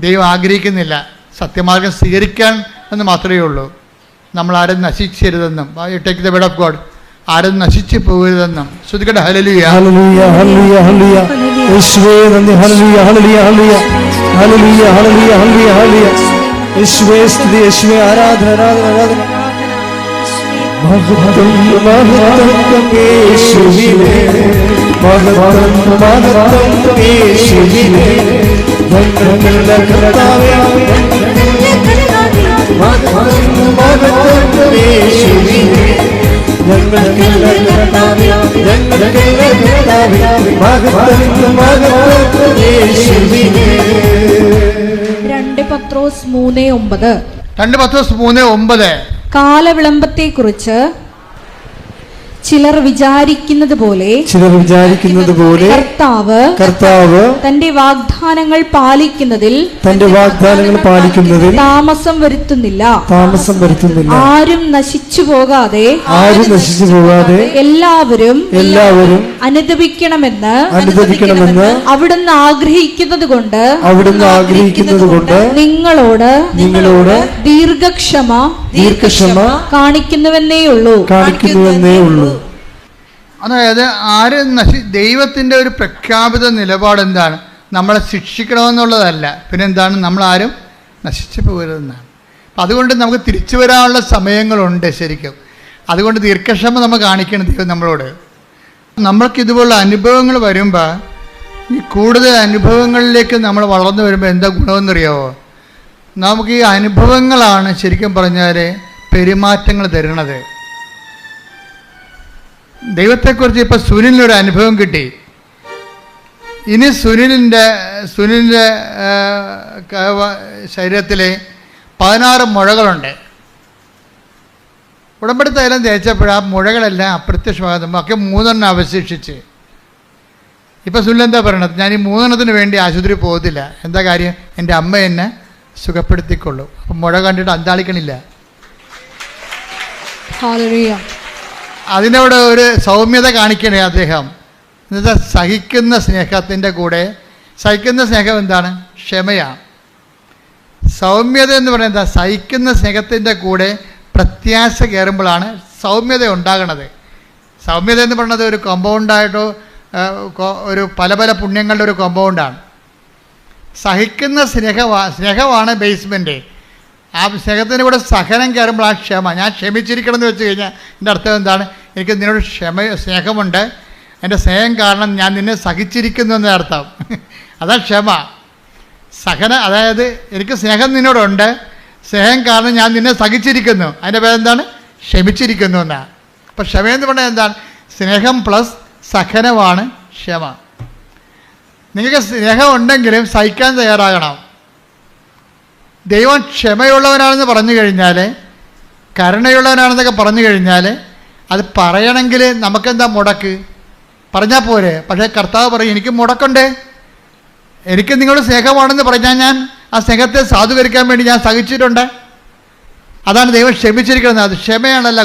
ദൈവം ആഗ്രഹിക്കുന്നില്ല. സത്യമാർഗം സ്വീകരിക്കാൻ എന്ന് മാത്രമേ ഉള്ളൂ. നമ്മളാരും നശിച്ചരുതെന്നും, take the word of God, ആരും നശിച്ചു പോകരുതെന്നും. ശ്രുതികട്ടെ ഹല്ലേലൂയ. ഹല്ലേലൂയ ഹല്ലേലൂയ ഹല്ലേലൂയ. യേശുവേ നന്ദി. ഹല്ലേലൂയ ഹല്ലേലൂയ ഹല്ലേലൂയ ഹല്ലേലൂയ ഹല്ലേലൂയ ഹല്ലേലൂയ ഹല്ലേലൂയ. യേശുവേ സ്തുതി, യേശുവേ ആരാധന ആരാധന ആരാധന. മഹത്വം മഹത്വം യേശുവിനെ, മഹത്വം മഹത്വം യേശുവിനെ. ഞങ്ങളുടെ കർത്താവേ, മഹത്വം മഹത്വം യേശുവിനെ. ഞങ്ങളുടെ കർത്താവേ, ഞങ്ങളുടെ കർത്താവേ, മഹത്വം മഹത്വം യേശുവിനെ. 2 പത്രോസ് 3:9. 2 പത്രോസ് 3:9. കാലവിളംബത്തെക്കുറിച്ച് ചിലർ വിചാരിക്കുന്നത് പോലെ കർത്താവ് തന്റെ വാഗ്ദാനങ്ങൾ പാലിക്കുന്നതിൽ താമസം വരുത്തുന്നില്ല. ആരും നശിച്ചു പോകാതെ എല്ലാവരും അനുദപിക്കണമെന്ന് അവിടുന്ന് ആഗ്രഹിക്കുന്നത് കൊണ്ട് നിങ്ങളോട് ദീർഘക്ഷമ കാണിക്കുന്നുവെന്നേ ഉള്ളൂ. അതായത് ദൈവത്തിൻ്റെ ഒരു പ്രഖ്യാപിത നിലപാട് എന്താണ്? നമ്മളെ ശിക്ഷിക്കണമെന്നുള്ളതല്ല, പിന്നെന്താണ്? നമ്മളാരും നശിച്ചു പോകരുതെന്നാണ്. അപ്പം അതുകൊണ്ട് നമുക്ക് തിരിച്ചു വരാനുള്ള സമയങ്ങളുണ്ട് ശരിക്കും. അതുകൊണ്ട് ദീർഘക്ഷമ നമ്മൾ കാണിക്കണം ദൈവം നമ്മളോട്. നമ്മൾക്കിതുപോലുള്ള അനുഭവങ്ങൾ വരുമ്പോൾ, ഈ കൂടുതൽ അനുഭവങ്ങളിലേക്ക് നമ്മൾ വളർന്നു വരുമ്പോൾ എന്താ ഗുണമെന്നറിയാമോ? നമുക്ക് ഈ അനുഭവങ്ങളാണ് ശരിക്കും പറഞ്ഞാൽ പെരുമാറ്റങ്ങൾ തരുന്നത്. ദൈവത്തെക്കുറിച്ച് ഇപ്പോൾ സുനിലിനൊരു അനുഭവം കിട്ടി. ഇനി സുനിലിൻ്റെ ശരീരത്തിൽ 16 മുഴകളുണ്ട്. ഉടമ്പടി തൈലം തേച്ചപ്പോൾ ആ മുഴകളെല്ലാം അപ്രത്യക്ഷമാകുമ്പോൾ ബാക്കി 3 അവശേഷിച്ച്. ഇപ്പം സുനിൽ എന്താ പറയണത്? ഞാൻ ഈ 3 വേണ്ടി ആശുപത്രി പോകത്തില്ല. എന്താ കാര്യം? എൻ്റെ അമ്മ എന്നെ സുഖപ്പെടുത്തിക്കൊള്ളൂ. അപ്പം മുഴ കണ്ടിട്ട് അന്താളിക്കണില്ല. അതിനോട് ഒരു സൗമ്യത കാണിക്കണേ അദ്ദേഹം. എന്നുവെച്ചാൽ സഹിക്കുന്ന സ്നേഹത്തിൻ്റെ കൂടെ, സഹിക്കുന്ന സ്നേഹം എന്താണ്? ക്ഷമയാണ്. സൗമ്യത എന്ന് പറയുന്നത് എന്താ? സഹിക്കുന്ന സ്നേഹത്തിൻ്റെ കൂടെ പ്രത്യാശ കയറുമ്പോഴാണ് സൗമ്യത ഉണ്ടാകണത്. സൗമ്യത എന്ന് പറയുന്നത് ഒരു കോമ്പൗണ്ടായിട്ടോ ഒരു പല പല പുണ്യങ്ങളുടെ ഒരു കോമ്പൗണ്ടാണ്. സഹിക്കുന്ന സ്നേഹമാണ് ബേസ്മെൻറ്റ്. ആ സ്നേഹത്തിൻ്റെ കൂടെ സഹനം കയറുമ്പോൾ ആ ക്ഷമ. ഞാൻ ക്ഷമിച്ചിരിക്കണം എന്ന് വെച്ച് കഴിഞ്ഞാൽ എൻ്റെ അർത്ഥം എന്താണ്? എനിക്ക് നിന്നോട് സ്നേഹമുണ്ട്, എൻ്റെ സ്നേഹം കാരണം ഞാൻ നിന്നെ സഹിച്ചിരിക്കുന്നു എന്നർത്ഥം. അതാ ക്ഷമ. അതായത് എനിക്ക് സ്നേഹം നിന്നോടുണ്ട്, സ്നേഹം കാരണം ഞാൻ നിന്നെ സഹിച്ചിരിക്കുന്നു. അതിൻ്റെ പേരെന്താണ്? ക്ഷമിച്ചിരിക്കുന്നു എന്നാണ്. അപ്പം ക്ഷമയെന്ന് പറഞ്ഞാൽ എന്താണ്? സ്നേഹം പ്ലസ് സഹനമാണ് ക്ഷമ. നിങ്ങൾക്ക് സ്നേഹം ഉണ്ടെങ്കിലും സഹിക്കാൻ തയ്യാറാകണം. ദൈവം ക്ഷമയുള്ളവനാണെന്ന് പറഞ്ഞു കഴിഞ്ഞാൽ, കരുണയുള്ളവനാണെന്നൊക്കെ പറഞ്ഞു കഴിഞ്ഞാൽ, അത് പറയണമെങ്കിൽ നമുക്കെന്താ മുടക്ക്? പറഞ്ഞാൽ പോരെ. പക്ഷേ കർത്താവ് പറയും, എനിക്ക് മുടക്കുണ്ട്. എനിക്ക് നിങ്ങളുടെ സ്നേഹമാണെന്ന് പറഞ്ഞാൽ ഞാൻ ആ സ്നേഹത്തെ സാധൂകരിക്കാൻ വേണ്ടി ഞാൻ സഹിച്ചിട്ടുണ്ട്. അതാണ് ദൈവം ക്ഷമിച്ചിരിക്കുന്നത്. അത് ക്ഷമയാണല്ല.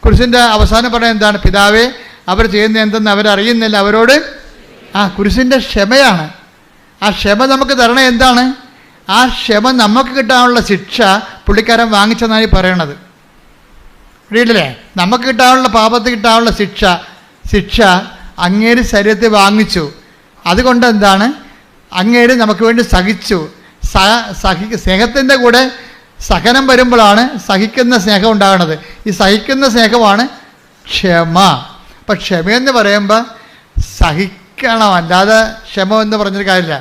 കുരിശിൻ്റെ അവസാനം പറയാൻ എന്താണ്? പിതാവേ, അവർ ചെയ്യുന്ന എന്തെന്ന് അവരറിയുന്നില്ല, അവരോട്. കുരിശിൻ്റെ ക്ഷമയാണ്. ആ ക്ഷമ നമുക്ക് തരണേ എന്താണ്? ആ ക്ഷമ നമുക്ക് കിട്ടാനുള്ള ശിക്ഷ പുള്ളിക്കാരൻ വാങ്ങിച്ചെന്നാണ് ഈ പറയണത്. വീട്ടിലെ നമുക്ക് കിട്ടാനുള്ള പാപത്തിൽ കിട്ടാനുള്ള ശിക്ഷ അങ്ങേര് ശരീരത്തിൽ വാങ്ങിച്ചു. അതുകൊണ്ട് എന്താണ്? അങ്ങേര് നമുക്ക് വേണ്ടി സഹിച്ചു. സ്നേഹത്തിൻ്റെ കൂടെ സഹനം വരുമ്പോഴാണ് സഹിക്കുന്ന സ്നേഹം ഉണ്ടാകുന്നത്. ഈ സഹിക്കുന്ന സ്നേഹമാണ് ക്ഷമ. അപ്പം ക്ഷമയെന്ന് പറയുമ്പോൾ സഹിക്കണം, അല്ലാതെ ക്ഷമ എന്ന് പറഞ്ഞൊരു കാര്യമില്ല.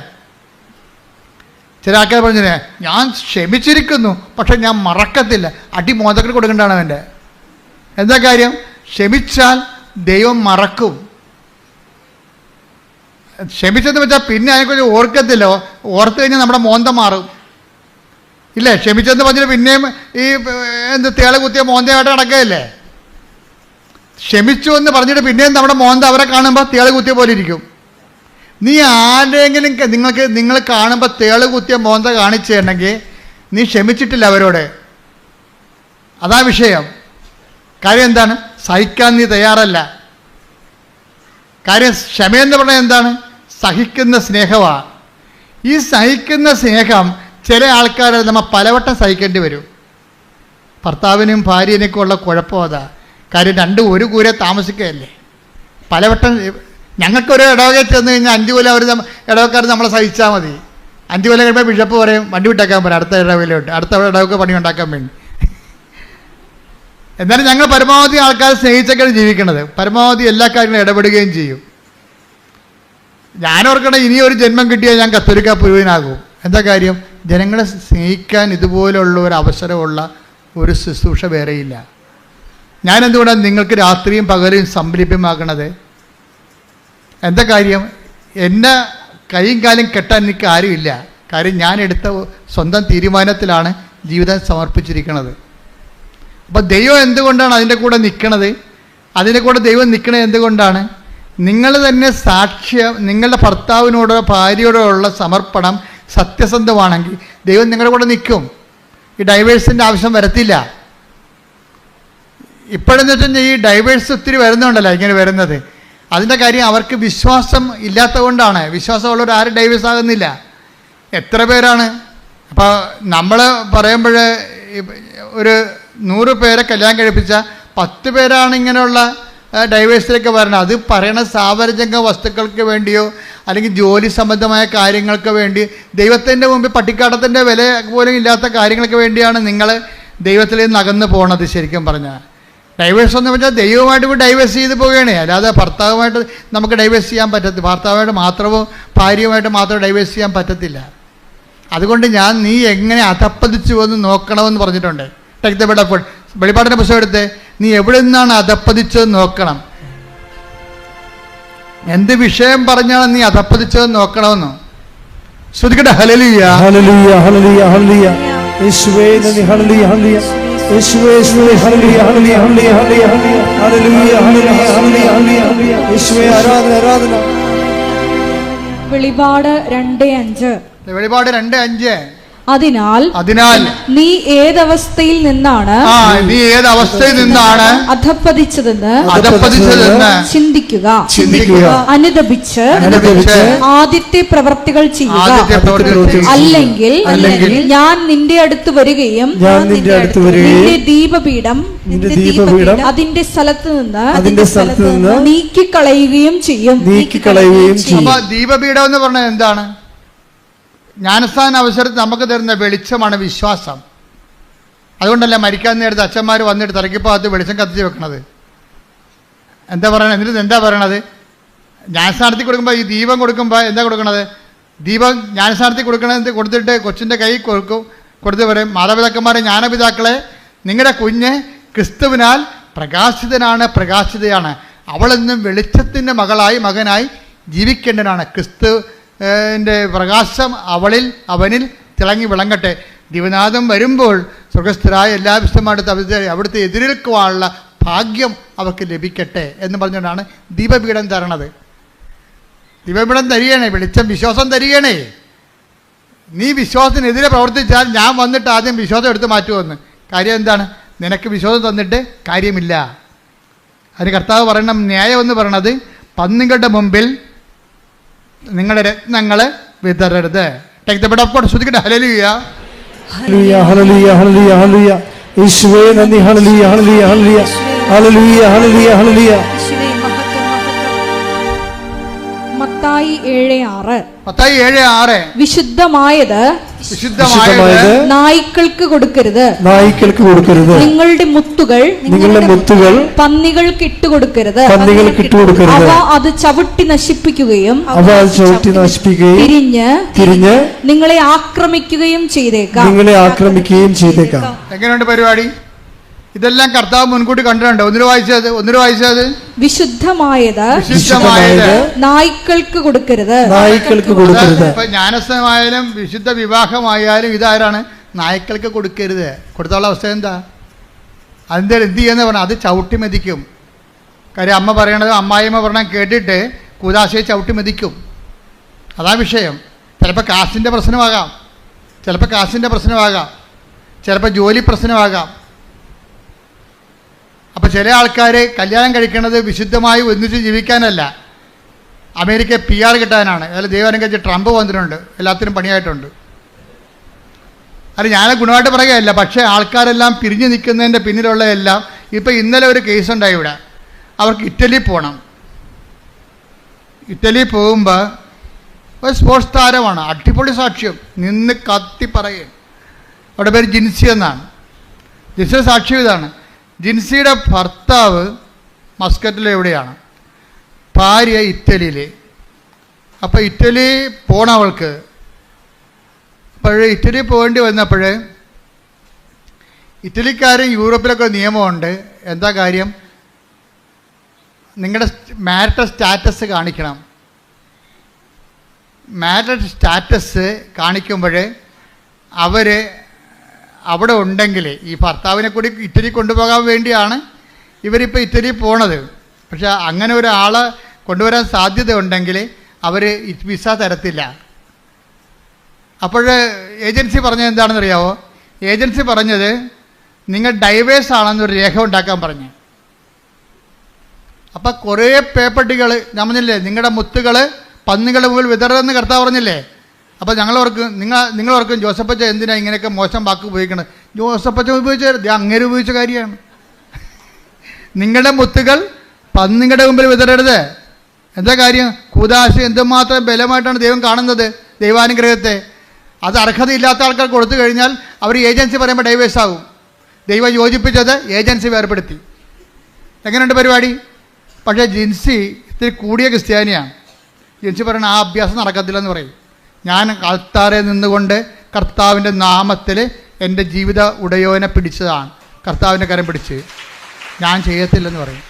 ചില ആൾക്കാർ പറഞ്ഞേ, ഞാൻ ക്ഷമിച്ചിരിക്കുന്നു പക്ഷെ ഞാൻ മറക്കത്തില്ല. അടി മോദത്തിൽ കൊടുക്കേണ്ടതാണ് അവൻ്റെ. എന്താ കാര്യം? ക്ഷമിച്ചാൽ ദൈവം മറക്കും. ക്ഷമിച്ചെന്ന് വെച്ചാൽ പിന്നെ അതിനെക്കുറിച്ച് ഓർക്കത്തില്ല. ഓർത്ത് കഴിഞ്ഞാൽ നമ്മുടെ മോന്ത മാറും. ഇല്ലേ? ക്ഷമിച്ചെന്ന് പറഞ്ഞിട്ട് പിന്നെയും ഈ തേള കുത്തിയ മോന്തയായിട്ട് നടക്കുകയല്ലേ. ക്ഷമിച്ചു എന്ന് പറഞ്ഞിട്ട് പിന്നെയും നമ്മുടെ മോന്ത അവരെ കാണുമ്പോൾ തേള കുത്തിയ പോലെ ഇരിക്കും. നീ ആരെങ്കിലും നിങ്ങൾ കാണുമ്പോൾ തേള് കുത്തിയ മോന്ത കാണിച്ചിട്ടുണ്ടെങ്കിൽ നീ ക്ഷമിച്ചിട്ടില്ല അവരോട്. അതാ വിഷയം. കാര്യം എന്താണ്? സഹിക്കാൻ നീ തയ്യാറല്ല. കാര്യം ക്ഷമയെന്ന് പറഞ്ഞാൽ എന്താണ്? സഹിക്കുന്ന സ്നേഹമാണ്. ഈ സഹിക്കുന്ന സ്നേഹം ചില ആൾക്കാരെ നമ്മൾ പലവട്ടം സഹിക്കേണ്ടി വരും. ഭർത്താവിനും ഭാര്യനൊക്കെ ഉള്ള കുഴപ്പം അതാ. കാര്യം രണ്ടും ഒരു കൂര താമസിക്കുകയല്ലേ. പലവട്ടം ഞങ്ങൾക്കൊരു ഇടവകയിൽ ചെന്ന് കഴിഞ്ഞാൽ 5 കൊല്ലം അവർ ഇടവക്കാർ നമ്മളെ സഹിച്ചാൽ മതി. 5 കൊല്ലം കഴിയുമ്പോൾ ബിഷപ്പ് പറയും വണ്ടി വിട്ടേക്കാൻ പറയും, അടുത്ത ഇടവയിലോട്ട്, അടുത്ത ഇടവക്ക് പണി ഉണ്ടാക്കാൻ വേണ്ടി. എന്നാലും ഞങ്ങൾ പരമാവധി ആൾക്കാർ സ്നേഹിച്ചൊക്കെയാണ് ജീവിക്കണത്. പരമാവധി എല്ലാ കാര്യങ്ങളും ഇടപെടുകയും ചെയ്യും. ഞാനോർക്കണേ ഇനി ഒരു ജന്മം കിട്ടിയാൽ ഞാൻ കത്തോലിക്ക പുരോഹിതനാകും. എന്താ കാര്യം? ജനങ്ങളെ സ്നേഹിക്കാൻ ഇതുപോലുള്ള ഒരു അവസരമുള്ള ഒരു ശുശ്രൂഷ വേറെയില്ല. ഞാനെന്തുകൊണ്ടാണ് നിങ്ങൾക്ക് രാത്രിയും പകലും സംലഭ്യമാക്കണത്? എന്താ കാര്യം? എന്നെ കൈയും കാലും കെട്ടാൻ എനിക്ക് ആരുമില്ല. കാര്യം ഞാൻ എടുത്ത സ്വന്തം തീരുമാനത്തിലാണ് ജീവിതം സമർപ്പിച്ചിരിക്കുന്നത്. അപ്പോൾ ദൈവം എന്തുകൊണ്ടാണ് അതിൻ്റെ കൂടെ നിൽക്കണത്? അതിൻ്റെ കൂടെ ദൈവം നിൽക്കണത് എന്തുകൊണ്ടാണ്? നിങ്ങൾ തന്നെ സാക്ഷ്യം, നിങ്ങളുടെ ഭർത്താവിനോടോ ഭാര്യയോടോ ഉള്ള സമർപ്പണം സത്യസന്ധമാണെങ്കിൽ ദൈവം നിങ്ങളുടെ കൂടെ നിൽക്കും. ഈ ഡൈവേഴ്സിൻ്റെ ആവശ്യം വരത്തില്ല. ഇപ്പോഴെന്ന് വെച്ചാൽ ഈ ഡൈവേഴ്സ് ഒത്തിരി വരുന്നുണ്ടല്ലോ ഇങ്ങനെ വരുന്നത്. അതിൻ്റെ കാര്യം അവർക്ക് വിശ്വാസം ഇല്ലാത്തത് കൊണ്ടാണ്. വിശ്വാസമുള്ളവർ ആരും ഡൈവേഴ്സ് ആകുന്നില്ല. എത്ര പേരാണ്? അപ്പോൾ നമ്മൾ പറയുമ്പോൾ ഒരു 100 പേരെ കല്യാണം കഴിപ്പിച്ച 10 പേരാണ് ഇങ്ങനെയുള്ള ഡൈവേഴ്സിലേക്ക് വരണം. അത് പറയണ സാവരജംഗ വസ്തുക്കൾക്ക് വേണ്ടിയോ അല്ലെങ്കിൽ ജോലി സംബന്ധമായ കാര്യങ്ങൾക്ക് വേണ്ടി, ദൈവത്തിൻ്റെ മുമ്പിൽ പട്ടിക്കാടത്തിൻ്റെ വില പോലും ഇല്ലാത്ത കാര്യങ്ങൾക്ക് വേണ്ടിയാണ് നിങ്ങൾ ദൈവത്തിൽ നിന്ന് അകന്ന് പോകണത്. ശരിക്കും പറഞ്ഞാൽ ഡൈവേഴ്സ് എന്ന് വെച്ചാൽ ദൈവമായിട്ട് ഇപ്പോൾ ഡൈവേഴ്സ് ചെയ്ത് പോവുകയാണ്. അല്ലാതെ ഭർത്താവുമായിട്ട് നമുക്ക് ഡൈവേഴ്സ് ചെയ്യാൻ പറ്റത്തില്ല. ഭർത്താവായിട്ട് മാത്രമോ ഭാര്യയുമായിട്ട് മാത്രമോ ഡൈവേഴ്സ് ചെയ്യാൻ പറ്റത്തില്ല. അതുകൊണ്ട് നീ എങ്ങനെ അധപ്പതിച്ചു എന്ന് നോക്കണമെന്ന് പറഞ്ഞിട്ടുണ്ട്. Take the bed of God. വെളിപ്പാടിൻ്റെ പുസ്തകം എടുത്ത് നീ എവിടെ നിന്നാണ് അധപ്പതിച്ചതെന്ന് നോക്കണം. എന്ത് വിഷയം പറഞ്ഞാണ് നീ അധപ്പതിച്ചതെന്ന് നോക്കണമെന്ന്. ശ്രദ്ധിക്കട്ടെ. ഹല്ലേലൂയ, ഹല്ലേലൂയ, ഹല്ലേലൂയ, ഹല്ലേലൂയ. യേശുവേ നന്ദി. ഹല്ലേലൂയ, ഹല്ലേലൂയ. യേശുവേ സ്തുതി. ഹല്ലേലൂയ, ഹല്ലേലൂയ, ഹല്ലേലൂയ, ഹല്ലേലൂയ, ഹല്ലേലൂയ, ഹല്ലേലൂയ, ഹല്ലേലൂയ, ഹല്ലേലൂയ. യേശുവേ ആരാധന, ആരാധന. വെളിപാട് 2:5. വെളിപാട് 2:5. അതിനാൽ നീ ഏതവസ്ഥയിൽ നിന്നാണ് അധപ്പതിച്ചതെന്ന് ചിന്തിക്കുക. അനുദപിച്ച് ആദ്യത്തെ പ്രവൃത്തികൾ ചെയ്യുക. അല്ലെങ്കിൽ ഞാൻ നിന്റെ അടുത്ത് വരികയും നിന്റെ ദീപപീഠം അതിന്റെ സ്ഥലത്ത് നിന്ന് നീക്കിക്കളയുകയും ചെയ്യും. ദീപപീഠം എന്ന് പറഞ്ഞാൽ എന്താണ്? ജ്ഞാനസ്ഥാന അവസരത്തിൽ നമുക്ക് തരുന്ന വെളിച്ചമാണ് വിശ്വാസം. അതുകൊണ്ടല്ലേ മരിക്കാൻ നേരത്തെ അച്ഛന്മാർ വന്നിട്ട് തലയ്ക്കിപ്പകത്ത് വെളിച്ചം കത്തിച്ച് വെക്കണത്. എന്താ പറയണത്? എന്നിട്ട് എന്താ പറയണത്? ജ്ഞാനസ്ഥാനത്തിൽ കൊടുക്കുമ്പോൾ ഈ ദീപം കൊടുക്കുമ്പോൾ എന്താ കൊടുക്കണത്? ദീപം ജ്ഞാനസ്ഥാനത്തിൽ കൊടുത്തിട്ട് കൊച്ചിൻ്റെ കൈ കൊടുത്ത് പറയും, മാതാപിതാക്കന്മാരെ ജ്ഞാനപിതാക്കളെ, നിങ്ങളുടെ കുഞ്ഞ് ക്രിസ്തുവിനാൽ പ്രകാശിതയാണ്. അവളെന്നും വെളിച്ചത്തിൻ്റെ മകനായി ജീവിക്കേണ്ടതാണ്. ക്രിസ്തുവിൻ്റെ പ്രകാശം അവനിൽ തിളങ്ങി വിളങ്ങട്ടെ. ദിവനാഥം വരുമ്പോൾ സ്വർഗസ്ഥരായ എല്ലാ വിശുദ്ധന്മാരുടെ അവിടുത്തെ എതിരേൽക്കുവാനുള്ള ഭാഗ്യം അവർക്ക് ലഭിക്കട്ടെ എന്ന് പറഞ്ഞുകൊണ്ടാണ് ദീപപീഠം തരണത്. ദീപപീഠം തരികണേ, വെളിച്ചം വിശ്വാസം തരികണേ. നീ വിശ്വാസത്തിനെതിരെ പ്രവർത്തിച്ചാൽ ഞാൻ വന്നിട്ട് ആദ്യം വിശ്വാസം എടുത്ത് മാറ്റുമെന്ന്. കാര്യം എന്താണ്? നിനക്ക് വിശ്വാസം തന്നിട്ട് കാര്യമില്ല. അതിന് കർത്താവ് പറയണം, ന്യായം എന്ന് പറയണത് പന്നികളുടെ മുമ്പിൽ നിങ്ങളുടെ രത്നങ്ങൾ വിതറരുത്. Take the bed of God. ശ്രദ്ധിക്കട്ടെ. ഹല്ലേലൂയ, ഹല്ലേലൂയ, ഹല്ലേലൂയ, ഹല്ലേലൂയ, ഹല്ലേലൂയ. യേശുവേ നന്ദി. ഹല്ലേലൂയ, ഹല്ലേലൂയ, ഹല്ലേലൂയ, ഹല്ലേലൂയ, ഹല്ലേലൂയ, ഹല്ലേലൂയ. മത്തായി 7:6. മത്തായി 7:6. വിശുദ്ധമായത് നായ്ക്കൾക്ക് കൊടുക്കരുത്. നിങ്ങളുടെ മുത്തുകൾ പന്നികൾക്ക് ഇട്ടുകൊടുക്കരുത്. അവ അത് ചവിട്ടി നശിപ്പിക്കുകയും തിരിഞ്ഞ് നിങ്ങളെ ആക്രമിക്കുകയും ചെയ്തേക്കാം. എങ്ങനെയുണ്ട് പരിപാടി? ഇതെല്ലാം കർത്താവ് മുൻകൂട്ടി കണ്ടിട്ടുണ്ട്. ഒന്നിനു വായിച്ചത് വിശുദ്ധമായത് നായ്ക്കൾക്ക് കൊടുക്കരുത്. ഇപ്പൊ ജ്ഞാനസ്ഥമായാലും വിശുദ്ധ വിവാഹമായാലും ഇതാരാണ്? നായ്ക്കൾക്ക് കൊടുക്കരുത്. കൊടുത്തുള്ള അവസ്ഥ എന്താ? അതിൻ്റെ എന്ത് ചെയ്യുന്ന പറഞ്ഞാൽ അത് ചവിട്ടി മെതിക്കും. കാര്യം അമ്മ പറയണത്, അമ്മായിയമ്മ പറഞ്ഞാൽ കേട്ടിട്ട് കൂതാശയെ ചവിട്ടി മെതിക്കും. അതാ വിഷയം. ചിലപ്പോൾ കാശിൻ്റെ പ്രശ്നമാകാം, ചിലപ്പോൾ ജോലി പ്രശ്നമാകാം. അപ്പോൾ ചില ആൾക്കാർ കല്യാണം കഴിക്കുന്നത് വിശുദ്ധമായി ഒന്നിച്ച് ജീവിക്കാനല്ല, അമേരിക്ക PR കിട്ടാനാണ്. അതിൽ ദൈവം അനുഗ്രഹിച്ച് ട്രംപ് വന്നിട്ടുണ്ട്, എല്ലാത്തിനും പണിയായിട്ടുണ്ട്. അത് ഞാൻ ഗുണമായിട്ട് പറയുകയല്ല, പക്ഷേ ആൾക്കാരെല്ലാം പിരിഞ്ഞു നിൽക്കുന്നതിൻ്റെ പിന്നിലുള്ള എല്ലാം. ഇപ്പോൾ ഇന്നലെ ഒരു കേസുണ്ടായി ഇവിടെ. അവർക്ക് ഇറ്റലി പോകണം. ഇറ്റലി പോകുമ്പോൾ ഒരു സ്പോർട്സ് താരമാണ്, അടിപൊളി സാക്ഷ്യം, നിന്ന് കത്തി പറയും. അവിടെ പേര് ജിൻസി എന്നാണ്. ജിൻസിയുടെ സാക്ഷ്യം ഇതാണ്: ജിൻസിയുടെ ഭർത്താവ് മസ്കറ്റിൽ എവിടെയാണ്, ഭാര്യ ഇറ്റലിയിൽ. അപ്പോൾ ഇറ്റലി പോണവൾക്ക് ഇറ്റലി പോകേണ്ടി വന്നപ്പോൾ ഇറ്റലിക്കാരും യൂറോപ്പിലൊക്കെ നിയമമുണ്ട്. എന്താ കാര്യം? നിങ്ങളുടെ മാരിറ്റൽ സ്റ്റാറ്റസ് കാണിക്കണം. മാരിറ്റൽ സ്റ്റാറ്റസ് കാണിക്കുമ്പോൾ അവർ അവിടെ ഉണ്ടെങ്കിൽ, ഈ ഭർത്താവിനെ കൂടി ഇറ്റലി കൊണ്ടുപോകാൻ വേണ്ടിയാണ് ഇവരിപ്പോൾ ഇറ്റലി പോണത്. പക്ഷെ അങ്ങനെ ഒരാളെ കൊണ്ടുവരാൻ സാധ്യത ഉണ്ടെങ്കിൽ അവർ വിസ തരത്തില്ല. അപ്പോൾ ഏജൻസി പറഞ്ഞത് എന്താണെന്ന് അറിയാമോ? ഏജൻസി പറഞ്ഞത് നിങ്ങൾ ഡൈവേഴ്സ് ആണെന്നൊരു രേഖ ഉണ്ടാക്കാൻ പറഞ്ഞു. അപ്പം കുറേ പേപ്പട്ടികൾ, ഞാൻ പറഞ്ഞില്ലേ, നിങ്ങളുടെ മുത്തുകൾ പന്നികളുടെ മുമ്പിൽ വിതറെന്ന് കർത്താവ് പറഞ്ഞില്ലേ. അപ്പോൾ നിങ്ങളോർക്കും ജോസഫച്ച എന്തിനാണ് ഇങ്ങനെയൊക്കെ മോശം വാക്ക് ഉപയോഗിക്കണം. ജോസഫച്ച ഉപയോഗിച്ച അങ്ങനെ ഉപയോഗിച്ച കാര്യമാണ്. നിങ്ങളുടെ മുത്തുകൾ പന്നികളുടെ മുമ്പിൽ വിതറരുത്. എന്താ കാര്യം? കൂദാശ എന്തുമാത്രം ബലമായിട്ടാണ് ദൈവം കാണുന്നത് ദൈവാനുഗ്രഹത്തെ. അത് അർഹതയില്ലാത്ത ആൾക്കാർ കൊടുത്തു കഴിഞ്ഞാൽ അവർ ഏജൻസി പറയുമ്പോൾ ഡൈവേഴ്സ് ആകും. ദൈവം യോജിപ്പിച്ചത് ഏജൻസി വേർപ്പെടുത്തി. എങ്ങനെയുണ്ട് പരിപാടി? പക്ഷേ ജിൻസി ഇത്തിരി കൂടിയ ക്രിസ്ത്യാനിയാണ്. ജിൻസി പറയണ ആ അഭ്യാസം നടക്കത്തില്ലെന്ന് പറയും. ഞാൻ ആൾത്താരെ നിന്നുകൊണ്ട് കർത്താവിൻ്റെ നാമത്തിൽ എൻ്റെ ജീവിത ഉടയോനെ പിടിച്ചതാണ്, കർത്താവിൻ്റെ കരം പിടിച്ച്, ഞാൻ ചെയ്യത്തില്ലെന്ന് പറയും.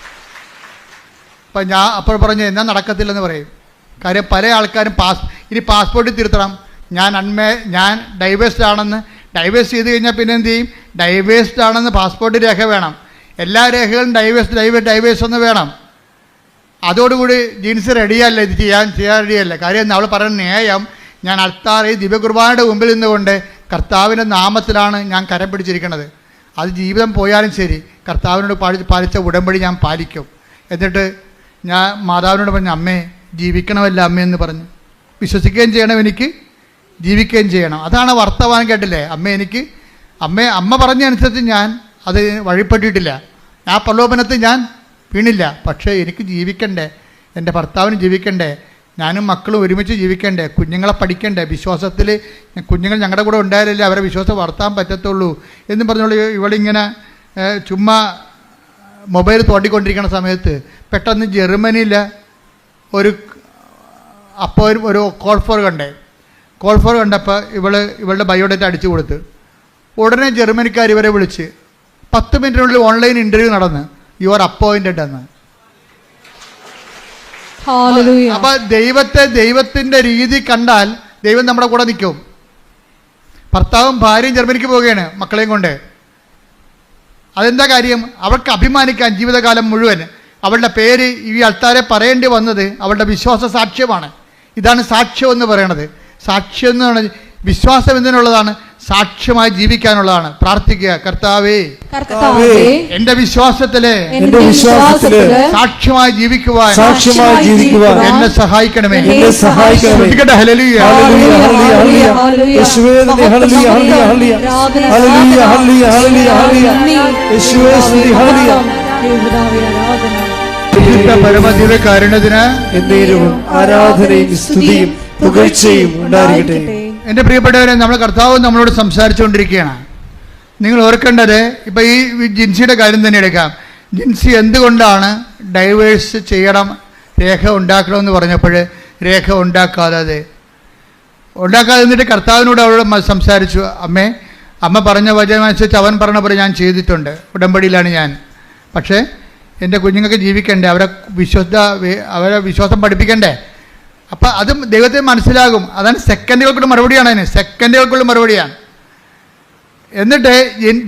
അപ്പം ഞാൻ അപ്പോൾ പറഞ്ഞു എന്നാൽ നടക്കത്തില്ലെന്ന് പറയും. കാര്യം പല ആൾക്കാരും ഇനി പാസ്പോർട്ടിൽ തിരുത്തണം, ഞാൻ ഡൈവേഴ്സ്ഡ് ആണെന്ന്. ഡൈവേഴ്സ് ചെയ്ത് കഴിഞ്ഞാൽ പിന്നെ എന്ത് ചെയ്യും? ഡൈവേഴ്സ്ഡ് ആണെന്ന് പാസ്പോർട്ട് രേഖ വേണം. എല്ലാ രേഖകളും ഡൈവേഴ്സ് എന്ന് വേണം. അതോടുകൂടി ജീൻസ് റെഡിയല്ല, ഇത് ചെയ്യാൻ റെഡിയല്ല. കാര്യം അവൾ പറയുന്ന ന്യായം, ഞാൻ അൾത്താറിൽ ദിവ്യകുർബാനയുടെ മുമ്പിൽ നിന്നുകൊണ്ട് കർത്താവിൻ്റെ നാമത്തിലാണ് ഞാൻ കരം പിടിച്ചിരിക്കുന്നത്. അത് ജീവിതം പോയാലും ശരി കർത്താവിനോട് പാലിച്ച ഉടമ്പടി ഞാൻ പാലിക്കും. എന്നിട്ട് ഞാൻ മാതാവിനോട് പറഞ്ഞു, അമ്മേ ജീവിക്കണമല്ല അമ്മയെന്ന് പറഞ്ഞു. വിശ്വസിക്കുകയും ചെയ്യണം, എനിക്ക് ജീവിക്കുകയും ചെയ്യണം. അതാണ് വർത്തമാനം. കേട്ടില്ലേ? അമ്മ പറഞ്ഞനുസരിച്ച് ഞാൻ അത് വഴിപ്പെട്ടിട്ടില്ല. ആ പ്രലോഭനത്തിൽ ഞാൻ വീണില്ല. പക്ഷേ എനിക്ക് ജീവിക്കണ്ടേ, എൻ്റെ ഭർത്താവിന് ജീവിക്കണ്ടേ, ഞാനും മക്കളും ഒരുമിച്ച് ജീവിക്കണ്ടേ, കുഞ്ഞുങ്ങളെ പഠിക്കണ്ടേ, വിശ്വാസത്തിൽ കുഞ്ഞുങ്ങൾ ഞങ്ങളുടെ കൂടെ ഉണ്ടായാലല്ലേ അവരെ വിശ്വാസം വളർത്താൻ പറ്റത്തുള്ളൂ എന്ന് പറഞ്ഞോളൂ. ഇവളിങ്ങനെ ചുമ്മാ മൊബൈൽ തോണ്ടിക്കൊണ്ടിരിക്കുന്ന സമയത്ത് പെട്ടെന്ന് ജർമ്മനിയിൽ ഒരു കോൾ ഫോർ കണ്ടപ്പോൾ ഇവളുടെ ബയോഡേറ്റ അടിച്ചു കൊടുത്ത് ഉടനെ ജർമ്മനിക്കാർ ഇവരെ വിളിച്ച് 10 മിനിറ്റിനുള്ളിൽ ഓൺലൈൻ ഇൻ്റർവ്യൂ നടന്ന് യു ആർ അപ്പോയിൻറ്റഡ് എന്ന്. അപ്പോൾ ദൈവത്തിൻ്റെ രീതി കണ്ടാൽ ദൈവം നമ്മുടെ കൂടെ നിൽക്കും. ഭർത്താവും ഭാര്യയും ജർമ്മനിക്ക് പോവുകയാണ് മക്കളെയും കൊണ്ട്. അതെന്താ കാര്യം? അവൾക്ക് അഭിമാനിക്കാൻ ജീവിതകാലം മുഴുവൻ അവളുടെ പേര് ഈ ആൾക്കാരെ പറയേണ്ടി വന്നത് അവളുടെ വിശ്വാസ സാക്ഷ്യമാണ്. ഇതാണ് സാക്ഷ്യം എന്ന് പറയണത്. സാക്ഷ്യം എന്ന് പറയുന്നത് വിശ്വാസം എന്തിനുള്ളതാണ്? സാക്ഷ്യമായി ജീവിക്കാനുള്ളതാണ്. പ്രാർത്ഥിക്കുക, കർത്താവേ എന്റെ വിശ്വാസത്തില് സാക്ഷ്യമായി ജീവിക്കുവാൻ എന്നെ സഹായിക്കണമേ. ഹല്ലേലൂയ ഹല്ലേലൂയ ഹല്ലേലൂയ യേശുവേ നന്ദി. ഹല്ലേലൂയ ഹല്ലേലൂയ ഹല്ലേലൂയ ഹല്ലേലൂയ ഹല്ലേലൂയ യേശുവേ സ്തുതി. ഹല്ലേലൂയ പരമദിവ്യകാരുണ്യത്തിന് എന്നേരവും ആരാധനയും സ്തുതിയും പുകഴ്ചയും ഉണ്ടായിരിക്കട്ടെ. എൻ്റെ പ്രിയപ്പെട്ടവരെ, നമ്മൾ കർത്താവ് നമ്മളോട് സംസാരിച്ചുകൊണ്ടിരിക്കുകയാണ്. നിങ്ങൾ ഓർക്കേണ്ടത്, ഇപ്പം ഈ ജിൻസിയുടെ കാര്യം തന്നെ എടുക്കാം. ജിൻസി എന്തുകൊണ്ടാണ് ഡൈവേഴ്സ് ചെയ്യണം, രേഖ ഉണ്ടാക്കണമെന്ന് പറഞ്ഞപ്പോൾ രേഖ ഉണ്ടാക്കാതെ എന്നിട്ട് കർത്താവിനോട് അവരോട് സംസാരിച്ചു. അമ്മ പറഞ്ഞ വചനമനുസരിച്ച് അവൻ പറഞ്ഞ പോലെ ഞാൻ ചെയ്തിട്ടുണ്ട്, ഉടമ്പടിയിലാണ് ഞാൻ. പക്ഷേ എൻ്റെ കുഞ്ഞുങ്ങൾക്ക് ജീവിക്കണ്ടേ, അവരെ വിശ്വാസം പഠിപ്പിക്കണ്ടേ. അപ്പം അതും ദൈവത്തിന് മനസ്സിലാകും. അതാണ് സെക്കൻഡുകൾക്കുള്ള മറുപടിയാണ്. സെക്കൻഡുകൾക്കുള്ള മറുപടിയാണ്. എന്നിട്ട്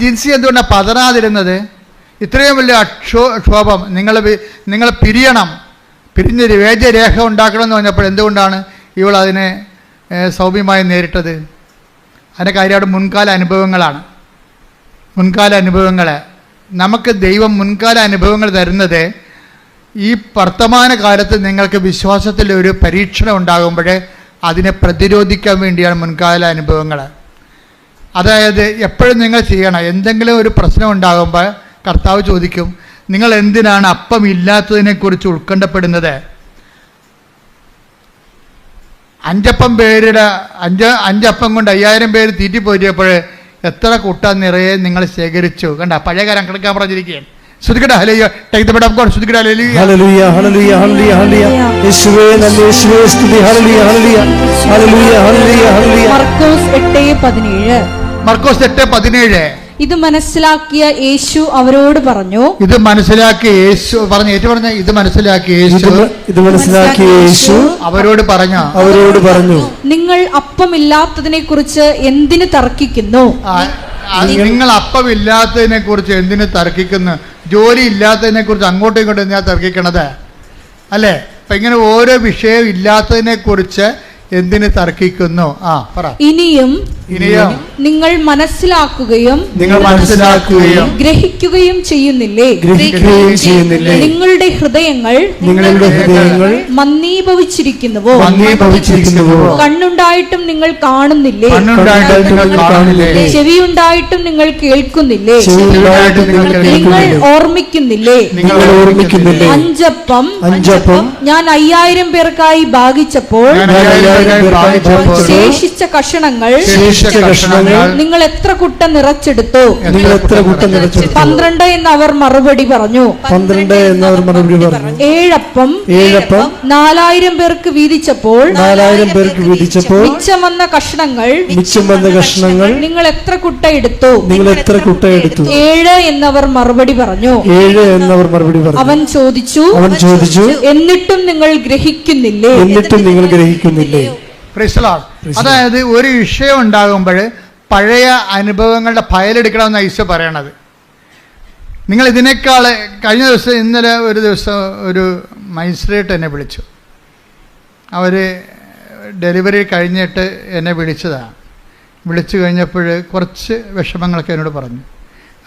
ജിൻസി എന്തുകൊണ്ടാണ് പതറാതിരുന്നത്? ഇത്രയും വലിയ ക്ഷോഭം, നിങ്ങൾ പിരിയണം, പിരിഞ്ഞ് രേഖ ഉണ്ടാക്കണം എന്ന് പറഞ്ഞപ്പോൾ എന്തുകൊണ്ടാണ് ഇവൾ അതിനെ സൗമ്യമായി നേരിട്ടത്? അതിൻ്റെ കാര്യം അവിടെ മുൻകാല അനുഭവങ്ങളാണ്. മുൻകാല അനുഭവങ്ങൾ നമുക്ക് ദൈവം മുൻകാല അനുഭവങ്ങൾ തരുന്നത് ഈ വർത്തമാന കാലത്ത് നിങ്ങൾക്ക് വിശ്വാസത്തിൽ ഒരു പരീക്ഷണം ഉണ്ടാകുമ്പോൾ അതിനെ പ്രതിരോധിക്കാൻ വേണ്ടിയാണ് മുൻകാല അനുഭവങ്ങൾ. അതായത് എപ്പോഴും നിങ്ങൾ ചെയ്യണം, എന്തെങ്കിലും ഒരു പ്രശ്നം ഉണ്ടാകുമ്പോൾ കർത്താവ് ചോദിക്കും, നിങ്ങൾ എന്തിനാണ് അപ്പം ഇല്ലാത്തതിനെക്കുറിച്ച് ഉത്കണ്ഠപ്പെടുന്നത്? അഞ്ചപ്പം കൊണ്ട് 5000 പേര് തീറ്റിപ്പോറ്റിയപ്പോൾ എത്ര കൂട്ട നിറയെ നിങ്ങൾ ശേഖരിച്ചു. കണ്ട, പഴയ കാലം കിടക്കാൻ പറഞ്ഞിരിക്കുകയാണ്. ശ്രദ്ധിക്കട്ടെ, ഹല്ലേലൂയ. Take the bed of God. ശ്രദ്ധിക്കട്ടെ, ഹല്ലേലൂയ. ഹല്ലേലൂയ, ഹല്ലേലൂയ, ഹല്ലേലൂയ, ഹല്ലേലൂയ. യേശുവേ നന്ദി, യേശുവേ സ്തുതി. ഹല്ലേലൂയ, ഹല്ലേലൂയ, ഹല്ലേലൂയ, ഹല്ലേലൂയ, ഹല്ലേലൂയ. മർക്കോസ് 8:17. മർക്കോസ് 8:17. ഇത് മനസ്സിലാക്കിയ യേശു അവരോട് പറഞ്ഞു. ഇത് മനസ്സിലാക്കിയ യേശു പറഞ്ഞു. ഏറ്റു പറഞ്ഞ ഇത് മനസ്സിലാക്കിയ യേശു. ഇത് മനസ്സിലാക്കിയ യേശു അവരോട് പറഞ്ഞു, നിങ്ങൾ അപ്പമില്ലാത്തതിനെ കുറിച്ച് എന്തിന് തർക്കിക്കുന്നു? നിങ്ങൾ അപ്പമില്ലാത്തതിനെ കുറിച്ച് എന്തിനു തർക്കിക്കുന്നു? ജോലി ഇല്ലാത്തതിനെ കുറിച്ച് അങ്ങോട്ടും ഇങ്ങോട്ടും എന്തിനാ തർക്കിക്കണത്? അല്ലേ? അപ്പൊ ഇങ്ങനെ ഓരോ വിഷയം ഇല്ലാത്തതിനെ കുറിച്ച് എന്തിന് തർക്കിക്കുന്നു? പറ. ഇനിയും നിങ്ങൾ മനസ്സിലാക്കുകയും ഗ്രഹിക്കുകയും ചെയ്യുന്നില്ലേ? നിങ്ങളുടെ ഹൃദയങ്ങൾ മന്ദീഭവിച്ചിരിക്കുന്നുവോ? കണ്ണുണ്ടായിട്ടും നിങ്ങൾ കാണുന്നില്ലേ? ചെവിയുണ്ടായിട്ടും നിങ്ങൾ കേൾക്കുന്നില്ലേ? നിങ്ങൾ ഓർമ്മിക്കുന്നില്ലേ? 5 അപ്പം ഞാൻ 5000 പേർക്കായി ഭാഗിച്ചപ്പോൾ ശേഷിച്ച കഷണങ്ങൾ നിങ്ങൾ എത്ര കുട്ട നിറച്ചെടുത്തു? 12 എന്ന് അവർ മറുപടി പറഞ്ഞു. 7 അപ്പം 4000 പേർക്ക് വീതിച്ചപ്പോൾ മിച്ചം വന്ന കഷണങ്ങൾ നിങ്ങൾ എത്ര കുട്ട എടുത്തു? 7 എന്നവർ മറുപടി പറഞ്ഞു. അവൻ ചോദിച്ചു, എന്നിട്ടും നിങ്ങൾ ഗ്രഹിക്കുന്നില്ലേ? അതായത് ഒരു വിഷയം ഉണ്ടാകുമ്പോൾ പഴയ അനുഭവങ്ങളുടെ ഫയലെടുക്കണമെന്ന് ഈശോ പറയണത്. നിങ്ങൾ ഇതിനേക്കാൾ ഇന്നലെ ഒരു ദിവസം ഒരു മജിസ്ട്രേറ്റ് എന്നെ വിളിച്ചു. അവർ ഡെലിവറി കഴിഞ്ഞിട്ട് എന്നെ വിളിച്ചതാണ്. വിളിച്ചു കഴിഞ്ഞപ്പോൾ കുറച്ച് വിഷമങ്ങളൊക്കെ എന്നോട് പറഞ്ഞു.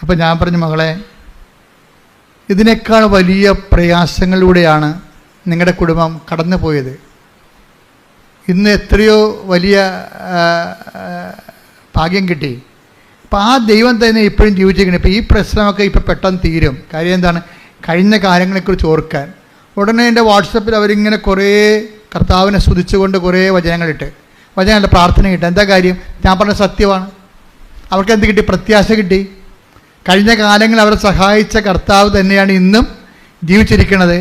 അപ്പോൾ ഞാൻ പറഞ്ഞു, മകളെ, ഇതിനേക്കാൾ വലിയ പ്രയാസങ്ങളിലൂടെയാണ് നിങ്ങളുടെ കുടുംബം കടന്നു പോയത്. ഇന്ന് എത്രയോ വലിയ ഭാഗ്യം കിട്ടി. അപ്പോൾ ആ ദൈവം തന്നെ ഇപ്പോഴും ജീവിച്ചിരിക്കണം. ഇപ്പോൾ ഈ പ്രശ്നമൊക്കെ ഇപ്പോൾ പെട്ടെന്ന് തീരും. കാര്യം എന്താണ്? കഴിഞ്ഞ കാര്യങ്ങളെക്കുറിച്ച് ഓർക്കാൻ. ഉടനെ എൻ്റെ വാട്സപ്പിൽ അവരിങ്ങനെ കുറേ കർത്താവിനെ സ്തുതിച്ചുകൊണ്ട് കുറേ വചനങ്ങളുടെ പ്രാർത്ഥന കിട്ടും. എന്താ കാര്യം? ഞാൻ പറഞ്ഞ സത്യമാണ്. അവർക്ക് എന്ത് കിട്ടി? പ്രത്യാശ കിട്ടി. കഴിഞ്ഞ കാലങ്ങളിൽ അവരെ സഹായിച്ച കർത്താവ് തന്നെയാണ് ഇന്നും ജീവിച്ചിരിക്കുന്നത്.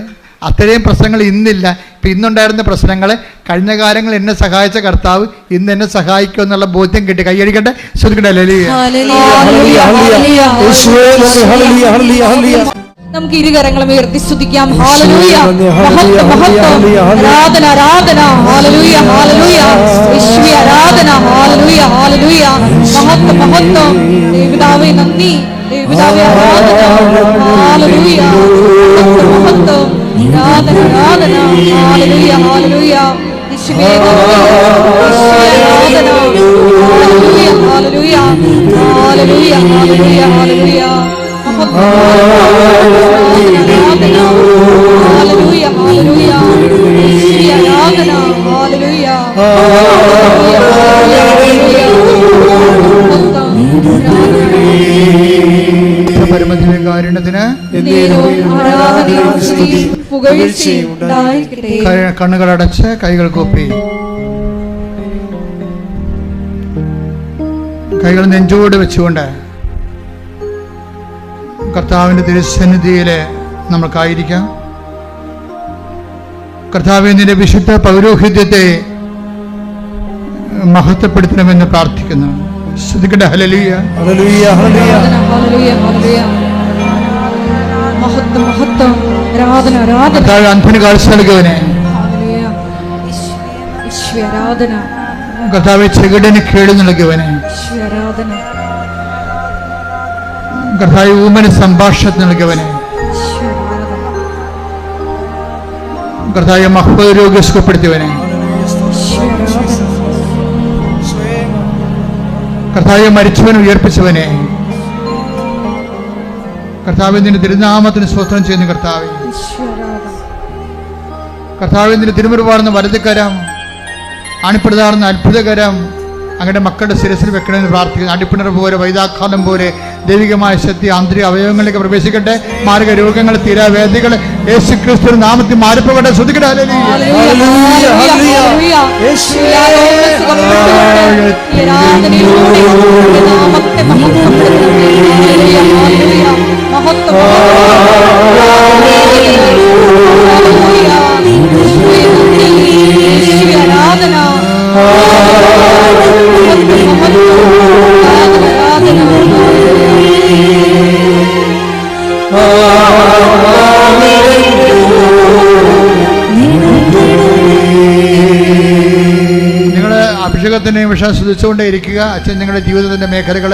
അത്രയും പ്രശ്നങ്ങൾ ഇന്നില്ല. ഇപ്പം ഇന്നുണ്ടായിരുന്ന പ്രശ്നങ്ങൾ കഴിഞ്ഞ കാലങ്ങൾ എന്നെ സഹായിച്ച കർത്താവ് ഇന്ന് എന്നെ സഹായിക്കും എന്നുള്ള ബോധ്യം കിട്ടി. കൈയടിക്കട്ടെ, ശ്രദ്ധിക്കട്ടെ. നമുക്ക് ഇരുകരങ്ങളും ഉയർത്തി സ്തുതിക്കാം. ഹല്ലേലൂയ, ആരാധന, ആരാധന, ഹല്ലേലൂയ, ഹല്ലേലൂയ, യേശുവേ ആരാധന, ഹല്ലേലൂയ, ഹല്ലേലൂയ, മഹത്വം, മഹത്വം. ദൈവപിതാവേ നന്ദി, ദൈവപിതാവേ ആരാധന, ഹല്ലേലൂയ, മഹത്വം, ആരാധന, ആരാധന, ഹല്ലേലൂയ, ഹല്ലേലൂയ, യേശുവേ നന്ദി, ആരാധന, ഹല്ലേലൂയ, ഹല്ലേലൂയ, ഹല്ലേലൂയ, ഹല്ലേലൂയ, ഹല്ലേലൂയ. പരമദിവ്യകാരുണ്യത്തിന് കണ്ണുകളടച്ച് കൈകൾ കൂപ്പി കൈകൾ നെഞ്ചോട് വെച്ചുകൊണ്ട് കർത്താവിൻ്റെ തിരുസന്നിധിയിൽ നമ്മൾക്കായിരിക്കാം. കർത്താവിൻ്റെ വിശുദ്ധ പൗരോഹിത്യത്തെ മഹത്വപ്പെടുത്തണമെന്ന് പ്രാർത്ഥിക്കുന്നു. ശ്രദ്ധിക്കട്ടെ. ഹല്ലേലൂയ, ഹല്ലേലൂയ, ഹല്ലേലൂയ, ഹല്ലേലൂയ, ഹല്ലേലൂയ, മഹത്വം, മഹത്വം, ആരാധന, ആരാധന. കർത്താവ് അന്ധന് കാഴ്ച നൽകുവനെ, ഹല്ലേലൂയ, യേശുവേ ആരാധന. കർത്താവ് ചെകിടന് കേട് നൽകുവനെ, യേശുവേ ആരാധന. കർത്താവ് ഊമന് സംഭാഷണം നൽകുവനെ, കർത്താവ് മഹ്ബൂബ് രോഗി സുഖപ്പെടുത്തിയവനെ, കർത്താവ് മരിച്ചവനെ ഉയർപ്പിച്ചവനെ, കർത്താവേ, നിന്റെ തിരുനാമത്തിന് സ്തോത്രം ചെയ്യുന്നു. കർത്താവേ, കർത്താവേ, നിന്റെ തിരുമുറിവാർന്ന വലതുകരം, അണിപ്പിടുതാർന്ന അത്ഭുതകരം അങ്ങയുടെ മക്കളുടെ ശിരസിൽ വെക്കണമെന്ന് പ്രാർത്ഥിക്കുന്നു. അടിപ്പിണർ പോലെ, വൈതാക്കാലം പോലെ ദൈവികമായ ശക്തി ആന്തരിക അവയവങ്ങളിലേക്ക് പ്രവേശിക്കട്ടെ. മാരക രോഗങ്ങൾ, തീരാവേദികൾ യേശു ക്രിസ്തു നാമത്തിൽ മാറിപ്പോകട്ടെ. ശ്രദ്ധിക്കട്ടെ. അഭിഷേകത്തിനെ വിശ്വസിച്ചുകൊണ്ടേ ഇരിക്കുക. അച്ഛൻ നിങ്ങളുടെ ജീവിതത്തിൻ്റെ മേഖലകൾ,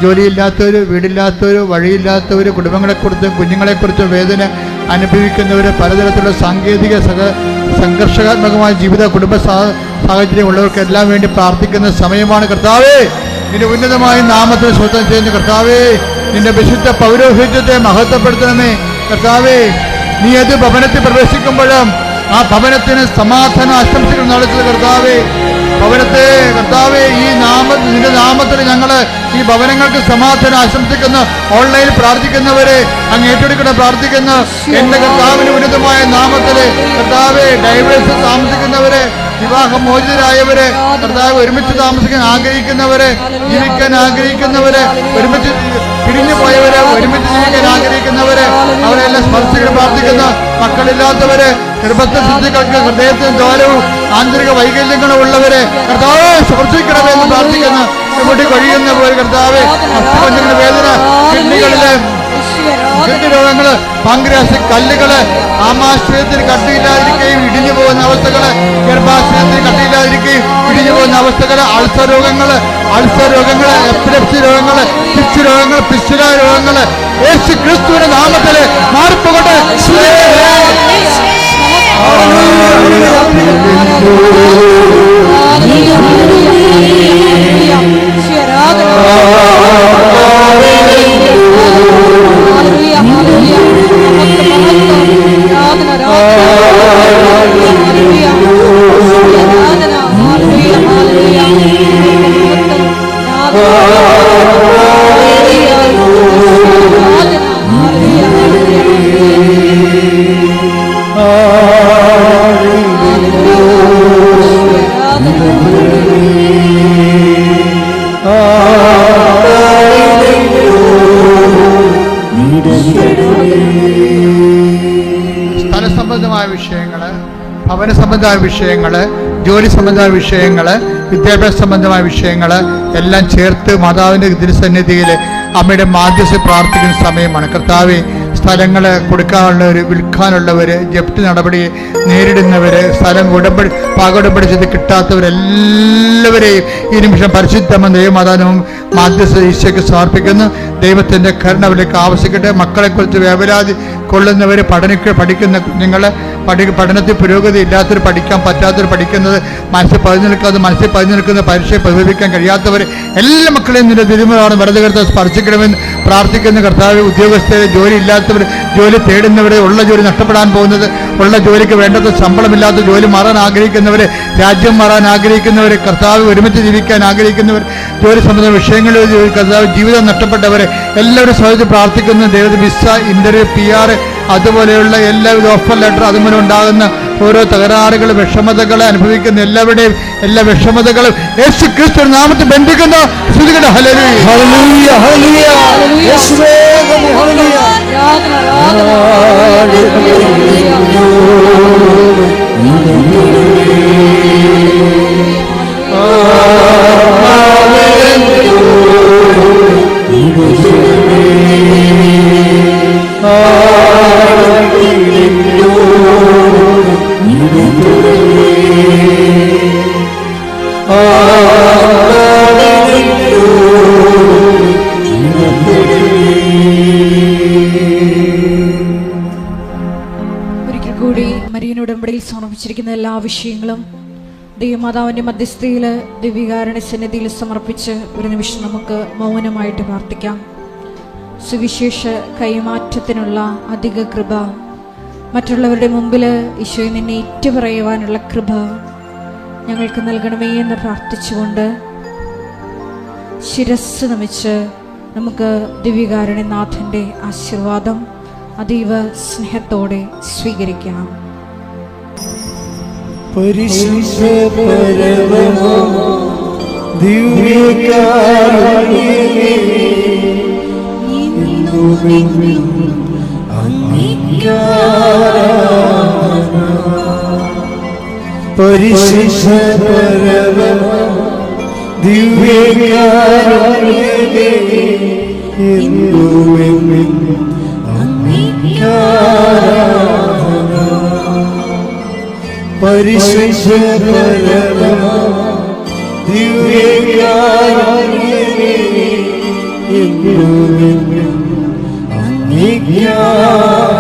ജോലിയില്ലാത്തവർ, വീടില്ലാത്തവർ, വഴിയില്ലാത്തവർ, കുടുംബങ്ങളെക്കുറിച്ചും കുഞ്ഞുങ്ങളെക്കുറിച്ചും വേദന അനുഭവിക്കുന്നവർ, പലതരത്തിലുള്ള സാങ്കേതിക സംഘർഷാത്മകമായ ജീവിത കുടുംബ സാഹചര്യം ഉള്ളവർക്കെല്ലാം വേണ്ടി പ്രാർത്ഥിക്കുന്ന സമയമാണ്. കർത്താവേ, നിന്റെ ഉന്നതമായ നാമത്തിൽ സ്വന്തം ചെയ്യുന്ന കർത്താവേ, നിന്റെ വിശുദ്ധ പൗരോഹിത്യത്തെ മഹത്വപ്പെടുത്തണമേ. കർത്താവേ, നീ ഏത് ഭവനത്തിൽ പ്രവേശിക്കുമ്പോഴും ആ ഭവനത്തിന് സമാധാന ആശംസകൾ നടത്തുന്ന കർത്താവേ, ഭവനത്തെ കർത്താവേ, നിന്റെ നാമത്തിൽ ഞങ്ങൾ ഈ ഭവനങ്ങൾക്ക് സമാധാനം ആശംസിക്കുന്ന ഓൺലൈനിൽ പ്രാർത്ഥിക്കുന്നവരെ അങ്ങ് ഏറ്റെടുക്കണം. പ്രാർത്ഥിക്കുന്ന എന്റെ കർത്താവിന് ഉന്നതമായ നാമത്തില് കർത്താവെ, ഡൈവേഴ്സ് താമസിക്കുന്നവരെ, വിവാഹമോചിതരായവരെ, കർത്താവ് ഒരുമിച്ച് താമസിക്കാൻ ആഗ്രഹിക്കുന്നവരെ, ജീവിക്കാൻ ആഗ്രഹിക്കുന്നവരെ, ഒരുമിച്ച് പിരിഞ്ഞു പോയവരെ, ഒരുമിച്ച് ജീവിക്കാൻ ആഗ്രഹിക്കുന്നവരെ, അവരെല്ലാം സ്പർശിക്കാൻ പ്രാർത്ഥിക്കുന്ന മക്കളില്ലാത്തവരെ, ഗർഭസ്ഥിതികൾക്ക് ഹൃദയത്തിന് ദ്വാരവും ആന്തരിക വൈകല്യങ്ങളും ഉള്ളവരെ കർത്താവെ സ്പർശിക്കണമെന്ന് പ്രാർത്ഥിക്കുന്ന ഇവിടെ കഴിയുന്നവർ കർത്താവെ, അസ്ഥിപഞ്ചങ്ങളുടെ വേദന, കിഡ്നികളിലെ രോഗങ്ങള്, പാങ്ക്രിയാസ് കല്ലുകള്, ആമാശയത്തിന് കട്ടിയില്ലാതിരിക്കുകയും ഇടിഞ്ഞു പോകുന്ന അവസ്ഥകള്, ഗർഭാശയത്തിന് കട്ടിയില്ലാതിരിക്കുകയും ഇടിഞ്ഞു പോകുന്ന അവസ്ഥകള്, അൾസർ രോഗങ്ങള്, എപ്പിലെപ്സി രോഗങ്ങള്, പിച്ച് രോഗങ്ങൾ, പിസ്റ്റുല രോഗങ്ങള് യേശു ക്രിസ്തുവിന്റെ നാമത്തില് മാറിപ്പോകട്ടെ. സ്ഥലസംബന്ധമായ വിഷയങ്ങള്, ഭവന സംബന്ധമായ വിഷയങ്ങള്, ജോലി സംബന്ധമായ വിഷയങ്ങള്, വിദ്യാഭ്യാസ സംബന്ധമായ വിഷയങ്ങള് എല്ലാം ചേർത്ത് മാതാവിന്റെ തിരുസന്നിധിയിൽ അമ്മയുടെ മാധ്യസ്ഥ പ്രാർത്ഥിക്കുന്ന സമയമാണ്. കർത്താവെ, സ്ഥലങ്ങൾ കൊടുക്കാനുള്ളവർ, വിൽക്കാനുള്ളവർ, ജപ്തി നടപടി നേരിടുന്നവർ, സ്ഥലം പാകോടമ്പടി ചെയ്ത് കിട്ടാത്തവരെല്ലാവരെയും ഈ നിമിഷം പരിശുദ്ധമ ദൈവമാതാനും മാധ്യസ്ഥ ഈശോയ്ക്ക് സമർപ്പിക്കുന്നു. ദൈവത്തിൻ്റെ കരുണ അവരിലേക്ക് ആവശ്യിക്കട്ടെ. മക്കളെക്കുറിച്ച് വേവലാതി കൊള്ളുന്നവർ, പഠിക്കുന്ന കുഞ്ഞുങ്ങൾ, പഠനത്തിൽ പുരോഗതി ഇല്ലാത്തവർ, പഠിക്കാൻ പറ്റാത്തവർ, പഠിക്കുന്നത് മനസ്സിൽ പതിഞ്ഞു നിൽക്കുന്ന പരീക്ഷയെ പ്രതിഫലിക്കാൻ കഴിയാത്തവർ എല്ലാ മക്കളെയും നിന്റെ തിരുമലാണ് വെറുതെ കർത്താവ് സ്പർശിക്കണമെന്ന് പ്രാർത്ഥിക്കുന്ന കർത്താവ്. ഉദ്യോഗസ്ഥരെ, ജോലി ഇല്ലാത്തവർ, ജോലി തേടുന്നവരെ, ഉള്ള ജോലി നഷ്ടപ്പെടാൻ പോകുന്നത്, ഉള്ള ജോലിക്ക് വേണ്ടത് ശമ്പളമില്ലാത്ത ജോലി മാറാൻ ആഗ്രഹിക്കുന്നവരെ, രാജ്യം മാറാൻ ആഗ്രഹിക്കുന്നവരെ, കർത്താവ് ഒരുമിച്ച് ജീവിക്കാൻ ആഗ്രഹിക്കുന്നവർ, ജോലി സംബന്ധ വിഷയങ്ങളിൽ കർത്താവ് ജീവിതം നഷ്ടപ്പെട്ടവരെ എല്ലാവരും സഹിച്ച് പ്രാർത്ഥിക്കുന്ന ദൈവത്തെ. വിസ, ഇന്റർവ്യൂ, PR അതുപോലെയുള്ള എല്ലാവിധ ഓഫർ ലെറ്റർ, അതുമൂലം ഉണ്ടാകുന്ന ഓരോ തകരാറുകൾ, വിഷമതകൾ അനുഭവിക്കുന്ന എല്ലാവരുടെയും എല്ലാ വിഷമതകളും യേശു ക്രിസ്തു നാമത്തിൽ ബന്ധിക്കുന്നു. ഹല്ലേലൂയ, ഹല്ലേലൂയ, യേശുവേ ഹല്ലേലൂയ. ഒരിക്കൽ കൂടി മരിയൻ ഉടമ്പടിയിൽ സമർപ്പിച്ചിരിക്കുന്ന എല്ലാ വിഷയങ്ങളും ദൈവമാതാവിന്റെ മധ്യസ്ഥയിൽ ദിവ്യകാരുണ്യ സന്നിധിയിൽ സമർപ്പിച്ച് ഒരു നിമിഷം നമുക്ക് മൗനമായിട്ട് പ്രാർത്ഥിക്കാം. സുവിശേഷ കൈമാറ്റത്തിനുള്ള അധിക കൃപ, മറ്റുള്ളവരുടെ മുമ്പിൽ ഈശോയെ നിന്നെ ഏറ്റുപറയുവാനുള്ള കൃപ ഞങ്ങൾക്ക് നൽകണമേ എന്ന് പ്രാർത്ഥിച്ചുകൊണ്ട് ശിരസ്സ് നമിച്ച് നമുക്ക് ദിവ്യകാരുണ്യനാഥൻ്റെ ആശീർവാദം അതീവ സ്നേഹത്തോടെ സ്വീകരിക്കാം. പരിശുദ്ധ പരമമാ ദിവ്യകാരുണ്യമേ, ഇന്നുമെന്നും അങ്ങേക്കാരാധന. പരിശുദ്ധ പരമമാ ദിവ്യകാരുണ്യമേ, ഇന്നുമെന്നും അങ്ങേക്കാരാധന. പരിശുദ്ധ പരമമാ ദിവ്യകാരുണ്യമേ, ഇന്നുമെന്നും അങ്ങേക്കാരാധന.